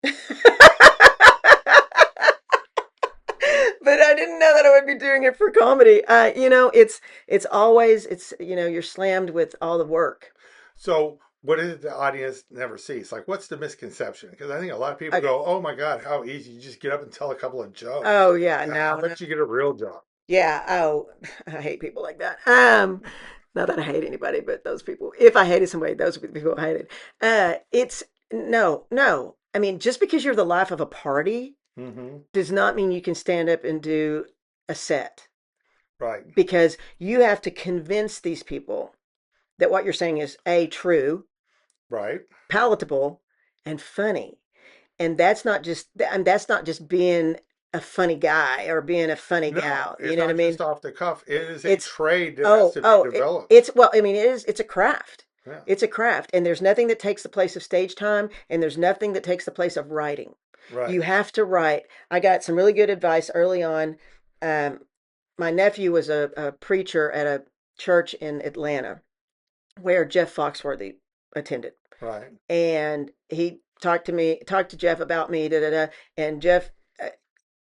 But I didn't know that I would be doing it for comedy. It's always you're slammed with all the work. So what is it the audience never sees? Like, what's the misconception? Because I think a lot of people I, go, "Oh my God, how easy! You just get up and tell a couple of jokes." oh yeah, I no, no, bet you get a real job. yeah. Oh, I hate people like that. Not that I hate anybody, but those people. If I hated somebody, those would be the people I hated. It's no, no. I mean, just because you're the life of a party Hmm. does not mean you can stand up and do a set Right. because you have to convince these people that what you're saying is A, true, Right. palatable, and funny. And that's not just being a funny guy or being a funny No, gal. You it's know what I not mean? just off the cuff. It is a It's trade that has oh to be oh developed. it's well, I mean, it's a craft. Yeah. It's a craft, and there's nothing that takes the place of stage time, and there's nothing that takes the place of writing. Right. You have to write. I got some really good advice early on. Um, my nephew was a preacher at a church in Atlanta where Jeff Foxworthy attended, Right. and he talked to Jeff about me, da da da, and Jeff uh,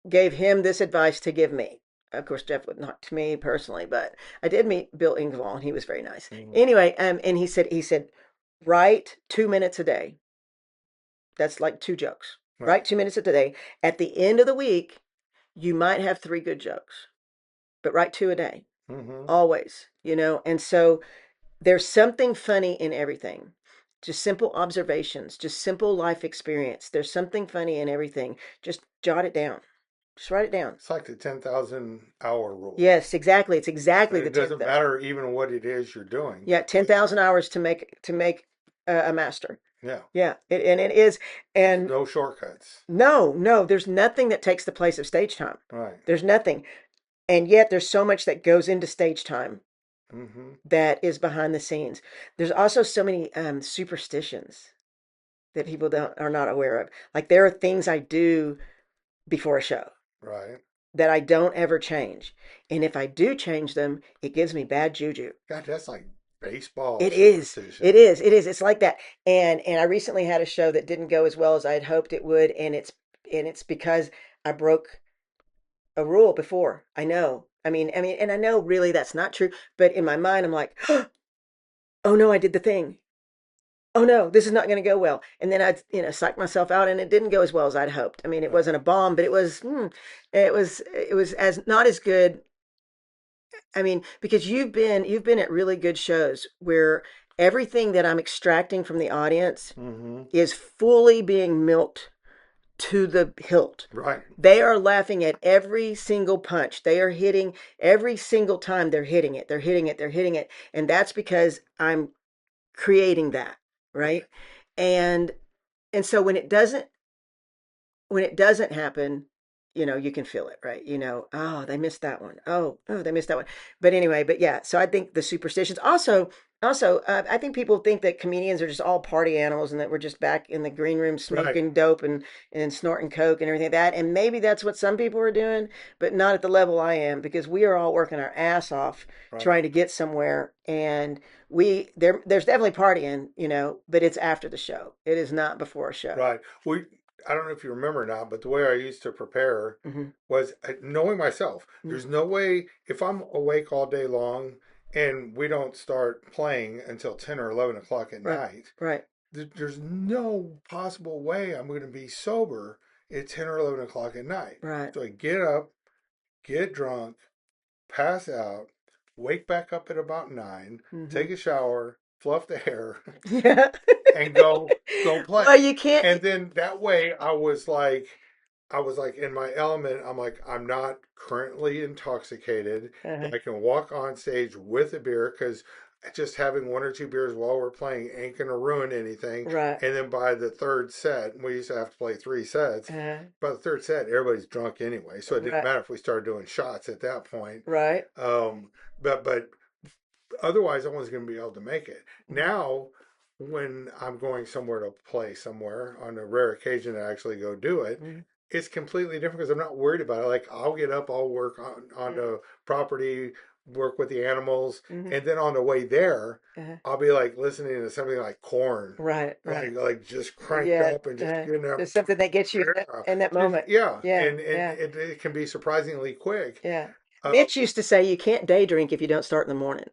gave him this advice to give me. Of course, Jeff would not to me personally, but I did meet Bill Engvall, and he was very nice. Hmm. Anyway, and he said, write 2 minutes a day. That's like 2 jokes. Right. Write 2 minutes a day. At the end of the week, you might have 3 good jokes, but write two a day, Hmm. always. And so there's something funny in everything. Just simple observations, just simple life experience. There's something funny in everything. Just jot it down. Just write it down. It's like the 10,000 hour rule. Yes, exactly. It's exactly the It doesn't 10,000. matter even what it is you're doing. Yeah, 10,000 hours to make a master. Yeah. Yeah, and it is. And No shortcuts. no, no, there's nothing that takes the place of stage time. Right. There's nothing. And yet there's so much that goes into stage time Hmm. that is behind the scenes. There's also so many superstitions that people don't are not aware of. Like there are things I do before a show Right. that I don't ever change. And if I do change them, it gives me bad juju. God, that's like baseball It is. superstition. It is. It is. It's like that. And I recently had a show that didn't go as well as I had hoped it would, and it's because I broke a rule before. I know. I mean, and I know really that's not true, but in my mind I'm like, oh no, I did the thing. oh no, this is not going to go well. And then I'd, psych myself out, and it didn't go as well as I'd hoped. I mean, it wasn't a bomb, but it was as not as good. I mean, because you've been at really good shows where everything that I'm extracting from the audience Mm-hmm. is fully being milked to the hilt. Right. They are laughing at every single punch. They are hitting every single time they're hitting it. They're hitting it. They're hitting it. And that's because I'm creating that, right? And and so when it doesn't happen, you can feel it, right? Oh, they missed that one. Oh, they missed that one. But anyway, but yeah, so I think the superstitions also, I think people think that comedians are just all party animals and that we're just back in the green room Right. smoking dope and snorting coke and everything like that. And maybe that's what some people are doing, but not at the level I am, because we are all working our ass off Right. trying to get somewhere. And there's definitely partying, but it's after the show. It is not before a show. Right. I don't know if you remember or not, but the way I used to prepare Hmm. was knowing myself. Hmm. There's no way, if I'm awake all day long and we don't start playing until 10 or 11 o'clock at Right, night, right, there's no possible way I'm going to be sober at 10 or 11 o'clock at night. right. So I get up, get drunk, pass out, wake back up at about 9, Hmm. take a shower, fluff the hair, Yeah. and go play. Well, you can't. And then that way I was like in my element. I'm like, I'm not currently intoxicated. Uh, I can walk on stage with a beer because just having one or two beers while we're playing ain't gonna ruin anything. right. And then by the third set, we used to have to play 3 sets. Uh, By the third set, everybody's drunk anyway, so it didn't right. matter if we started doing shots at that point. Right. Um, but otherwise, I wasn't going to be able to make it. Now, when I'm going somewhere to play somewhere, on a rare occasion I actually go do it, Mm-hmm. it's completely different because I'm not worried about it. Like I'll get up, I'll work on the property, work with the animals, Hmm. and then on the way there, Uh, I'll be like listening to something like corn, right. Right. like just cranked Yeah. up and just There's something that gets you in that just moment. yeah, Yeah. and Yeah. it can be surprisingly quick. Yeah. Uh, Mitch used to say you can't day drink if you don't start in the morning.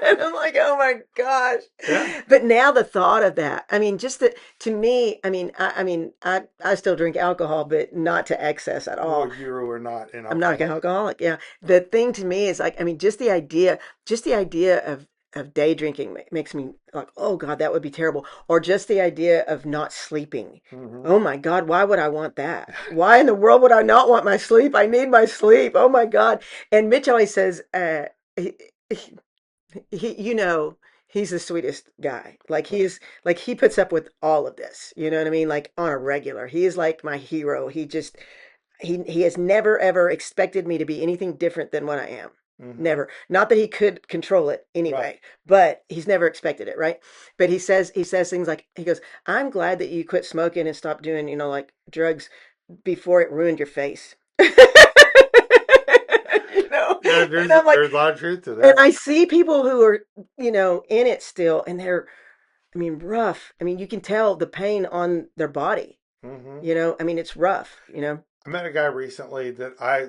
And I'm like, oh my gosh. yeah, But now the thought of that, I mean, just that to me, I mean, I still drink alcohol, but not to excess at well, all. you are not an I'm not an alcoholic. alcoholic. Yeah. The thing to me is like, I mean, just the idea of day drinking makes me like, oh God, that would be terrible. Or just the idea of not sleeping. Hmm. Oh my God, why would I want that? Why in the world would I not want my sleep? I need my sleep. Oh my God. And Mitch always says, he, he, he's the sweetest guy. Like he puts up with all of this. You know what I mean? Like on a regular. He is like my hero. He has never ever expected me to be anything different than what I am. Hmm. Never. Not that he could control it Right. anyway, but he's never expected it, right? But he says things like he goes, "I'm glad that you quit smoking and stopped doing, like drugs before it ruined your face." Yeah, And I'm like, there's a lot of truth to and that. I see people who are, in it still, and they're, I mean, rough. I mean, you can tell the pain on their body. Hmm. I mean, it's rough. I met a guy recently that I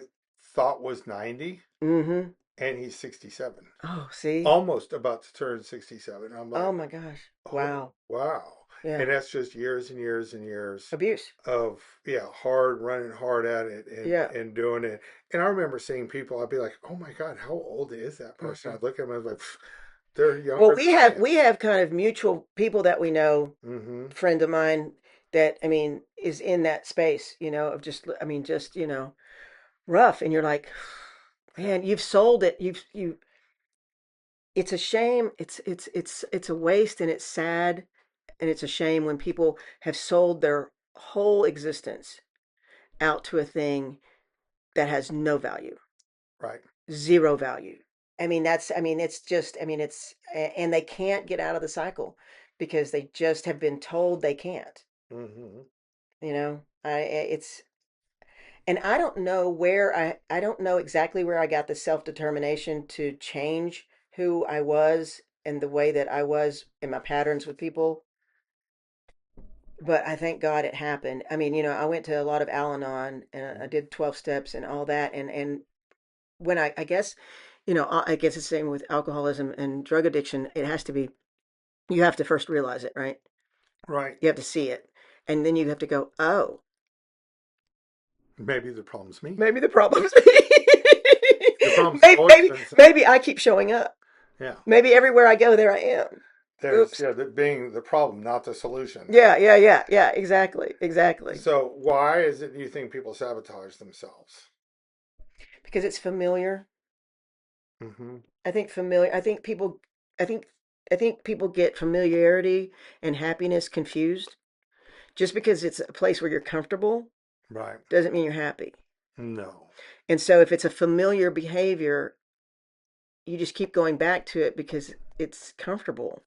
thought was 90, Mm-hmm. and he's 67, Oh, see? almost about to turn 67. I'm Oh like, my gosh. oh Wow. wow, Yeah. and that's just years and years and years Abuse. of hard running hard at it Yeah. and doing it. And I remember seeing people. I'd be like, oh my god, how old is that person? Hmm. I'd look at them and I was like, "Pff, they're Well, younger we than I have am." we have kind of mutual people that we know, Hmm. friend of mine that, I mean, is in that space, of just, I mean, just, rough. And you're like, man, you've sold it. It's a shame. It's a waste, and it's sad, and it's a shame when people have sold their whole existence out to a thing that has no value, Right. zero value. I mean, it's just, I mean, and they can't get out of the cycle because they just have been told they can't. Hmm. It's, and I don't know I don't know exactly where I got the self-determination to change who I was and the way that I was in my patterns with people, but I thank God it happened. I mean, I went to a lot of Al-Anon, and I did 12 steps and all that. And when I guess, I guess it's the same with alcoholism and drug addiction. It has to be You have to first realize it, right? Right. You have to see it. And then you have to go, oh, Maybe the problem's me. maybe the problem's me. The problem's maybe, always maybe, been, maybe I keep showing up. yeah. Maybe everywhere I go, there I am. There's, Oops. yeah, that being the problem, not the solution. Yeah, yeah, yeah, yeah. Exactly, exactly. So why is it you think people sabotage themselves? Because it's familiar. Hmm. I think familiar. I think. I think people get familiarity and happiness confused. Just because it's a place where you're comfortable Right. doesn't mean you're happy. No. And so if it's a familiar behavior, you just keep going back to it because it's comfortable.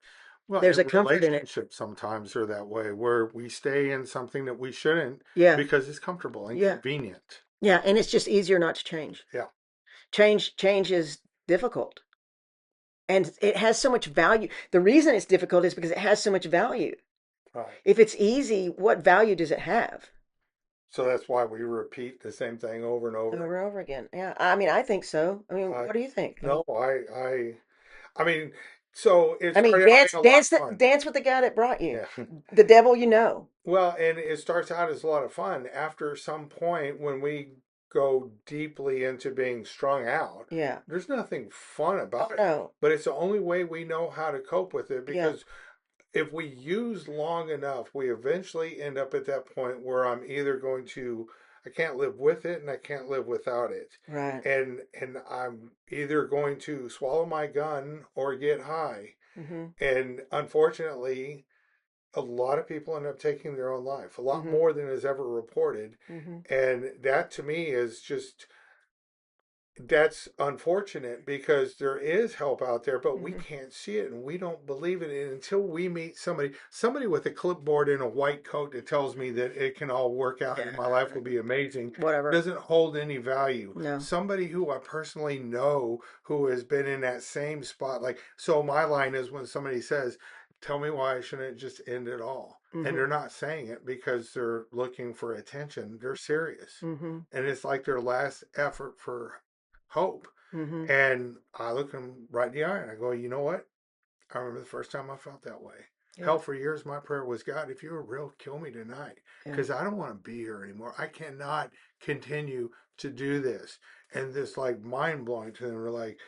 Well, There's a and comfort in it. relationships sometimes are that way, where we stay in something that we shouldn't Yeah, because it's comfortable and yeah, convenient. yeah. And it's just easier not to change. Yeah. Change is difficult. And it has so much value. The reason it's difficult is because it has so much value. Right. If it's easy, what value does it have? So that's why we repeat the same thing over and over. Over and over again. Yeah. I mean, I think so. I mean, I what do you think? no, I mean, so it I mean, started out being a lot of fun. dance with the guy that brought you. Yeah. The devil you know. Well, and it starts out as a lot of fun. After some point, when we go deeply into being strung out, Yeah. there's nothing fun Oh about it. no. But it's the only way we know how to cope with it Yeah. because if we use long enough, we eventually end up at that point where I'm either going to, I can't live with it and I can't live without it. Right. And I'm either going to swallow my gun or get high. Mhm. And unfortunately, a lot of people end up taking their own life, a lot Mhm. more than is ever reported. Mhm. And that to me is just, that's unfortunate because there is help out there, but we Mhm. can't see it and we don't believe it. And until we meet somebody with a clipboard in a white coat that tells me that it can all work out and Yeah. my life will be amazing, Whatever. doesn't hold any value. No. Somebody who I personally know who has been in that same spot, like, so my line is when somebody says, tell me why I shouldn't just end it all. And Mhm. they're not saying it because they're looking for attention. They're serious. Mhm. And it's like their last effort for hope. Mhm. And I look him right in the eye and I go, you know what? I remember the first time I felt that way. Yeah. Hell, for years, my prayer was, God, if you're real, kill me tonight Yeah. because I don't want to be here anymore. I cannot continue to do this. And this, like, mind blowing to them. We're like,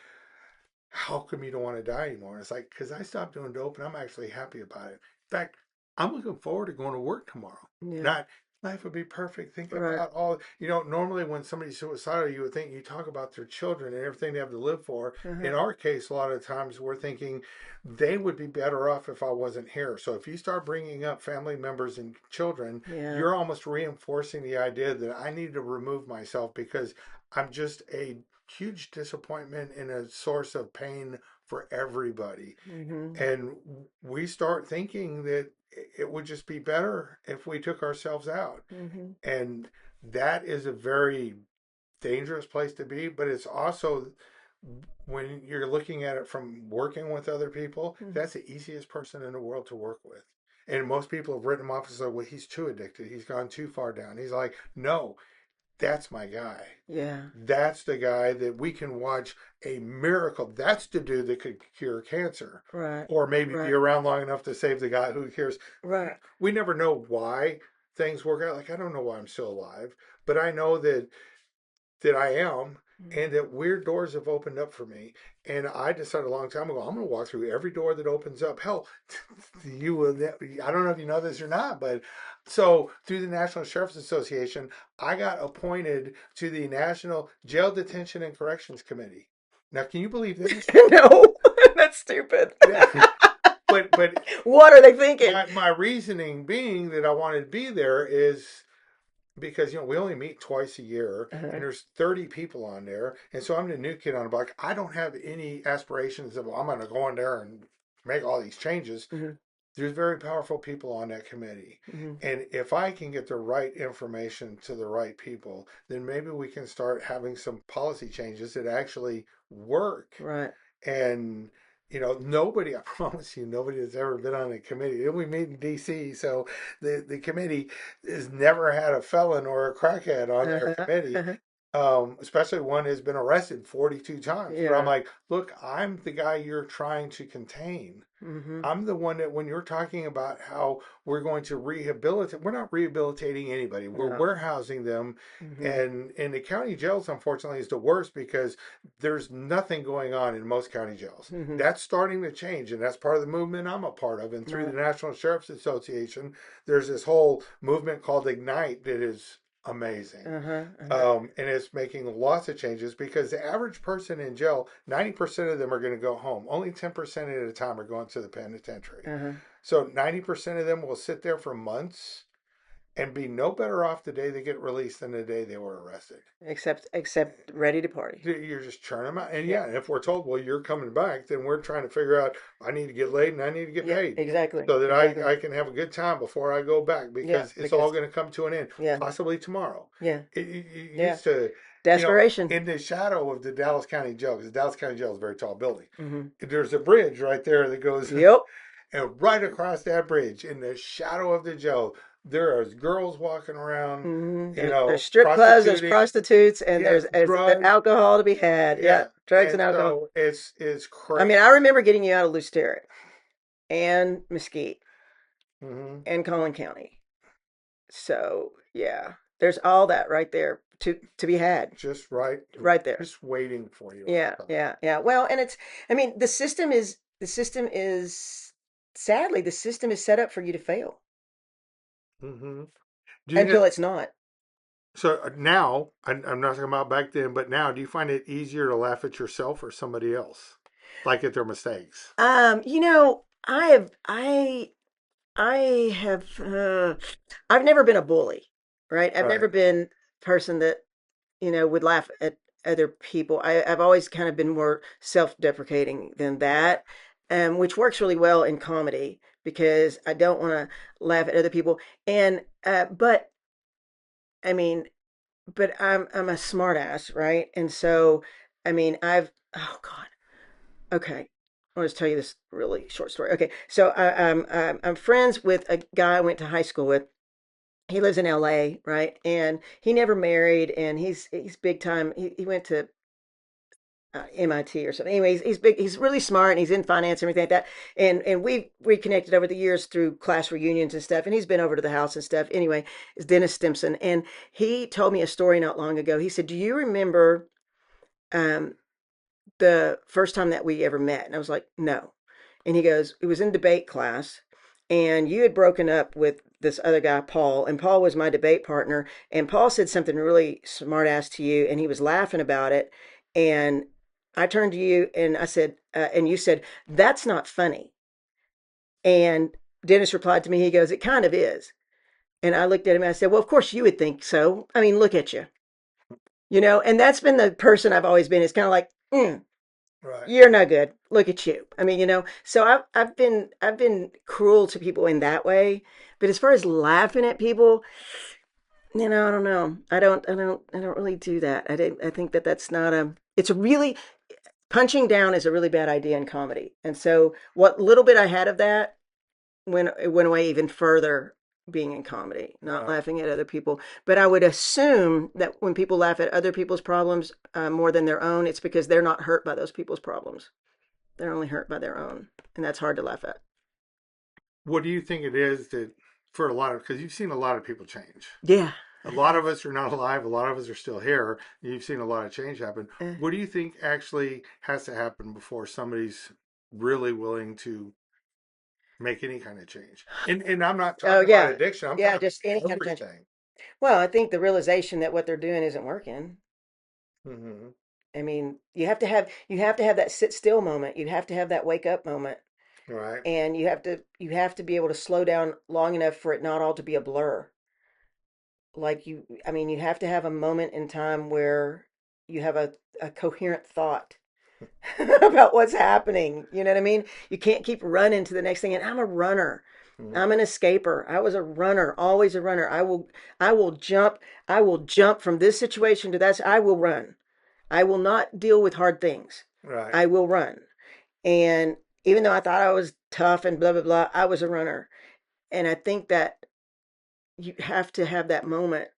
how come you don't want to die anymore? And it's like, because I stopped doing dope and I'm actually happy about it. In fact, I'm looking forward to going to work tomorrow. Yeah. Not life would be perfect. Think Right. about all, normally when somebody's suicidal, you would think you talk about their children and everything they have to live for. Uh-huh. In our case, a lot of times we're thinking they would be better off if I wasn't here. So if you start bringing up family members and children, Yeah. you're almost reinforcing the idea that I need to remove myself because I'm just a huge disappointment and a source of pain for everybody. Mhm. And we start thinking that it would just be better if we took ourselves out. Mhm. And that is a very dangerous place to be, but it's also when you're looking at it from working with other people, Mhm. that's the easiest person in the world to work with. And most people have written him off as like, well, he's too addicted. He's gone too far down. He's like, no, that's my guy. Yeah. That's the guy that we can watch a miracle. That's the dude that could cure cancer. Right. Or maybe be Right. around long enough to save the guy who cares. Right. We never know why things work out. Like, I don't know why I'm still alive, but I know that I am, Mhm. and that weird doors have opened up for me. And I decided a long time ago, I'm going to walk through every door that opens up. Hell, you will. I don't know if you know this or not, but so through the National Sheriff's Association, I got appointed to the National Jail Detention and Corrections Committee. Now, can you believe this? No, that's stupid. Yeah, but What are they thinking? my reasoning being that I wanted to be there is because we only meet twice a year Uh-huh. and there's 30 people on there, and so I'm the new kid on the block. I don't have any aspirations of, well, I'm going to go in there and make all these changes. Mhm. There's very powerful people on that committee, Mhm. and if I can get the right information to the right people, then maybe we can start having some policy changes that actually work. Right. And nobody, I promise you, nobody that's ever been on a committee. We meet in DC, so the committee has never had a felon or a crackhead on their Uh-huh. committee. Uh-huh. especially one who's been arrested 42 times. But I'm Yeah. like, look, I'm the guy you're trying to contain. Mm-hmm. I'm the one that when you're talking about how we're going to rehabilitate, we're not rehabilitating anybody. We're No. warehousing them. Mm-hmm. And the county jails, unfortunately, is the worst because there's nothing going on in most county jails. Mm-hmm. That's starting to change, and that's part of the movement I'm a part of. And through the Right. National Sheriff's Association, there's this whole movement called Ignite that is amazing. Uh-huh. Uh-huh. And it's making lots of changes because the average person in jail, 90% of them are going to go home. Only 10% at a time are going to the penitentiary. Uh-huh. So 90% of them will sit there for months and be no better off the day they get released than the day they were arrested. Except ready to party. You're just churning them out. And Yep. yeah, if we're told, well, you're coming back, then we're trying to figure out, I need to get laid and I need to get Yep. paid Exactly. so that Exactly. I can have a good time before I go back Yeah. because it's all Because going to come to an end, yeah. possibly tomorrow. Yeah. It Yeah. used to, Desperation. in the shadow of the Dallas County Jail, because the Dallas County Jail is a very tall building, Mm-hmm. there's a bridge right there that goes, Yep. and right across that bridge, in the shadow of the jail, there are girls walking around, Mm-hmm. There's strip clubs, there's prostituting, prostitutes, and yeah, there's drugs, alcohol to be had. Yeah, yeah. drugs And and alcohol. so it's I mean, crazy. I remember getting you out of Lusteria and Mesquite Hmm. and Collin County. So yeah, there's all that right there to be had, Just right, right there. just waiting for you all Yeah, the time. yeah, yeah. Well, and I mean, sadly, the system is set up for you to fail Hmm. Do you know? until it's not. So now, I'm not talking about back then, but now, do you find it easier to laugh at yourself or somebody else, like at their mistakes? You know, I have, I've never been a bully, right? I've Right. never been a person that, would laugh at other people. I've always kind of been more self-deprecating than Right. that, which works really well in comedy because I don't want to laugh at other people. And, but I mean, but I'm a smart ass, right? And so, I mean, oh God, okay. I'll just tell you this really short story. Okay, so I'm friends with a guy I went to high school with. He lives in LA, right? And he never married, and he's big time. He went to MIT or something. Anyways, he's big. He's really smart, and he's in finance and everything like that. And we reconnected over the years through class reunions and stuff. And he's been over to the house and stuff. Anyway, it's Dennis Stimson, and he told me a story not long ago. He said, "Do you remember um, the first time that we ever met?" And I was like, "No." And he goes, "It was in debate class, and you had broken up with this other guy, Paul, and Paul was my debate partner, and Paul said something really smart ass to you, and he was laughing about it, and I turned to you and I said, and you said, that's not funny." And Dennis replied to me, he goes, "It kind of is." And I looked at him and I said, "Well, of course you would think so. I mean, look at you, and that's been the person I've always been. It's kind of like, Right. you're no good. Look at you. I mean, so I've been cruel to people in that way. But as far as laughing at people, I don't know. I don't really do that. I think that that's not a. It's a really punching down is a really bad idea in comedy. And so what little bit I had of that went away even further being in comedy, not Right. laughing at other people. But I would assume that when people laugh at other people's problems more than their own, it's because they're not hurt by those people's problems. They're only hurt by their own, and that's hard to laugh at. What do you think it is that for a lot of, because you've seen a lot of people change. Yeah, A I lot have. of us are not alive. A lot of us are still here. You've seen a lot of change happen. Uh, What do you think actually has to happen before somebody's really willing to make any kind of change? And I'm not oh talking about yeah, addiction. I'm yeah, talking just any about kind of change. everything. Well, I think the realization that what they're doing isn't working. Hmm. I mean, you have to have that sit still moment. You have to have that wake up moment, Right. and you have to be able to slow down long enough for it not all to be a blur. Like I mean, you have to have a moment in time where you have a coherent thought about what's happening. You know what I mean? You can't keep running to the next thing. And I'm a runner. Hmm. I'm an escaper. I was a runner, always a runner. I will jump from this situation to that. I will run. I will not deal with hard things. Right. I will run. And even though I thought I was tough and blah blah blah, I was a runner. And I think that you have to have that moment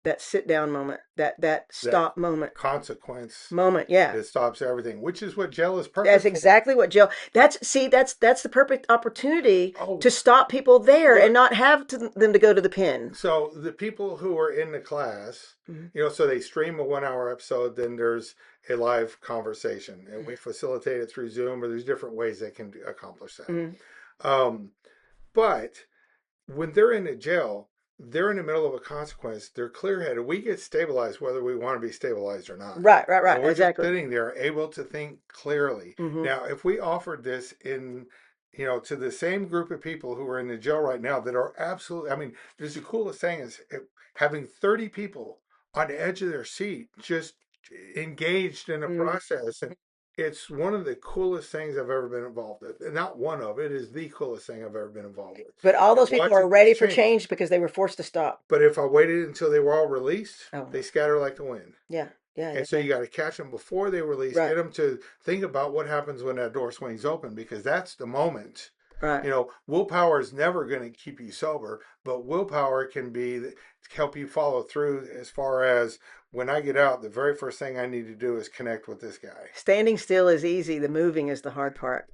that sit down moment, that That stop moment. consequence Moment, yeah. that stops everything, which is what jail is That's perfect for. exactly what Jill. That's the perfect opportunity Oh, to stop people there well, and not have them to go to the pen. so the people who are in the class, Mhm. so they stream a 1 hour episode, then there's a live conversation, and we facilitate it through Zoom, or there's different ways they can accomplish that. Mhm. Um, but when they're in a jail, they're in the middle of a consequence. They're clear headed. We get stabilized whether we want to be stabilized or not. Right, right, And right. we're just Exactly. sitting there able to think clearly. Hmm. Now, if we offered this to the same group of people who are in the jail right now that are absolutely, I mean, there's the coolest thing is having 30 people on the edge of their seat just engaged in a Hmm. process. And it's one of the coolest things I've ever been involved with. Not one of it is the coolest thing I've ever been involved with. But all And those people are watching things ready for change. change because they were forced to stop. But if I waited until they were all released, Oh, they scatter like the wind. yeah, yeah, And yeah, so yeah. you got to catch them before they release, Right, get them to think about what happens when that door swings open, because that's the moment. right. Willpower is never going to keep you sober, but willpower can be to help you follow through as far as when I get out, the very first thing I need to do is connect with this guy. Standing still is easy. The moving is the hard part.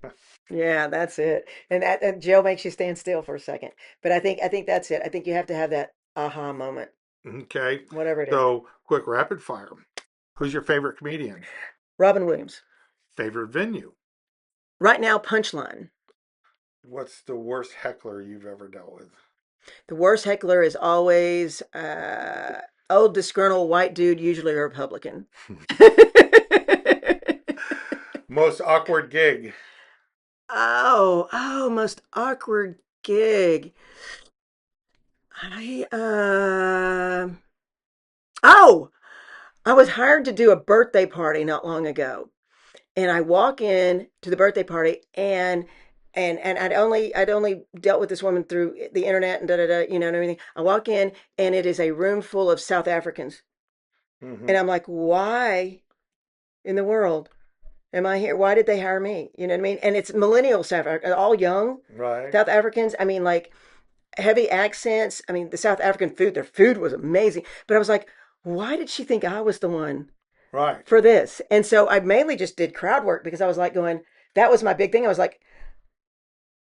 Yeah, that's it. And Jill makes you stand still for a second. But I think that's it. I think you have to have that aha moment, Okay. whatever it is. So, quick rapid fire. Who's your favorite comedian? Robin Williams. Favorite venue? Right now, punchline. What's the worst heckler you've ever dealt with? The worst heckler is always old disgruntled white dude, usually a Republican. Most awkward gig? Oh, most awkward gig. I oh, I was hired to do a birthday party not long ago, and I walk in to the birthday party, and I'd only dealt with this woman through the internet and da da da, and everything. I walk in, and it is a room full of South Africans, Hmm. and I'm like, why in the world am I here? Why did they hire me? You know what I mean? And it's millennial South Africa, all young Right, South Africans. I mean, like heavy accents. I mean, the South African food, their food was amazing. But I was like, why did she think I was the one right, for this? And so I mainly just did crowd work because I was like going, that was my big thing. I was like,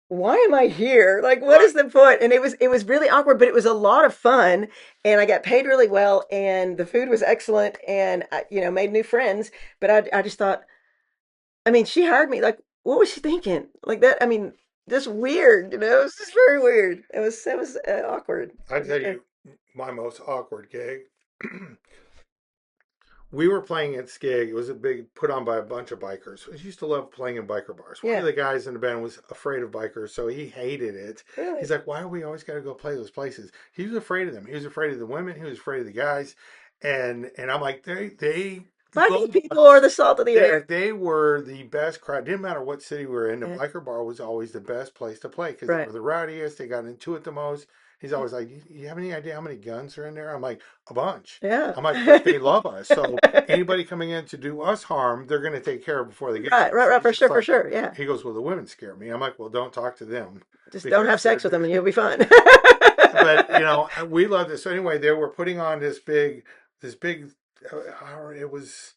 why am I here? Like, what right. is the point? And it was really awkward, but it was a lot of fun, and I got paid really well, and the food was excellent, and I made new friends. But I just thought, I mean, she hired me. Like, what was she thinking? Like that? I mean, just weird. It was just very weird. It was awkward. I tell you, my most awkward gig. We were playing at Skig. It was a big put on by a bunch of bikers. We used to love playing in biker bars. One of Yeah, the guys in the band was afraid of bikers, so he hated it. He's really. like, "Why do we always got to go play those places?" He was afraid of them. He was afraid of the women. He was afraid of the guys. And I'm like, they Biking love people are us. the salt of the They earth. they were the best crowd. Didn't matter what city we were in. The Uh, biker bar was always the best place to play because they right. were the rowdiest. They got into it the most. He's always like, "You have any idea how many guns are in there?" I'm like, "A bunch." Yeah. I'm like, "But they love us. So anybody coming in to do us harm, they're going to take care of before they get to Right, right, us." right. He's For just sure, for like, sure. Yeah. he goes, "Well, the women scare me." I'm like, "Well, don't talk to them Just don't have because sex with them, and you'll be fine. but we love this. So anyway, they were putting on this big. It was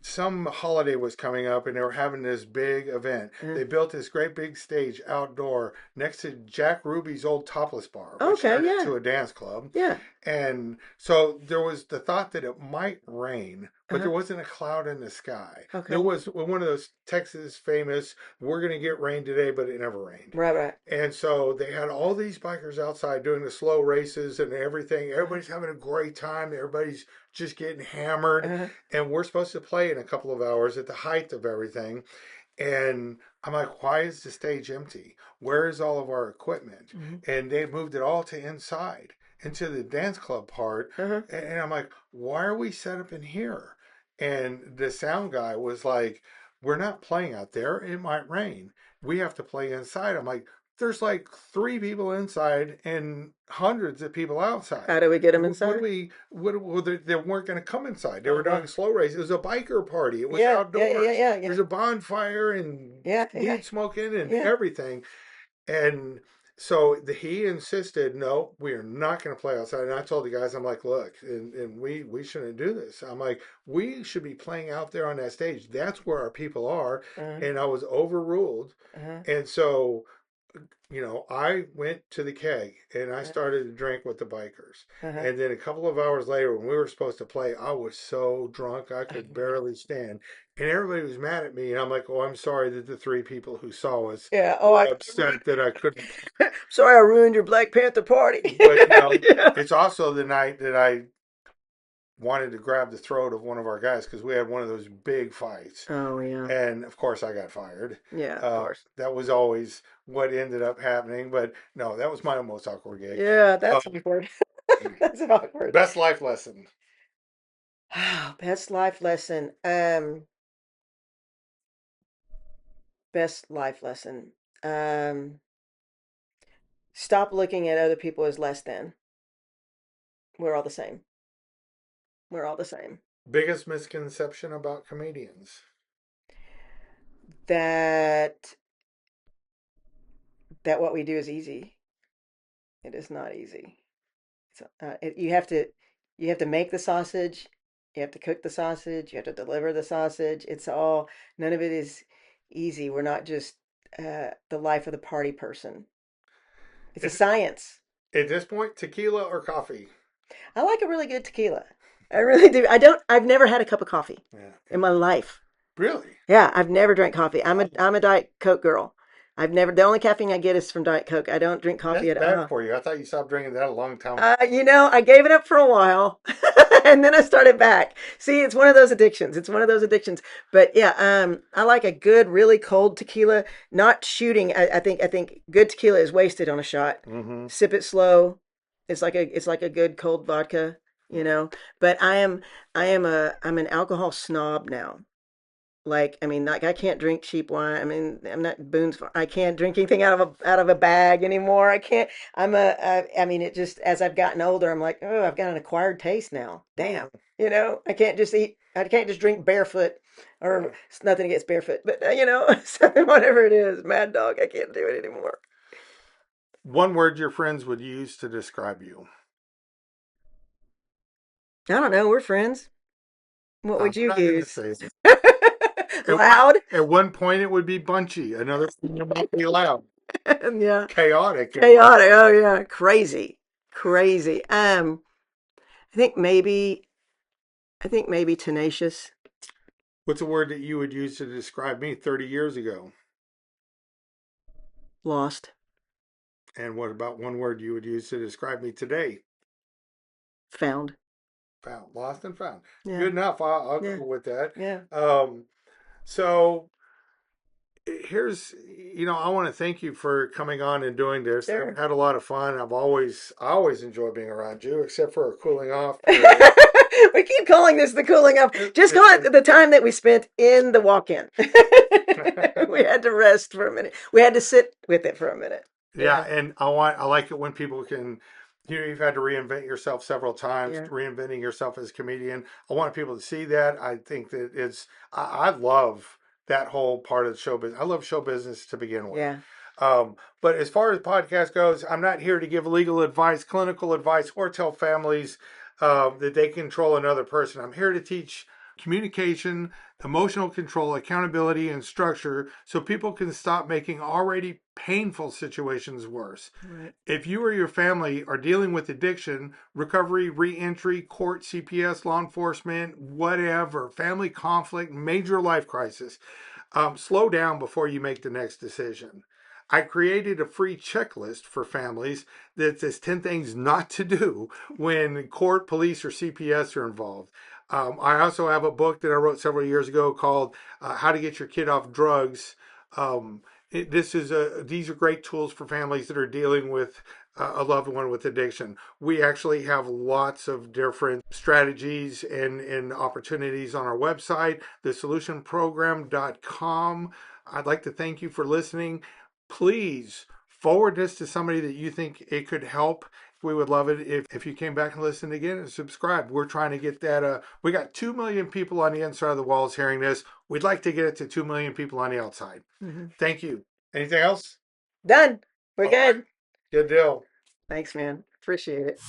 some holiday was coming up, and they were having this big event. Uh, They built this great big stage outdoor next to Jack Ruby's old topless bar, which okay. turned Yeah. into a dance club. Yeah. And so there was the thought that it might rain, but Uh-huh. there wasn't a cloud in the sky. There Okay. was one of those Texas famous, we're going to get rain today, but it never rained. Right, right. And so they had all these bikers outside doing the slow races and everything. Uh-huh. Everybody's having a great time. Everybody's just getting hammered. Uh-huh. And we're supposed to play in a couple of hours at the height of everything. And I'm like, why is the stage empty? Where is all of our equipment? Hmm. And they moved it all to inside, into the dance club part. Uh-huh. And I'm like, why are we set up in here? And the sound guy was like, we're not playing out there. It might rain. We have to play inside. I'm like, there's like three people inside and hundreds of people outside. How do we get them What do inside? we? What they weren't going to come inside. They were Uh-huh. doing slow races. It was a biker party. It was Yeah, yeah, yeah, yeah, outdoors. yeah, yeah. There's a bonfire and Yeah, yeah, weed smoking and yeah. everything. And he insisted, no, we are not going to play outside. And I told the guys, I'm like, look, and we shouldn't do this. I'm like, we should be playing out there on that stage. That's where our people are. Uh, And I was overruled. uh, And so, I went to the keg and I uh, started to drink with the bikers. uh, And then a couple of hours later, when we were supposed to play, I was so drunk I I could know. barely stand. And everybody was mad at me. And I'm like, oh, I'm sorry that the three people who saw us Yeah. Oh, were upset that I couldn't. sorry, I ruined your Black Panther party. But, Yeah. it's also the night that I wanted to grab the throat of one of our guys because we had one of those big fights. Oh yeah. And of course, I got fired. Yeah. Of course. That was always what ended up happening. But no, that was my most awkward gig. Yeah, Uh, that's awkward. That's awkward. Best life lesson. Best life lesson. Best life lesson. Um, Stop looking at other people as less than. We're all the same. We're all the same. Biggest misconception about comedians. That that what we do is easy. It is not easy. You have to make the sausage. You have to cook the sausage. You have to deliver the sausage. It's all none of it is easy. We're not just the life of the party person. It's a At, science. at this point, tequila or coffee? I like a really good tequila. I really do. I don't. I've never had a cup of coffee Yeah. in my life. Really? Yeah, I've never drank coffee. Oh, I'm a Diet Coke girl. I've never. The only caffeine I get is from Diet Coke. I don't drink that's coffee at bad all. for you. I thought you stopped drinking that a long time. I gave it up for a while, and then I started back. See, it's one of those addictions. It's one of those addictions. But yeah, I like a good, really cold tequila. Not shooting. I think good tequila is wasted on a shot. Mm-hmm. Sip it slow. It's like a good cold vodka, you Mm-hmm. know. But I'm an alcohol snob now. Like, I mean, like I can't drink cheap wine. I mean, I'm not Boone's. I can't drink anything out of a bag anymore. I can't. I mean, it just as I've gotten older, I'm like, oh, I've got an acquired taste now. Damn, I can't just eat. I can't just drink barefoot, or Yeah. it's nothing against barefoot, but whatever it is, Mad Dog. I can't do it anymore. One word your friends would use to describe you. I don't know. We're friends. What I'm would you not going to use? say it. Loud. At one point, it would be bunchy. Another point, it might be loud. Yeah. Chaotic. It might. Chaotic. Oh yeah. Crazy. Crazy. I think maybe I think maybe tenacious, What's a word that you would use to describe me 30 years ago? lost, And what about one word you would use to describe me today? found. Found, lost, and found. Yeah. Good enough. I'll Yeah. go with that. Yeah. Um, so here's, I want to thank you for coming on and doing this. I've Sure. had a lot of fun. I always enjoy being around you, except for a cooling off period. We keep calling this the cooling off. It, Just it, call it the time that we spent in the walk-in. We had to rest for a minute. We had to sit with it for a minute. Yeah, Yeah. and I like it when people can, you've had to reinvent yourself several times, Yeah. reinventing yourself as a comedian. I want people to see that. I think that I love that whole part of the show business. I love show business to begin with. Yeah. But as far as podcast goes, I'm not here to give legal advice, clinical advice, or tell families that they control another person. I'm here to teach communication, emotional control, accountability, and structure so people can stop making already painful situations worse. Right. If you or your family are dealing with addiction, recovery, reentry, court, CPS, law enforcement, whatever, family conflict, major life crisis, slow down before you make the next decision. I created a free checklist for families that says 10 things not to do when court, police, or CPS are involved. I also have a book that I wrote several years ago called How to Get Your Kid Off Drugs. These are great tools for families that are dealing with a loved one with addiction. We actually have lots of different strategies and opportunities on our website, thesolutionprogram.com. I'd like to thank you for listening. Please forward this to somebody that you think it could help. We would love it if you came back and listened again and subscribe. We're trying to get that. We got 2 million people on the inside of the walls hearing this. We'd like to get it to 2 million people on the outside. Hmm. Thank you. Anything else? Done. We're All right. good. Good deal. Thanks, man. Appreciate it.